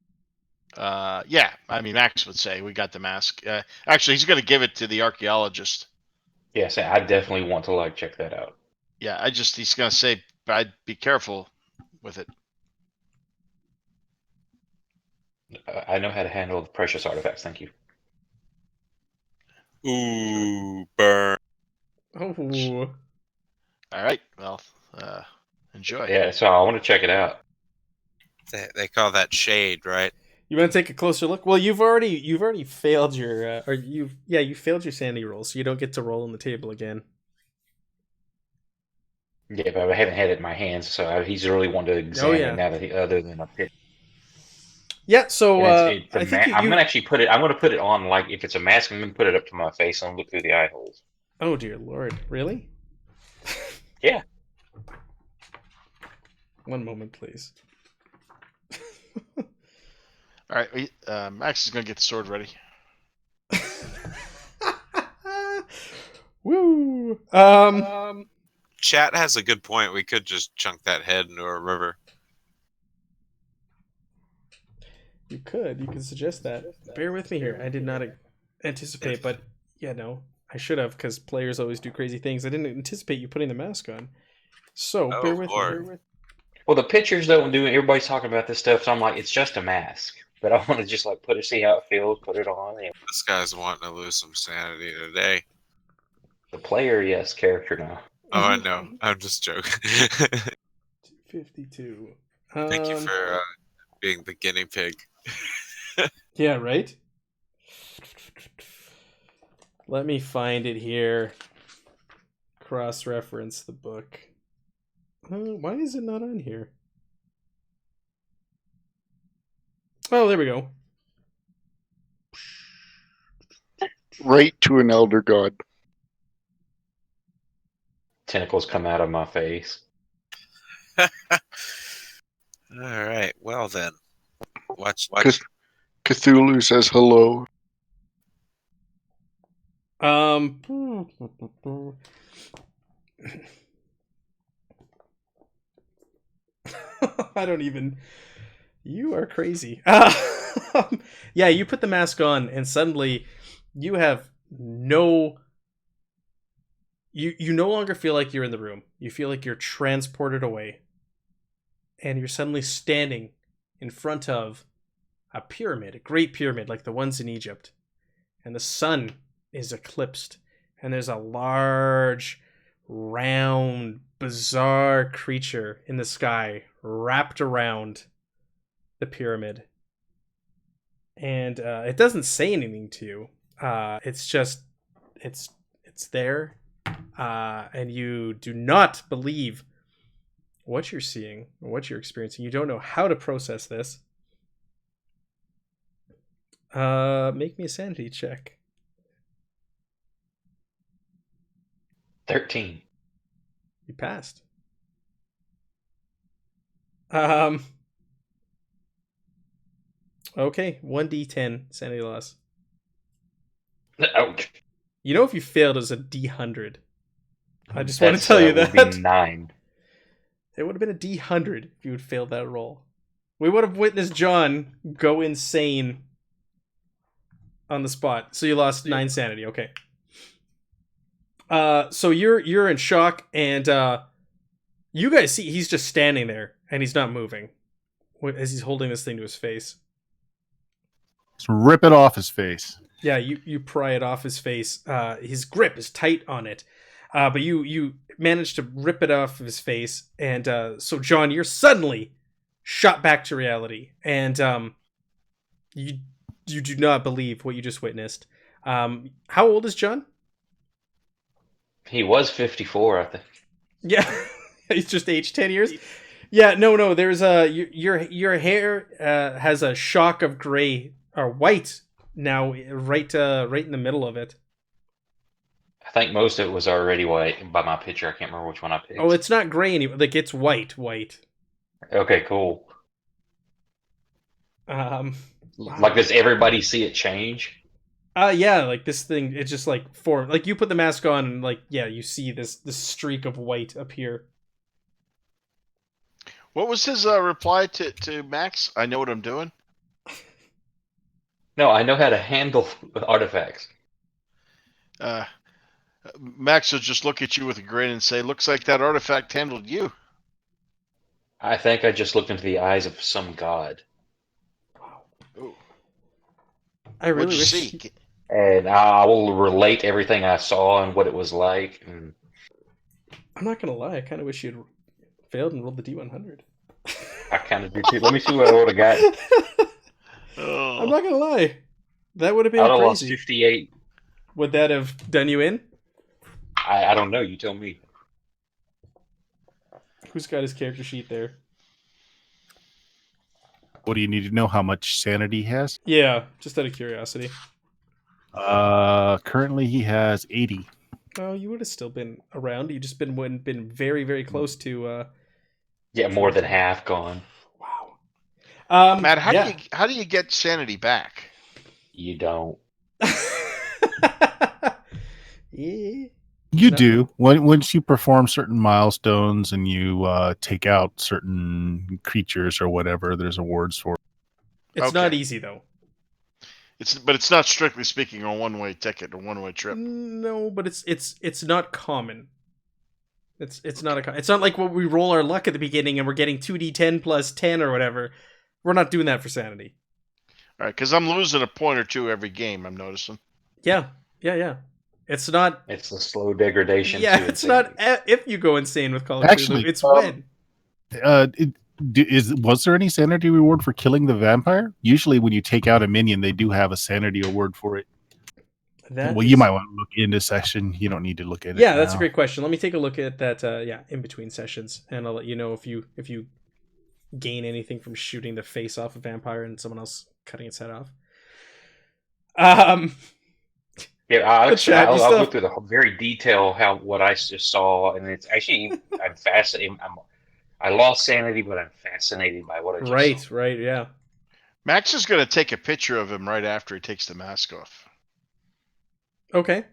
Yeah, I mean, Max would say we got the mask. Actually, he's going to give it to the archaeologist. Yes, I definitely want to check that out. Yeah, he's going to say, I'd be careful with it. I know how to handle the precious artifacts. Thank you. Ooh, burn. Oh, All right, well, enjoy. Yeah, so I want to check it out. They call that shade, right? you want to take a closer look? Well, you've already failed your you failed your sanity roll, so you don't get to roll on the table again. Yeah, but I haven't had it in my hands, so he's really wanted to examine yeah. it now that other than a pit. Yeah, so I I think I'm gonna actually put it. I'm gonna put it on if it's a mask. I'm gonna put it up to my face and look through the eye holes. Oh dear Lord, really? Yeah. One moment, please. All right, Max is going to get the sword ready. Woo! Chat has a good point. We could just chunk that head into a river. You could suggest that. Bear with me here. I did not anticipate, but yeah, no, I should have because players always do crazy things. I didn't anticipate you putting the mask on. So Oh, bear with Lord. me. Well, the pictures don't do it. Everybody's talking about this stuff, so I'm like, it's just a mask. But I want to just see how it feels, put it on. And This guy's wanting to lose some sanity today. the player, yes, character now. Oh, I know. I'm just joking. 52. Thank you for being the guinea pig. Yeah, right? Let me find it here. Cross-reference the book. Why is it not on here? Oh, there we go. Right to an elder god. Tentacles come out of my face. All right. Well then, watch. Cthulhu says hello. I don't even. You are crazy. Yeah, you put the mask on, and suddenly you have no. You no longer feel like you're in the room. You feel like you're transported away, and you're suddenly standing in front of a pyramid, a great pyramid like the ones in Egypt, and the sun is eclipsed, and there's a large, round, bizarre creature in the sky wrapped around the pyramid, and it doesn't say anything to you. It's just it's there, and you do not believe what you're seeing or what you're experiencing. You don't know how to process this. Make me a sanity check. 13. You passed. Okay, 1d10 sanity loss. Ouch. You know if you failed, it was a D100. I just want to tell you Would that. be 9. It would have been a D100 if you had failed that roll. We would have witnessed John go insane on the spot. So you lost 9 sanity. Okay. So you're in shock, and you guys see he's just standing there and he's not moving as he's holding this thing to his face. Just rip it off his face. Yeah, you pry it off his face. His grip is tight on it, but you manage to rip it off of his face, and so John, you're suddenly shot back to reality, and you do not believe what you just witnessed. How old is John? He was 54, I think. Yeah, he's just aged 10 years. Yeah, no. There's your hair has a shock of gray or white now, right in the middle of it. I think most of it was already white by my picture. I can't remember which one I picked. Oh, it's not gray anymore. Like it's white. Okay, cool. Wow. Does everybody see it change? Yeah, like this thing, it just like formed. Like you put the mask on, and like you see this streak of white appear. What was his reply to Max? I know what I'm doing. No, I know how to handle artifacts. Max will just look at you with a grin and say, "Looks like that artifact handled you." I think I just looked into the eyes of some god. Ooh. I really What'd you wish. see? And I will relate everything I saw and what it was like. And I'm not gonna lie. I kind of wish you'd failed and rolled the D100. I kind of do too. Let me see what I would have got. I'm not gonna lie. That would have I been would have lost crazy. 58. Would that have done you in? I don't know. You tell me. Who's got his character sheet there? What do you need to know? How much sanity he has? Yeah, just out of curiosity. Currently he has 80. Oh, you would have still been around. You just been very, very close to. Yeah, more than half gone. Wow. Matt, how do you get sanity back? You don't. Yeah. You do. Once you perform certain milestones and you take out certain creatures or whatever, there's awards for it. It's not easy though. But it's not strictly speaking a one-way ticket or one-way trip. No, but it's not common. It's not it's not like when we roll our luck at the beginning and we're getting 2d10 plus 10 or whatever. We're not doing that for sanity. All right, because I'm losing a point or two every game. I'm noticing. Yeah. It's not. It's the slow degradation. Yeah, to it's insanity. not if you go insane with Call of Actually, Cthulhu. It's when. Was there any sanity reward for killing the vampire? Usually, when you take out a minion, they do have a sanity award for it. You might want to look into session. You don't need to look at it. Yeah, that's now. a great question. Let me take a look at that. In between sessions, and I'll let you know if you gain anything from shooting the face off a vampire and someone else cutting its head off. Yeah, The chatty I'll go stuff. through the very detail what I just saw, and it's actually I'm fascinated. I lost sanity, but I'm fascinated by what I just saw. Right, yeah. Max is going to take a picture of him right after he takes the mask off. Okay.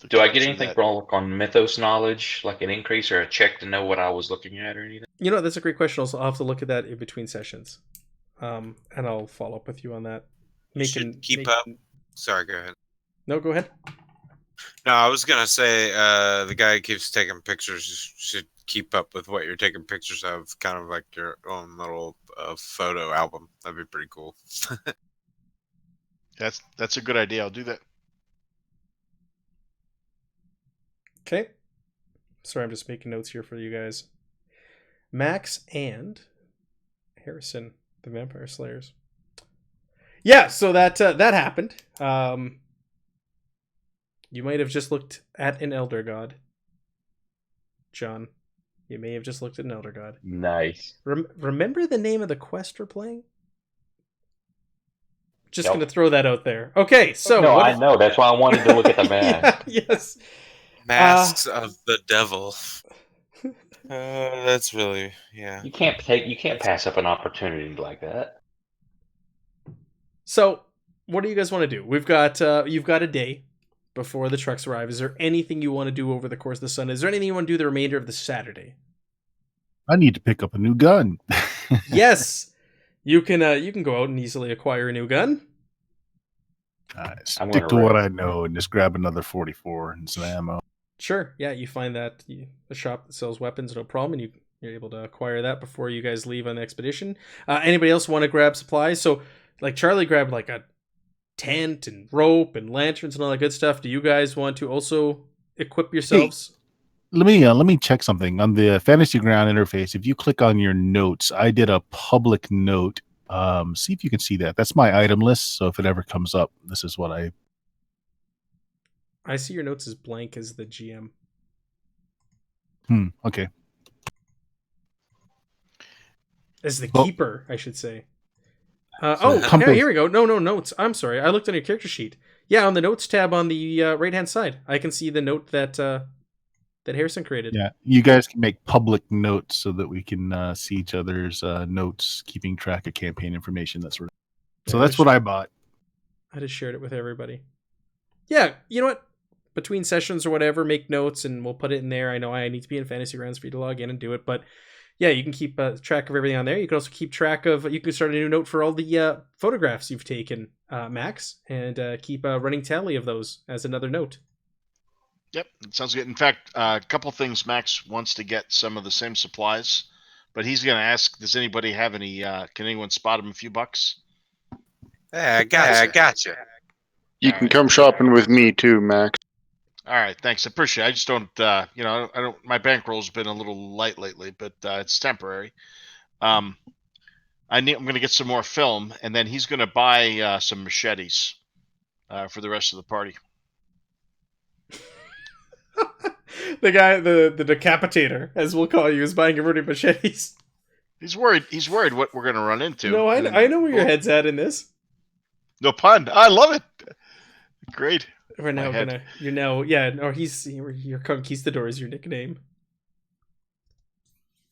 Do I get anything from on mythos knowledge, like an increase or a check to know what I was looking at or anything? You know, that's a great question. Also, I'll have to look at that in between sessions, and I'll follow up with you on that. You should keep up. Sorry, go ahead. No, go ahead. No, I was gonna say the guy who keeps taking pictures should keep up with what you're taking pictures of, kind of like your own little photo album. That'd be pretty cool. That's a good idea. I'll do that. Okay. Sorry, I'm just making notes here for you guys. Max and Harrison, the Vampire Slayers. Yeah, so that happened. You might have just looked at an Elder God. John, you may have just looked at an Elder God. Nice. Remember the name of the quest we're playing? Just going to throw that out there. Okay, so... No, I know. That's why I wanted to look at the map. Yes. Masks of the Devil. That's really... Yeah. You can't pass up an opportunity like that. So, what do you guys want to do? We've got... you've got a day before the trucks arrive. Is there anything you want to do over the course of the Sunday? Is there anything you want to do the remainder of the Saturday? I need to pick up a new gun. Yes! You can go out and easily acquire a new gun. Stick to what I know and just grab another 44 and some ammo. Sure, yeah, you find that a shop that sells weapons, no problem, and you're able to acquire that before you guys leave on the expedition. Anybody else want to grab supplies? So, like, Charlie grabbed, like, a tent and rope and lanterns and all that good stuff. Do you guys want to also equip yourselves? Hey, let me check something. On the Fantasy Ground interface, if you click on your notes, I did a public note. See if you can see that. That's my item list, so if it ever comes up, this is what I see your notes as blank as the GM. Okay. As the keeper, I should say. Here we go. No, notes. I'm sorry. I looked on your character sheet. Yeah, on the notes tab on the right-hand side, I can see the note that Harrison created. Yeah, you guys can make public notes so that we can see each other's notes, keeping track of campaign information. That's what I bought. I just shared it with everybody. Yeah, you know what? Between sessions or whatever, make notes and we'll put it in there. I know I need to be in Fantasy Grounds for you to log in and do it, but yeah, you can keep track of everything on there. You can also keep track of, you can start a new note for all the photographs you've taken, Max, and keep a running tally of those as another note. Yep, it sounds good. In fact, a couple things. Max wants to get some of the same supplies, but he's going to ask, does anybody have any, can anyone spot him a few bucks? Yeah, I gotcha. You can come shopping with me too, Max. All right, thanks. I appreciate it. I just don't, I don't. My bankroll's been a little light lately, but it's temporary. I'm going to get some more film, and then he's going to buy some machetes for the rest of the party. The guy, the decapitator, as we'll call you, is buying everybody machetes. He's worried. He's worried what we're going to run into. No, I know where your head's at in this. No pun. I love it. Great. We're now gonna. You're now. Yeah. Or your conquistador is your nickname.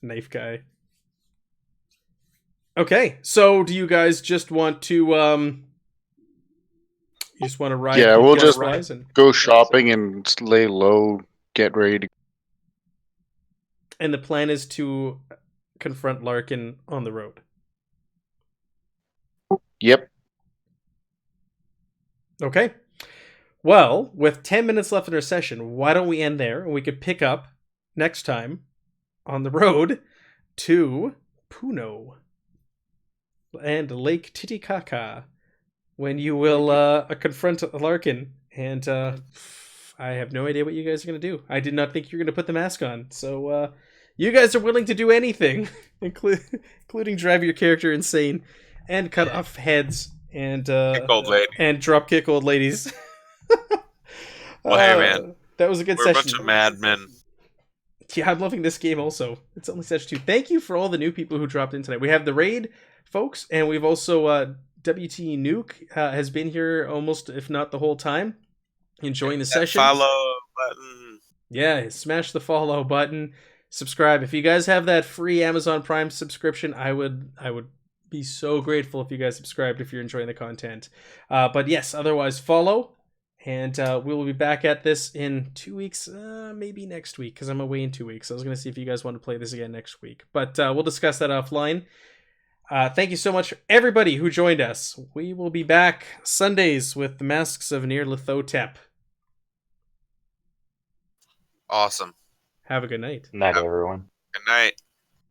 Knife guy. Okay, so do you guys just want to? You just want to ride? Yeah, we'll just and go shopping and lay low. Get ready to. And the plan is to confront Larkin on the road. Yep. Okay. Well, with 10 minutes left in our session, why don't we end there and we could pick up next time on the road to Puno and Lake Titicaca when you will confront Larkin. And I have no idea what you guys are going to do. I did not think you were going to put the mask on. So you guys are willing to do anything, including drive your character insane and cut off heads and kick old lady. And drop kick old ladies. Well, hey, man. That was a good We're session. a bunch of madmen. Yeah, I'm loving this game also. It's only session 2. Thank you for all the new people who dropped in tonight. We have the raid folks, and we've also WT Nuke has been here almost, if not the whole time, enjoying the That session. follow button. Yeah, smash the follow button, subscribe. If you guys have that free Amazon Prime subscription, I would be so grateful if you guys subscribed if you're enjoying the content. But yes, otherwise follow, and we will be back at this in 2 weeks, maybe next week, because I'm away in 2 weeks. I was going to see if you guys want to play this again next week, but we'll discuss that offline. Thank you so much for everybody who joined us. We will be back Sundays with the Masks of Nyarlathotep. Awesome. Have a good night. Night, everyone. Good night.